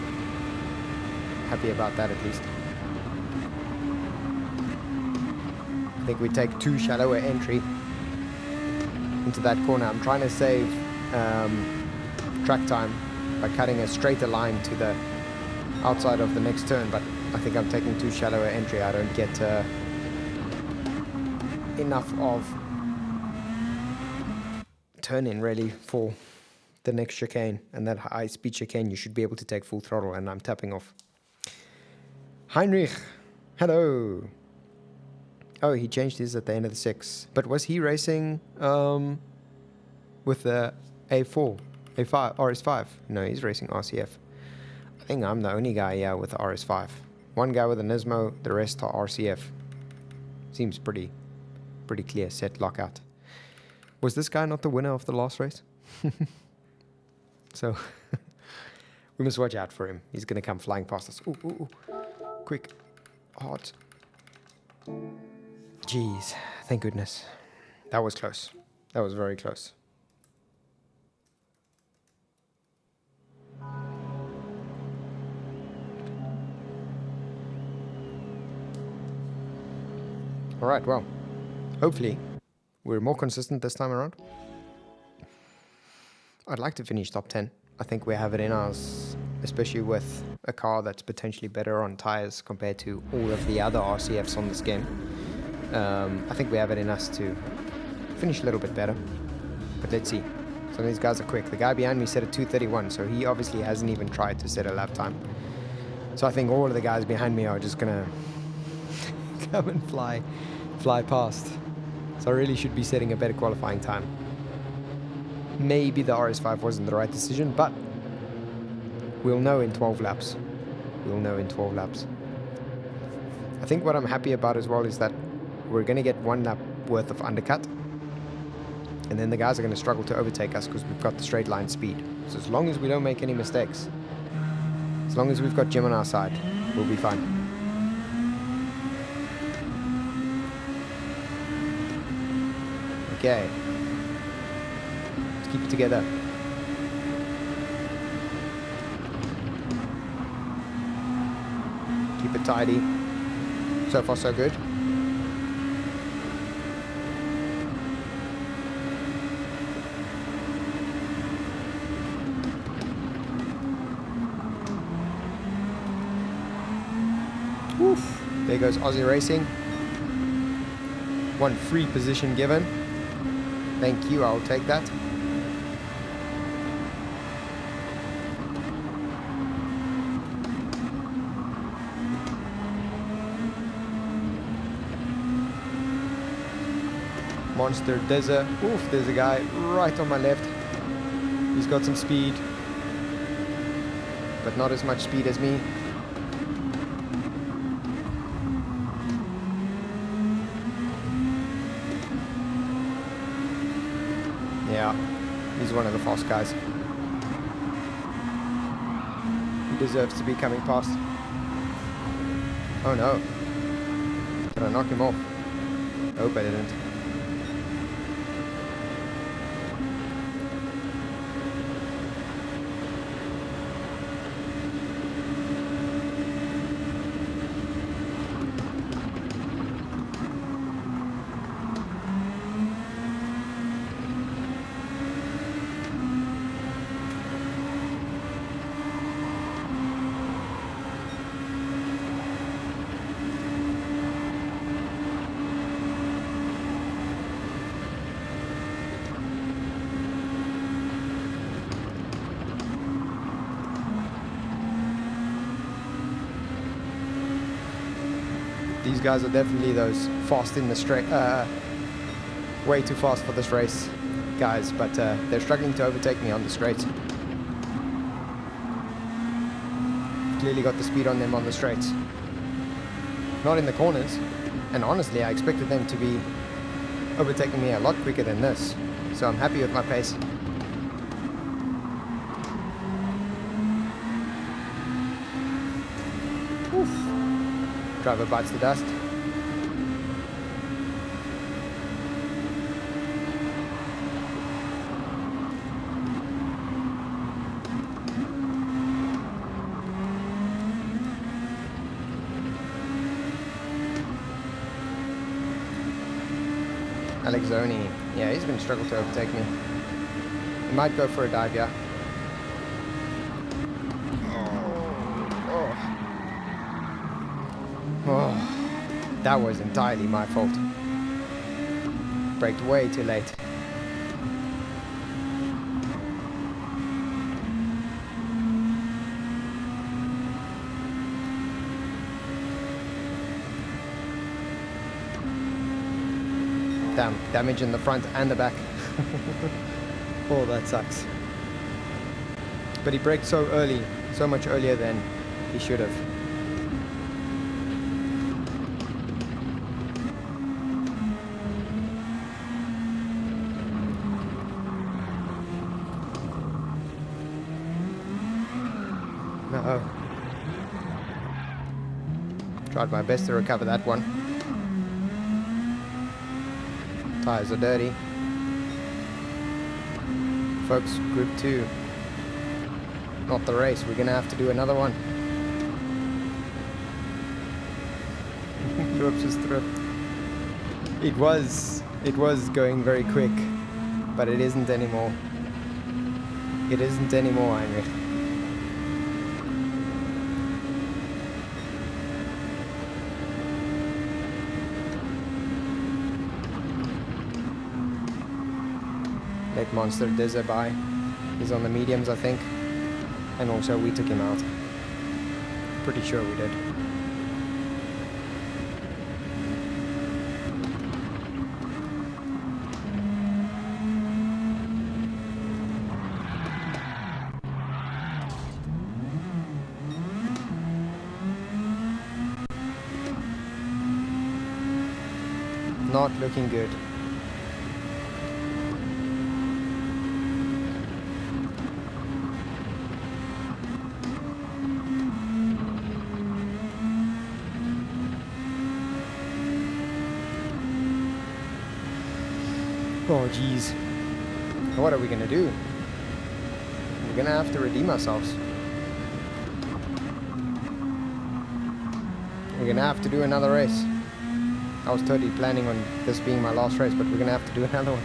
happy about that at least. I think we take too shallow an entry into that corner. I'm trying to save track time by cutting a straighter line to the outside of the next turn, but I think I'm taking too shallow an entry. I don't get enough of turn in really for the next chicane, and that high speed chicane you should be able to take full throttle, and I'm tapping off. Heinrich, hello. Oh, he changed his at the end of the 6. But was he racing with the A4, A5, RS5? No, he's racing RCF. I think I'm the only guy with the RS5. One guy with a Nismo, the rest are RCF. Seems pretty clear, set, lockout. Was this guy not the winner of the last race? So, we must watch out for him. He's going to come flying past us. Ooh, ooh, ooh. Quick. Hard. Jeez, thank goodness. That was close. That was very close. Alright, well, hopefully we're more consistent this time around. I'd like to finish top 10. I think we have it in us, especially with a car that's potentially better on tires compared to all of the other RCFs on this game. I think we have it in us to finish a little bit better, but let's see. Some of these guys are quick. The guy behind me set a 2:31, so he obviously hasn't even tried to set a lap time. So I think all of the guys behind me are just gonna come and fly past. So I really should be setting a better qualifying time. Maybe the RS5 wasn't the right decision, but we'll know in 12 laps. We'll know in 12 laps. I think what I'm happy about as well is that we're going to get 1 lap worth of undercut, and then the guys are going to struggle to overtake us because we've got the straight line speed. So as long as we don't make any mistakes, as long as we've got Jim on our side, we'll be fine. Okay. Let's keep it together. Keep it tidy. So far, so good. Woof. There goes Aussie Racing. 1 free position given. Thank you, I'll take that. Monster Desert. Oof, there's a guy right on my left. He's got some speed, but not as much speed as me. Yeah, he's one of the fast guys. He deserves to be coming past. Oh no. Did I knock him off? Hope I didn't. These guys are definitely those fast in the straight, way too fast for this race guys, but they're struggling to overtake me on the straight. clearly got the speed on them on the straights. Not in the corners. And honestly, I expected them to be overtaking me a lot quicker than this. So I'm happy with my pace. Oof. Driver bites the dust. Alexoni, yeah, he's going to struggle to overtake me. He might go for a dive, yeah. Oh, that was entirely my fault. Braked way too late. Damn, damage in the front and the back. Oh, that sucks. But he braked so early, so much earlier than he should have. No. Tried my best to recover that one. Tires are dirty. Folks, group 2. Not the race, we're gonna have to do another one. Whoops, just through. It was going very quick, but it isn't anymore. It isn't anymore, Heinrich. Lake Monster Dizzer by. He's on the mediums, I think. And also we took him out. Pretty sure we did. Not looking good. Oh geez. What are we gonna do? We're gonna have to redeem ourselves. We're gonna have to do another race. I was totally planning on this being my last race, but we're gonna have to do another one.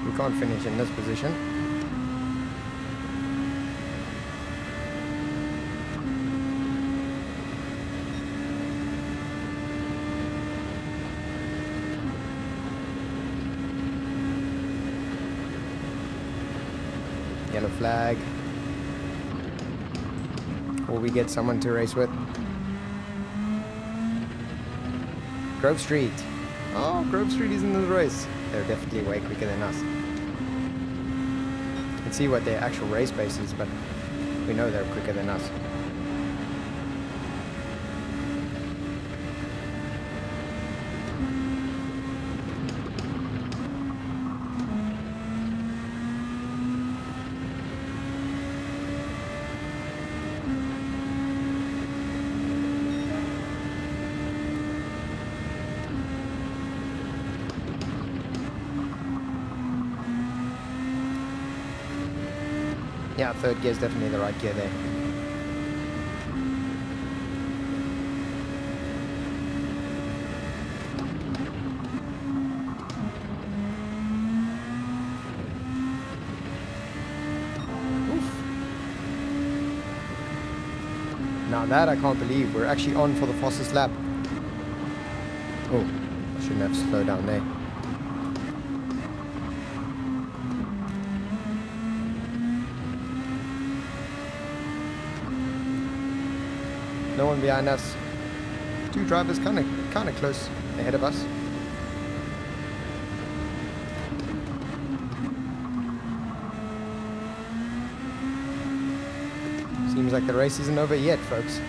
We can't finish in this position. Yellow flag. Or we get someone to race with. Grove Street. Oh, Grove Street is in the race. They're definitely way quicker than us. Let's see what their actual race pace is, but we know they're quicker than us. Yeah, third gear is definitely the right gear there. Oof. Now that I can't believe, we're actually on for the fastest lap. Oh, I shouldn't have slowed down there. No one behind us. Two drivers kind of close ahead of us. Seems like the race isn't over yet, folks.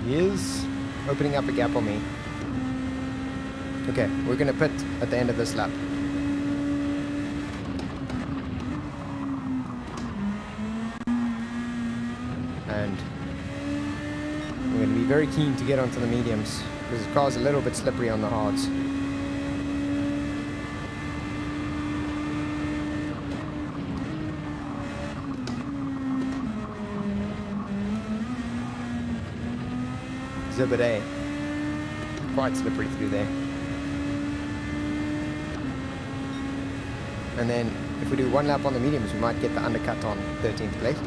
He is opening up a gap on me. Okay, we're gonna pit at the end of this lap. And I'm gonna be very keen to get onto the mediums because the car's a little bit slippery on the hards. Exhibit A. Quite slippery through there. And then if we do one lap on the mediums, we might get the undercut on 13th place.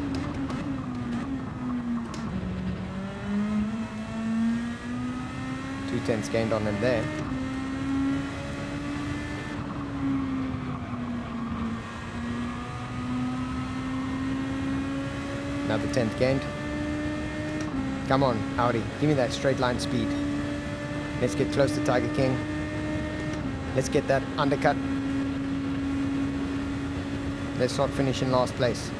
Two tenths gained on them there. Another 10th gained. Come on, Audi, give me that straight line speed. Let's get close to Tiger King. Let's get that undercut. Let's not finish in last place.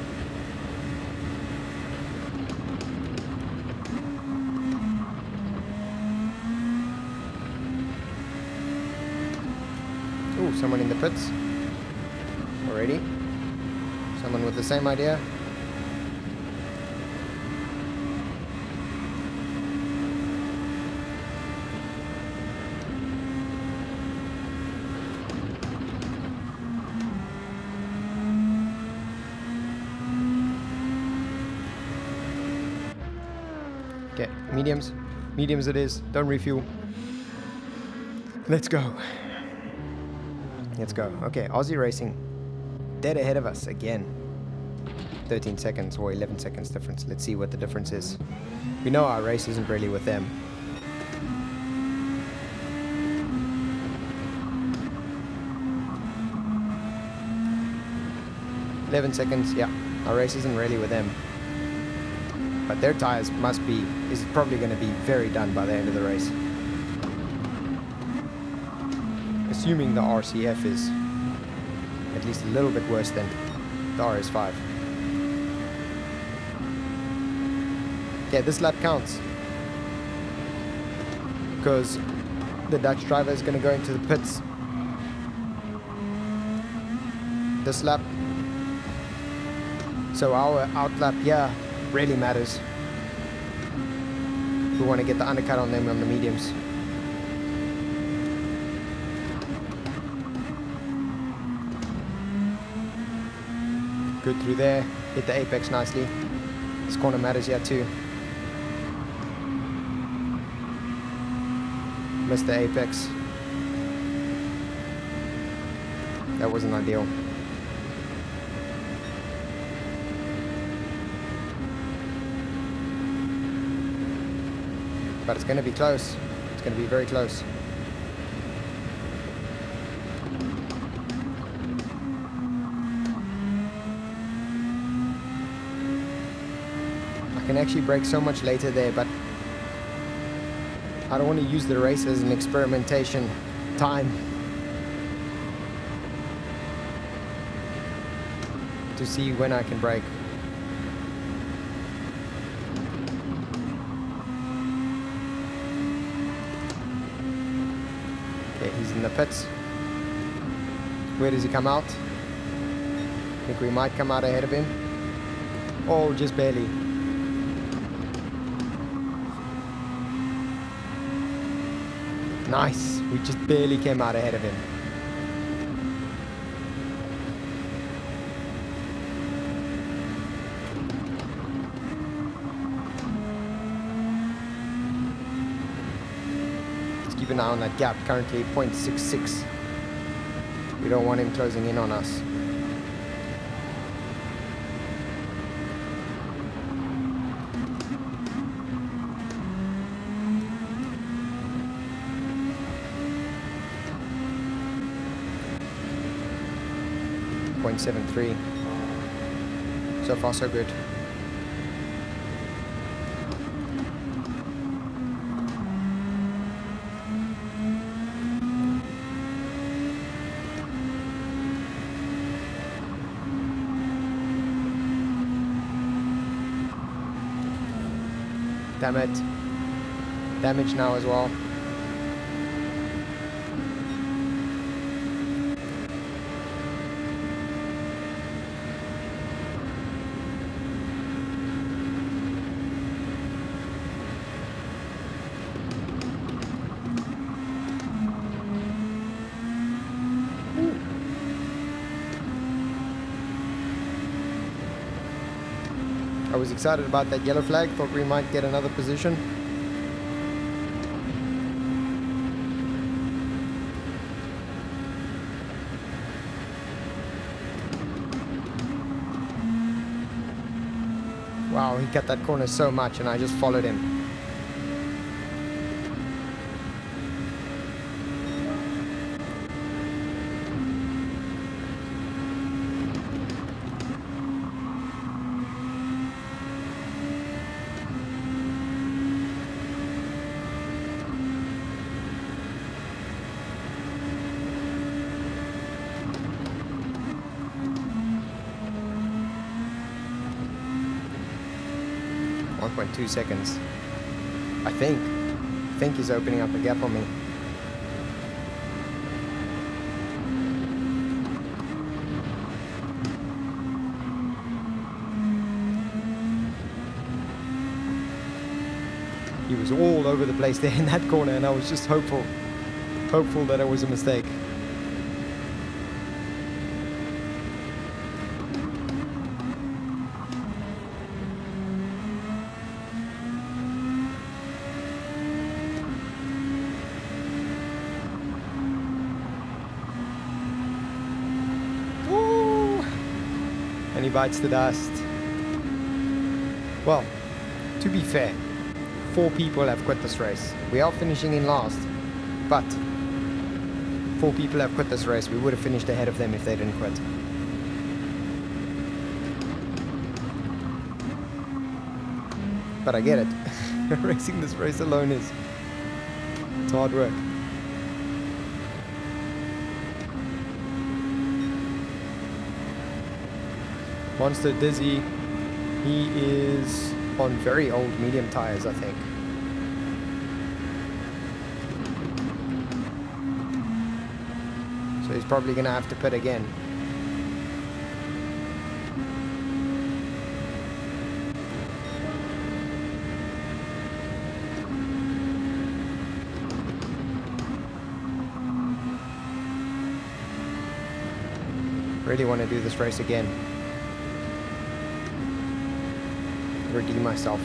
Ooh, someone in the pits already. Someone with the same idea. Okay, mediums. Mediums it is. Don't refuel. Let's go. Let's go. Okay, Aussie Racing. Dead ahead of us again. 13 seconds or 11 seconds difference. Let's see what the difference is. We know our race isn't really with them. "11 seconds, yeah. Our race isn't really with them. But their tires is probably going to be very done by the end of the race. Assuming the RCF is at least a little bit worse than the RS5. Okay, this lap counts. Because the Dutch driver is going to go into the pits this lap. So our out lap, yeah, really matters. We want to get the undercut on them on the mediums. Good through there, hit the apex nicely. This corner matters here too. Missed the apex. That wasn't ideal. But it's going to be close. It's going to be very close. I can actually brake so much later there, but I don't want to use the race as an experimentation time to see when I can brake. Okay, he's in the pits. Where does he come out? I think we might come out ahead of him. Oh, just barely. Nice. We just barely came out ahead of him. Let's keep an eye on that gap. Currently 0.66. We don't want him closing in on us. .73. So far so good. Damn it. Damage now as well. I was excited about that yellow flag, thought we might get another position. Wow, he cut that corner so much and I just followed him. .2 seconds. I think he's opening up a gap on me. He was all over the place there in that corner and I was just hopeful that it was a mistake. And he bites the dust. Well, to be fair, 4 people have quit this race. We are finishing in last, but 4 people have quit this race. We would have finished ahead of them if they didn't quit. But I get it. Racing this race alone it's hard work. Monster Dizzy, he is on very old medium tires, I think. So he's probably going to have to pit again. Really want to do this race again. Redeem myself.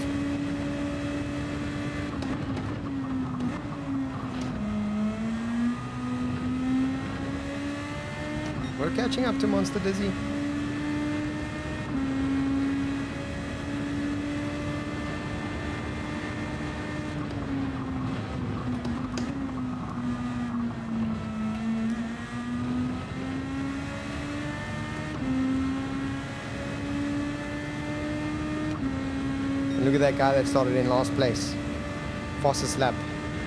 We're catching up to Monster Dizzy. Look at that guy that started in last place. Fastest lap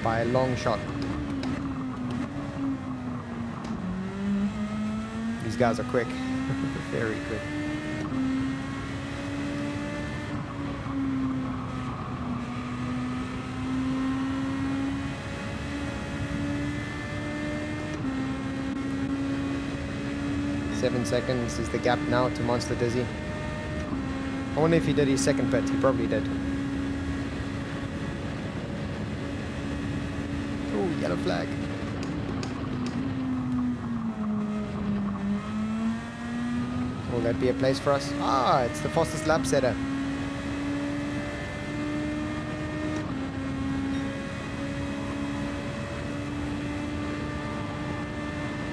by a long shot. These guys are quick. Very quick. 7 seconds is the gap now to Monster Dizzy. I wonder if he did his second pit. He probably did. Oh, yellow flag. Will that be a place for us? Ah, it's the fastest lap setter.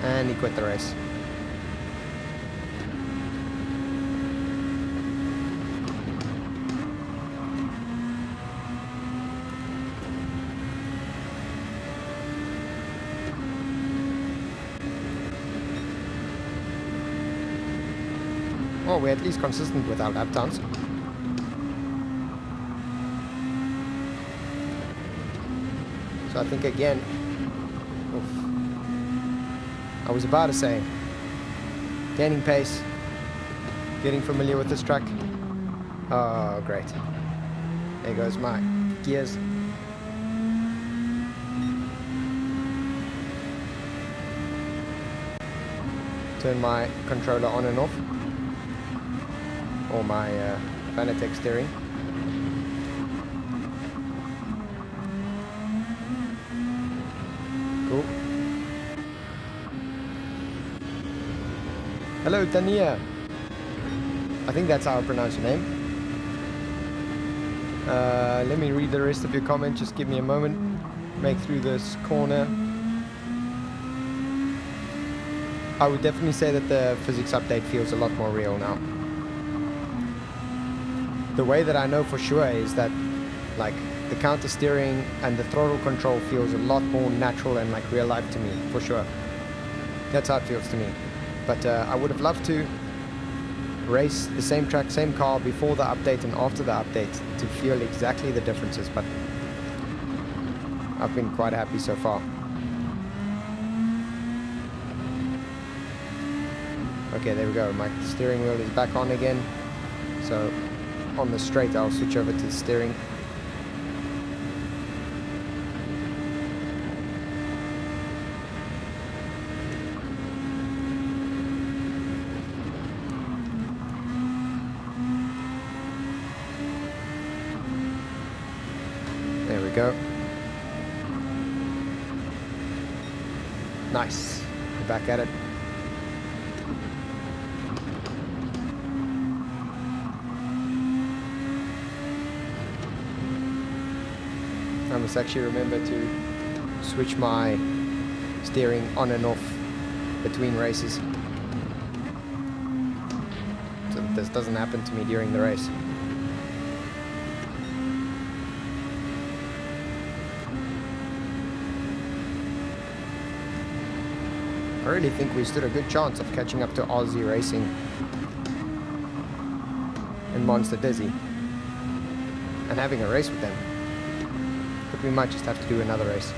And he quit the race. Oh, we're at least consistent with our lap times. So I think again, I was about to say, gaining pace, getting familiar with this track. Oh, great. There goes my gears. Turn my controller on and off. Or my Fanatec steering. Cool. Hello, Tania. I think that's how I pronounce your name. Let me read the rest of your comment. Just give me a moment. Make through this corner. I would definitely say that the physics update feels a lot more real now. The way that I know for sure is that like the counter steering and the throttle control feels a lot more natural and like real life to me, for sure. That's how it feels to me. But I would have loved to race the same track, same car before the update and after the update to feel exactly the differences, but I've been quite happy so far. Okay, there we go. My steering wheel is back on again. So on the straight, I'll switch over to the steering. There we go. Nice. We're back at it. I must actually remember to switch my steering on and off between races so that this doesn't happen to me during the race. I really think we stood a good chance of catching up to Aussie Racing and Monster Dizzy and having a race with them. But we might just have to do another race.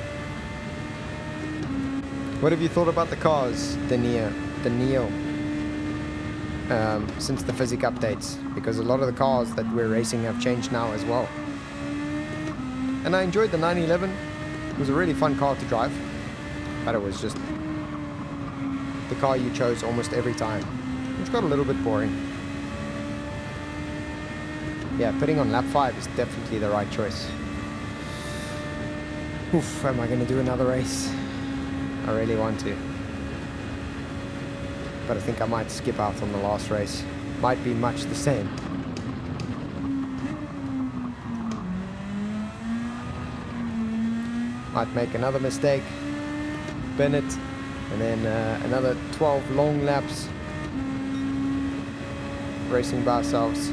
What have you thought about the cars, Daniel, since the physics updates? Because a lot of the cars that we're racing have changed now as well. And I enjoyed the 911. It was a really fun car to drive, but it was just the car you chose almost every time. It's got a little bit boring. Yeah, putting on lap 5 is definitely the right choice. Oof, am I going to do another race? I really want to. But I think I might skip out on the last race. Might be much the same. Might make another mistake. Bin it. And then another 12 long laps. Racing by ourselves.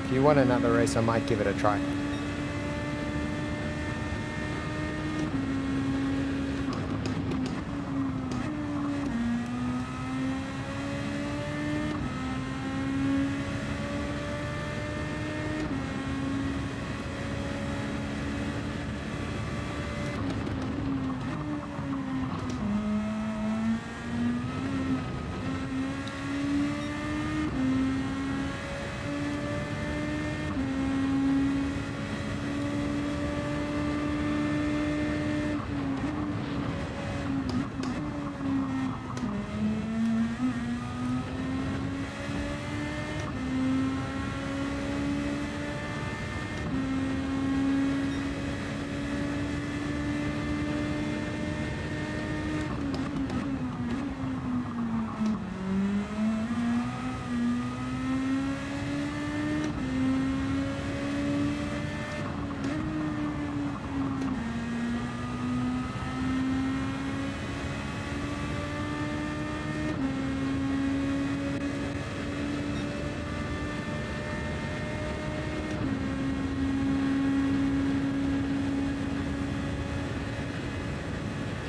If you want another race, I might give it a try.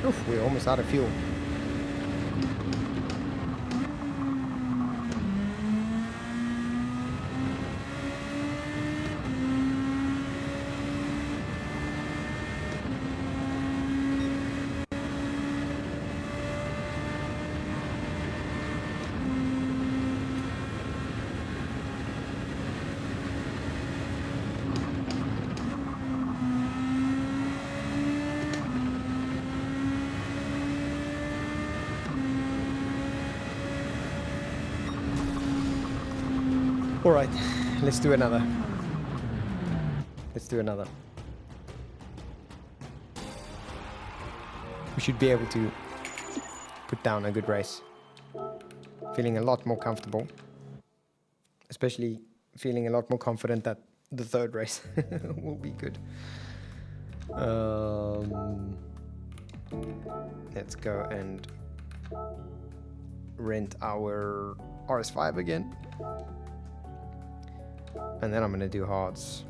Oof, we're almost out of fuel. All right, let's do another. Let's do another. We should be able to put down a good race. Feeling a lot more comfortable. Especially feeling a lot more confident that the third race will be good. Let's go and rent our RS5 again. And then I'm gonna do hards.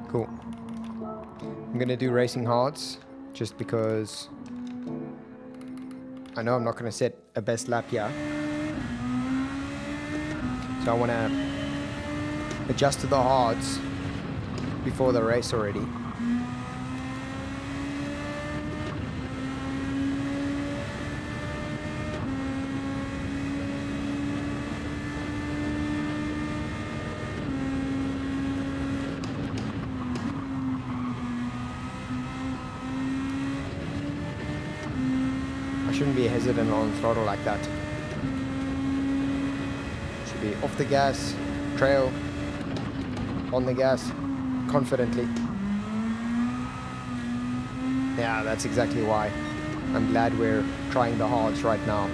Cool. I'm gonna do racing hards just because I know I'm not gonna set a best lap here. So I wanna adjust to the hards before the race already. Shouldn't be hesitant on throttle like that. Should be off the gas, trail, on the gas, confidently. Yeah, that's exactly why. I'm glad we're trying the hards right now.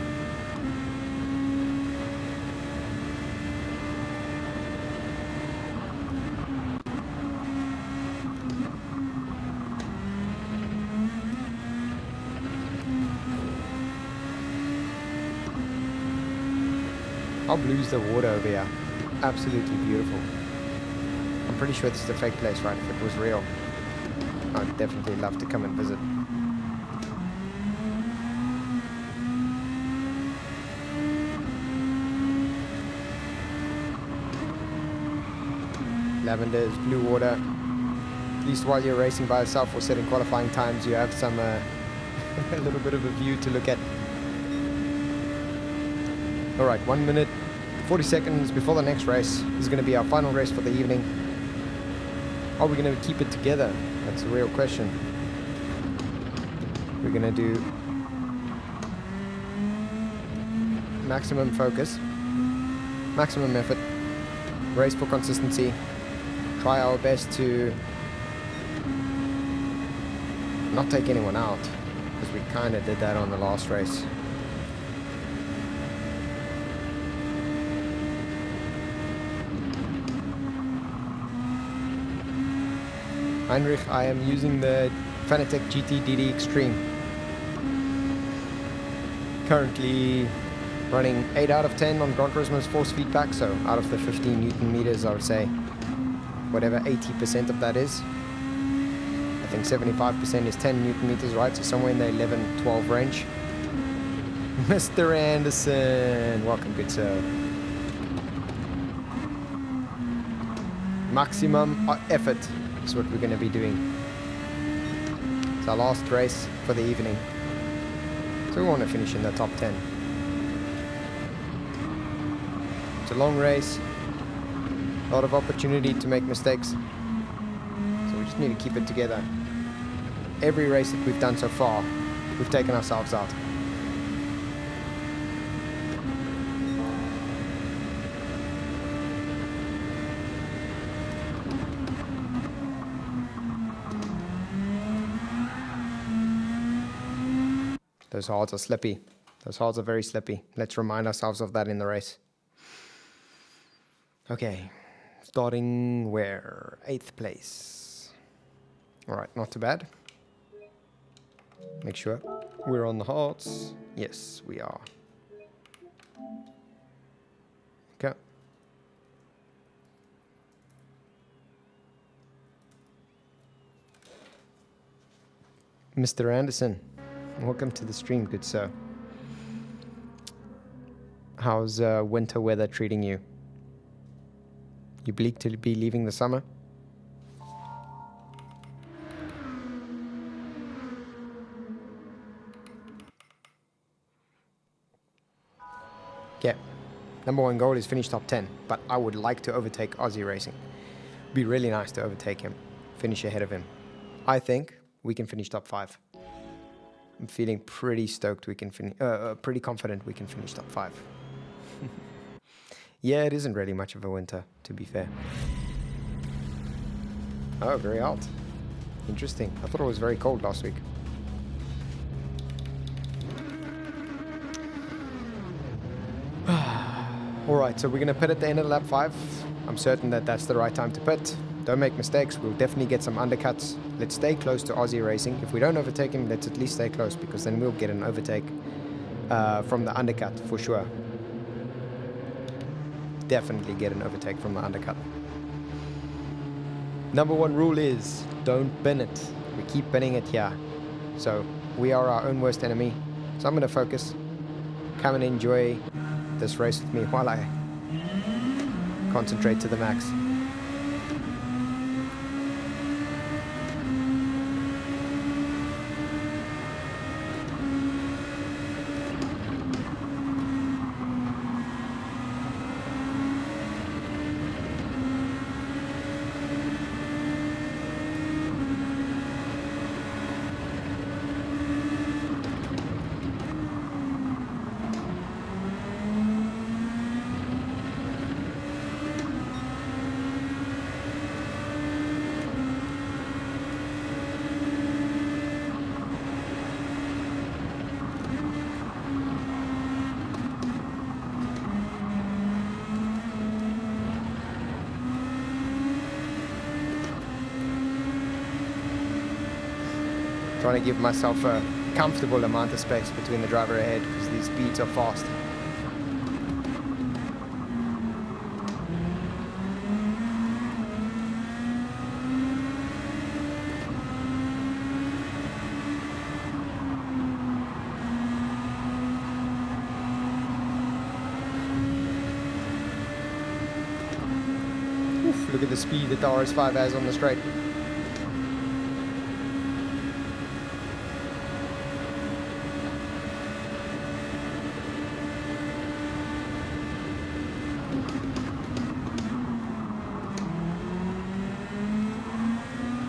How blue is the water over here? Absolutely beautiful. I'm pretty sure this is a fake place, right? If it was real, I'd definitely love to come and visit. Lavender is blue water. At least while you're racing by yourself or setting qualifying times, you have some a little bit of a view to look at. All right, 1 minute, 40 seconds before the next race. This is going to be our final race for the evening. Are we going to keep it together? That's a real question. We're going to do maximum focus, maximum effort, race for consistency, try our best to not take anyone out, because we kind of did that on the last race. Heinrich, I am using the Fanatec GT DD Extreme. Currently running 8 out of 10 on Gran Turismo's force feedback, so out of the 15 Newton meters, I would say whatever 80% of that is. I think 75% is 10 Newton meters, right? So somewhere in the 11-12 range. Mr. Anderson, welcome, good sir. Maximum effort is what we're going to be doing. It's our last race for the evening, so we want to finish in the top 10. It's a long race, a lot of opportunity to make mistakes, so we just need to keep it together. Every race that we've done so far, we've taken ourselves out. Those hards are slippy. Those hards are very slippy. Let's remind ourselves of that in the race. Okay, starting where? 8th place. All right, not too bad. Make sure we're on the hards. Yes, we are. Okay. Mr. Anderson, welcome to the stream, good sir. How's winter weather treating you? You bleak to be leaving the summer? Yeah. Number 1 goal is finish top 10, but I would like to overtake Aussie Racing. Be really nice to overtake him, finish ahead of him. I think we can finish top 5. I'm feeling pretty stoked we can finish, pretty confident we can finish top 5. Yeah, it isn't really much of a winter, to be fair. Oh, very hot. Interesting. I thought it was very cold last week. Alright, so we're going to pit at the end of lap 5. I'm certain that that's the right time to pit. Don't make mistakes. We'll definitely get some undercuts. Let's stay close to Aussie Racing. If we don't overtake him, let's at least stay close, because then we'll get an overtake from the undercut for sure. Definitely get an overtake from the undercut. Number 1 rule is don't bin it. We keep binning it here. So we are our own worst enemy. So I'm going to focus. Come and enjoy this race with me while I concentrate to the max. Trying to give myself a comfortable amount of space between the driver ahead, because these speeds are fast. Oof, look at the speed that the RS5 has on the straight.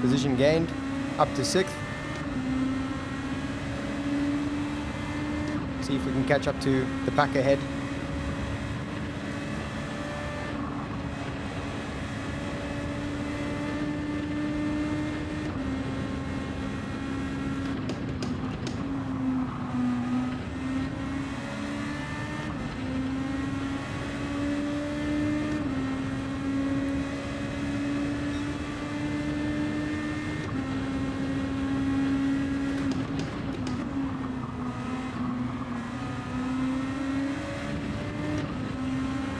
Position gained, up to 6th. See if we can catch up to the pack ahead.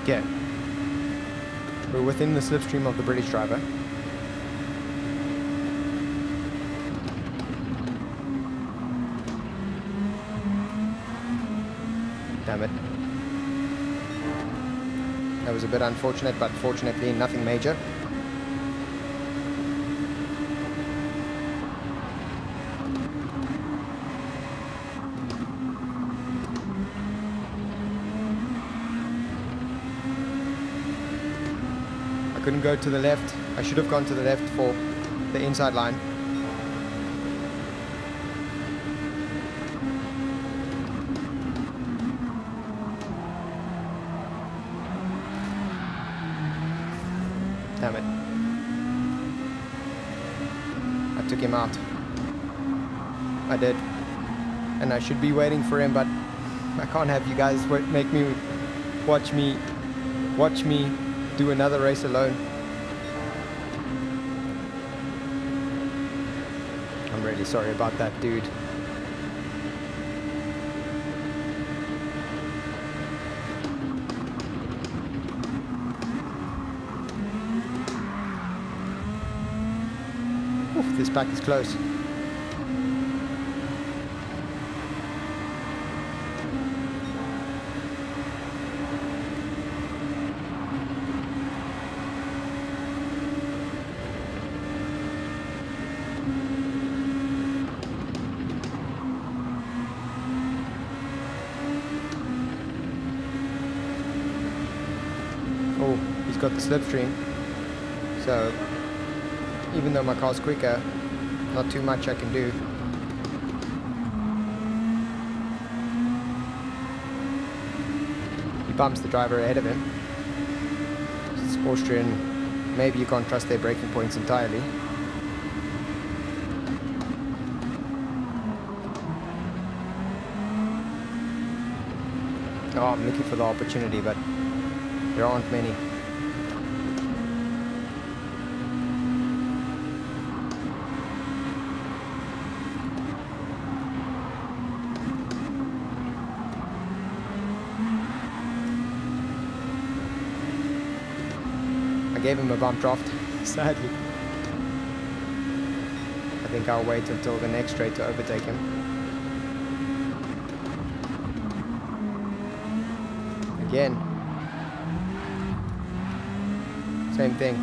Okay. We're within the slipstream of the British driver. Damn it. That was a bit unfortunate, but fortunately nothing major. Couldn't go to the left. I should have gone to the left for the inside line. Damn it. I took him out. I did. And I should be waiting for him, but I can't have you guys make me watch me do another race alone. I'm really sorry about that, dude. Oof, this pack is close. Oh, he's got the slipstream. So, even though my car's quicker, not too much I can do. He bumps the driver ahead of him. It's Austrian. Maybe you can't trust their braking points entirely. Oh, I'm looking for the opportunity, but there aren't many. I gave him a bump draft, sadly. I think I'll wait until the next straight to overtake him. Again. Same thing.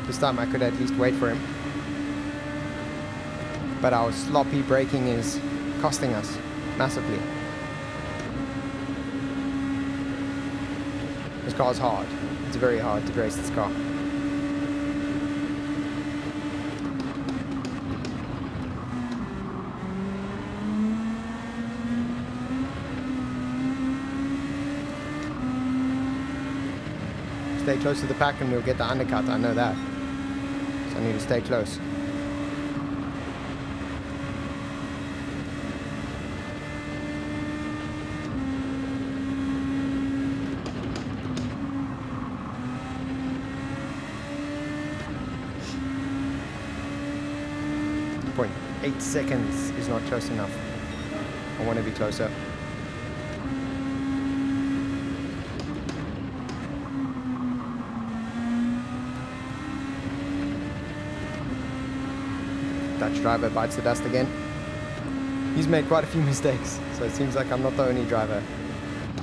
This time I could at least wait for him. But our sloppy braking is costing us massively. This car is hard. It's very hard to race this car. Stay close to the pack and we'll get the undercut, I know that. So I need to stay close. .8 seconds is not close enough. I want to be closer. Dutch driver bites the dust again. He's made quite a few mistakes, so it seems like I'm not the only driver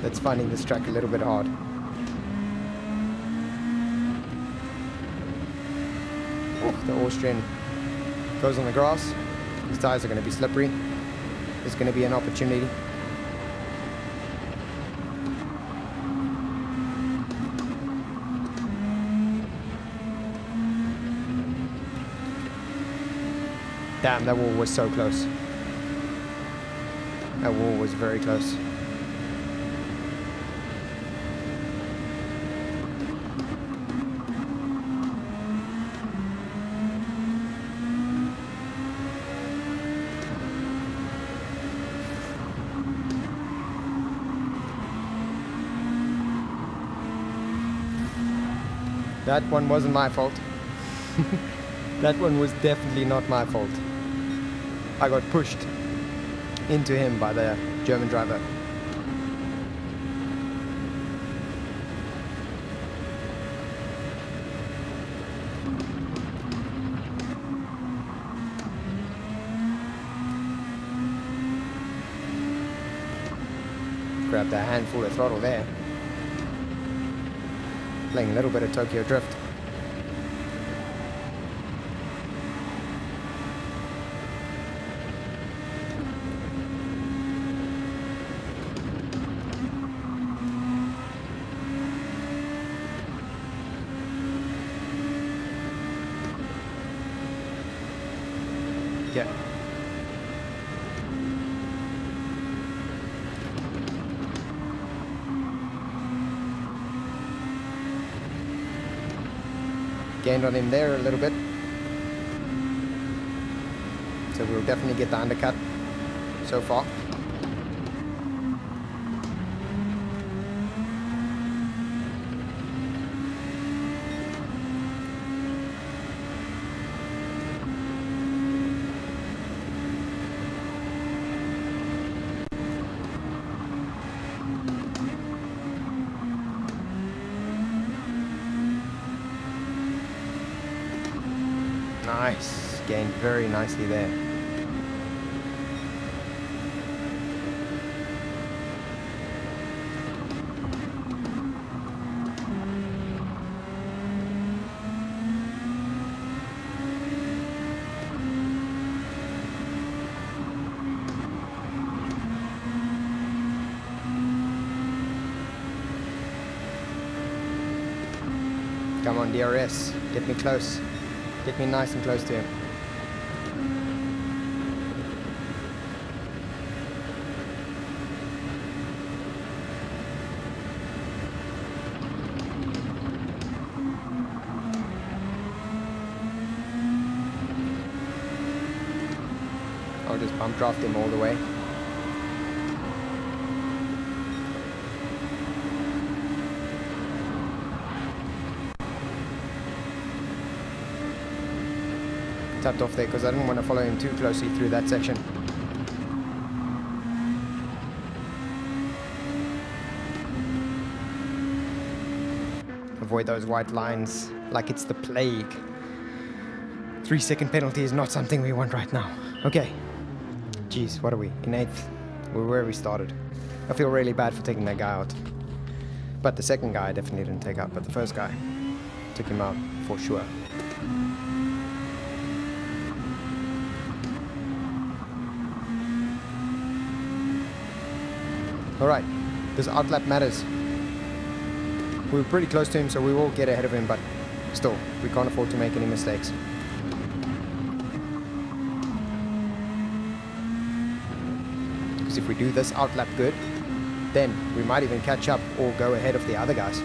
that's finding this track a little bit hard. Oh, the Austrian goes on the grass. His tires are going to be slippery. There's going to be an opportunity. Damn, that wall was so close. That wall was very close. That one wasn't my fault. That one was definitely not my fault. I got pushed into him by the German driver. Grabbed a handful of throttle there. Playing a little bit of Tokyo Drift. Yeah. Gained on him there a little bit. So we'll definitely get the undercut so far. Nice. Gained very nicely there. Come on, DRS. Get me close. Get me nice and close to him. I'll just bump draft him all the way. Tapped off there because I didn't want to follow him too closely through that section. Avoid those white lines like it's the plague. 3-second penalty is not something we want right now. Okay. Jeez, what are we? In 8th. We're where we started. I feel really bad for taking that guy out. But the second guy I definitely didn't take out, but the first guy took him out for sure. Alright, this outlap matters. We were pretty close to him, so we will get ahead of him, but still, we can't afford to make any mistakes. Because if we do this outlap good, then we might even catch up or go ahead of the other guys.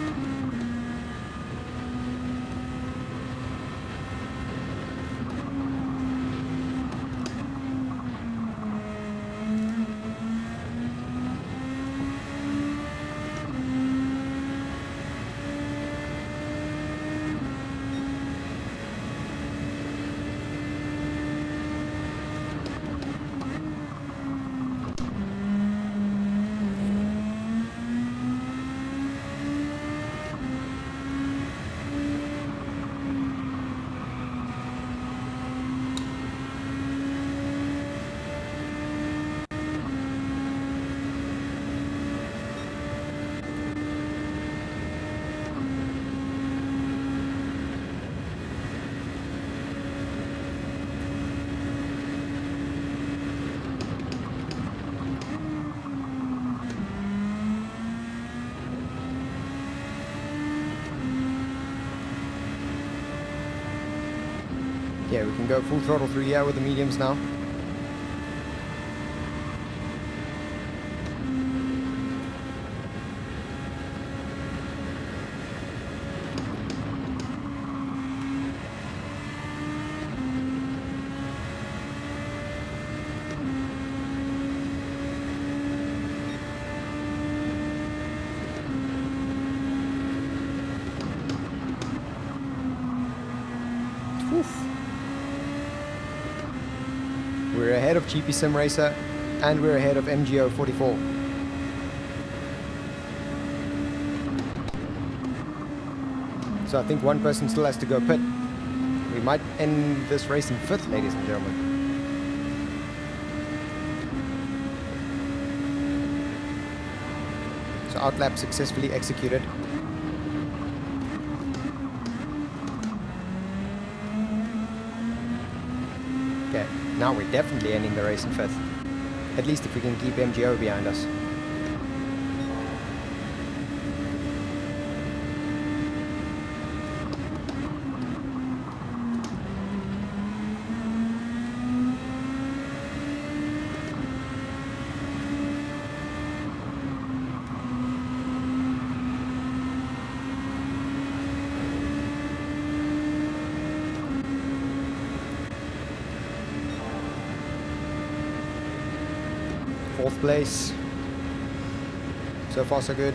Yeah, we can go full throttle through here with the mediums now. We're ahead of GP Sim Racer and we're ahead of MGO 44. So I think one person still has to go pit. We might end this race in 5th, ladies and gentlemen. So outlap successfully executed. Okay, now we're definitely ending the race in 5th. At least if we can keep MGO behind us. 4th place. So far so good.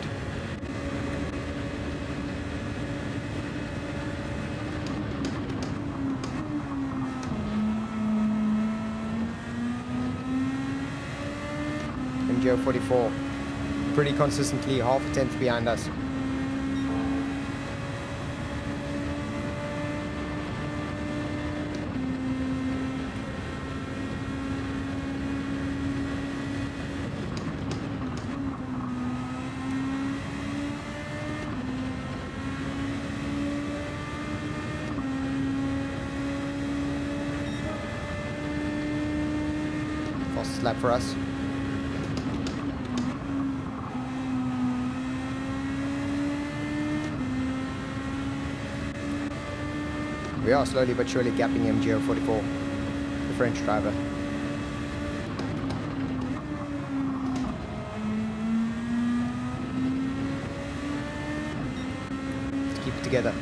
MGO44 pretty consistently half a tenth behind us. Fastest lap for us. We are slowly but surely gapping MGO44, the French driver. Let's keep it together.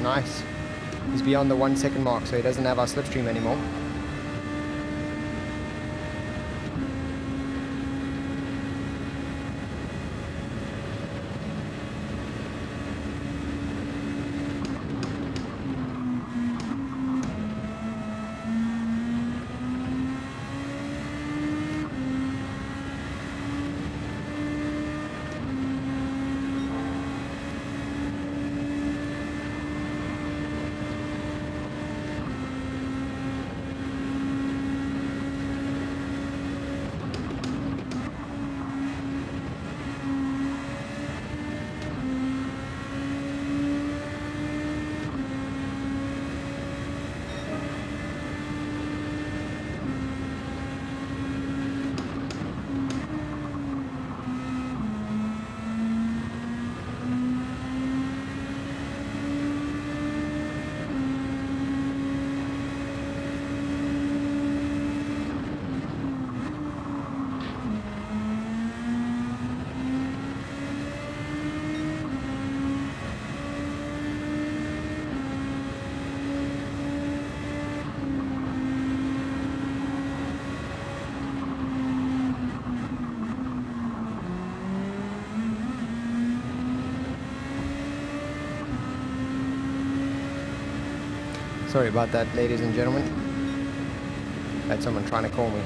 Nice. He's beyond the 1 second mark, so he doesn't have our slipstream anymore. Sorry about that, ladies and gentlemen. I had someone trying to call me.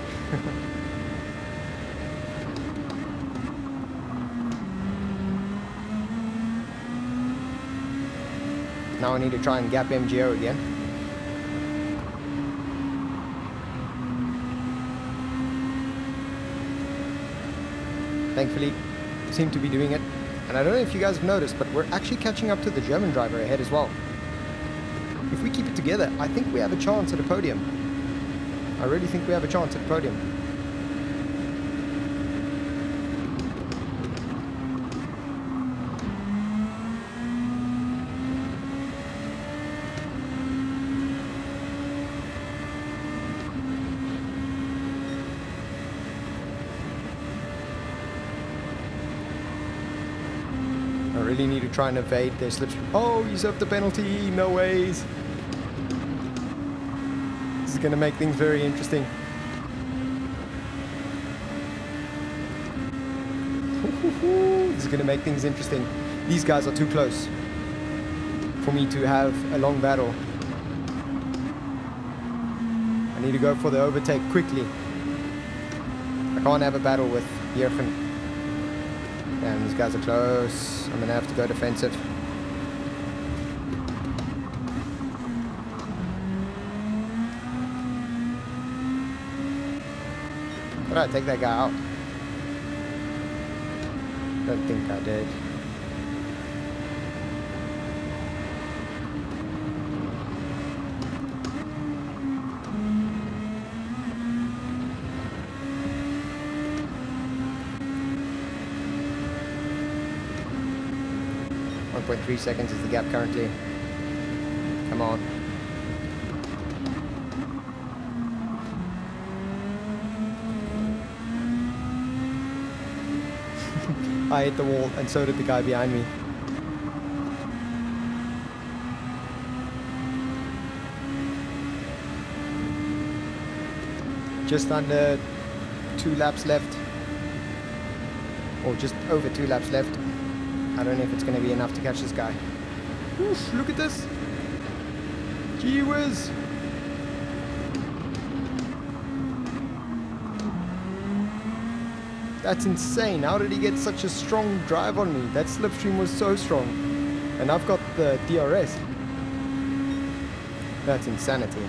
Now I need to try and gap MGO again. Thankfully, seem to be doing it. And I don't know if you guys have noticed, but we're actually catching up to the German driver ahead as well. If we keep it together, I think we have a chance at a podium. I really think we have a chance at a podium. I really need to try and evade their slipstream. Oh, you served the penalty. No ways. This is going to make things very interesting. This is going to make things interesting. These guys are too close for me to have a long battle. I need to go for the overtake quickly. I can't have a battle with Jurgen. And these guys are close. I'm going to have to go defensive. Did I take that guy out? Don't think I did. 1.3 seconds is the gap currently. Come on. I hit the wall, and so did the guy behind me. Just under 2 laps left. Or just over 2 laps left. I don't know if it's going to be enough to catch this guy. Oof, look at this. Gee whiz. That's insane. How did he get such a strong drive on me? That slipstream was so strong. And I've got the DRS. That's insanity.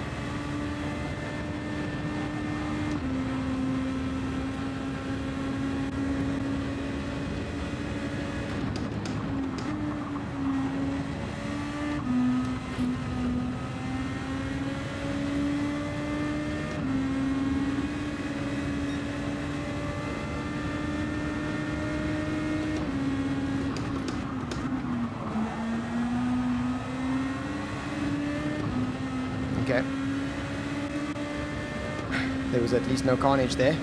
Okay. There was at least no carnage there.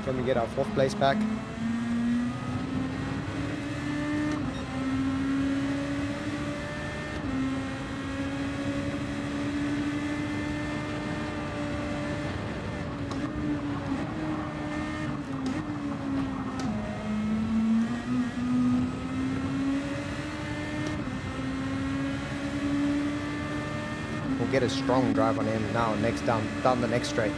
Can we get our 4th place back? Get a strong drive on him now, next down the next straight.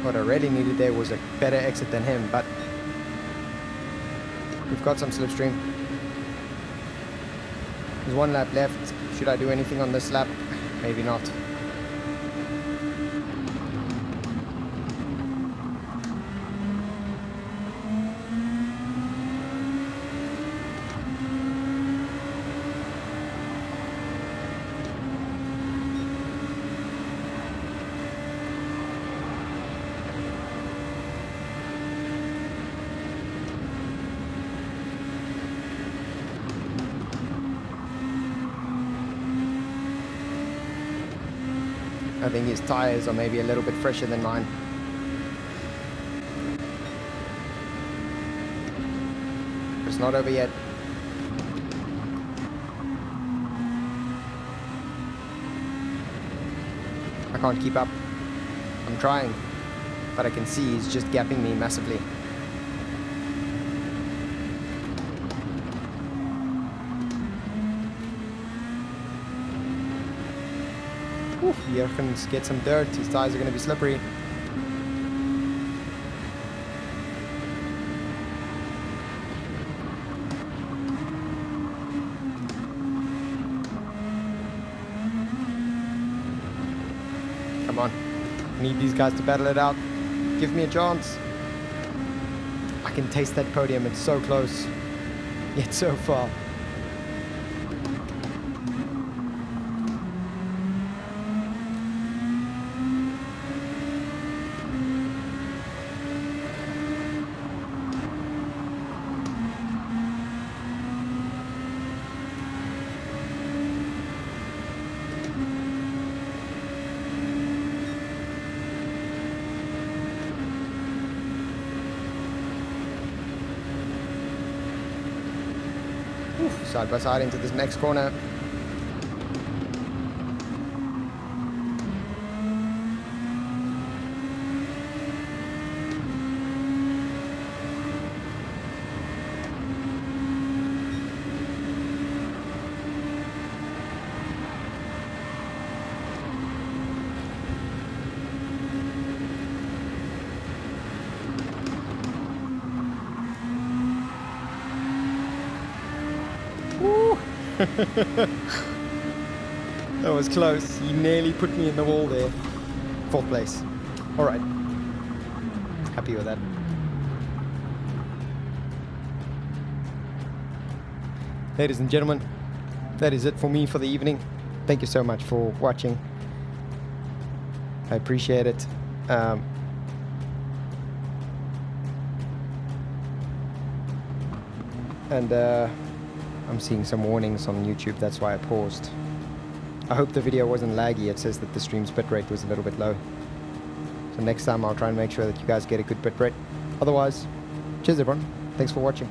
What I really needed there was a better exit than him, but we've got some slipstream. There's 1 lap left. Should I do anything on this lap? Maybe not. I think his tires are maybe a little bit fresher than mine. It's not over yet. I can't keep up. I'm trying, but I can see he's just gapping me massively. Here can get some dirt. His tires are going to be slippery. Come on. I need these guys to battle it out. Give me a chance. I can taste that podium. It's so close, yet so far. Side by side into this next corner. That was close. He nearly put me in the wall there. 4th place. All right. Happy with that. Ladies and gentlemen, that is it for me for the evening. Thank you so much for watching. I appreciate it. And I'm seeing some warnings on YouTube, that's why I paused. I hope the video wasn't laggy. It says that the stream's bitrate was a little bit low. So next time I'll try and make sure that you guys get a good bitrate. Otherwise, cheers everyone. Thanks for watching.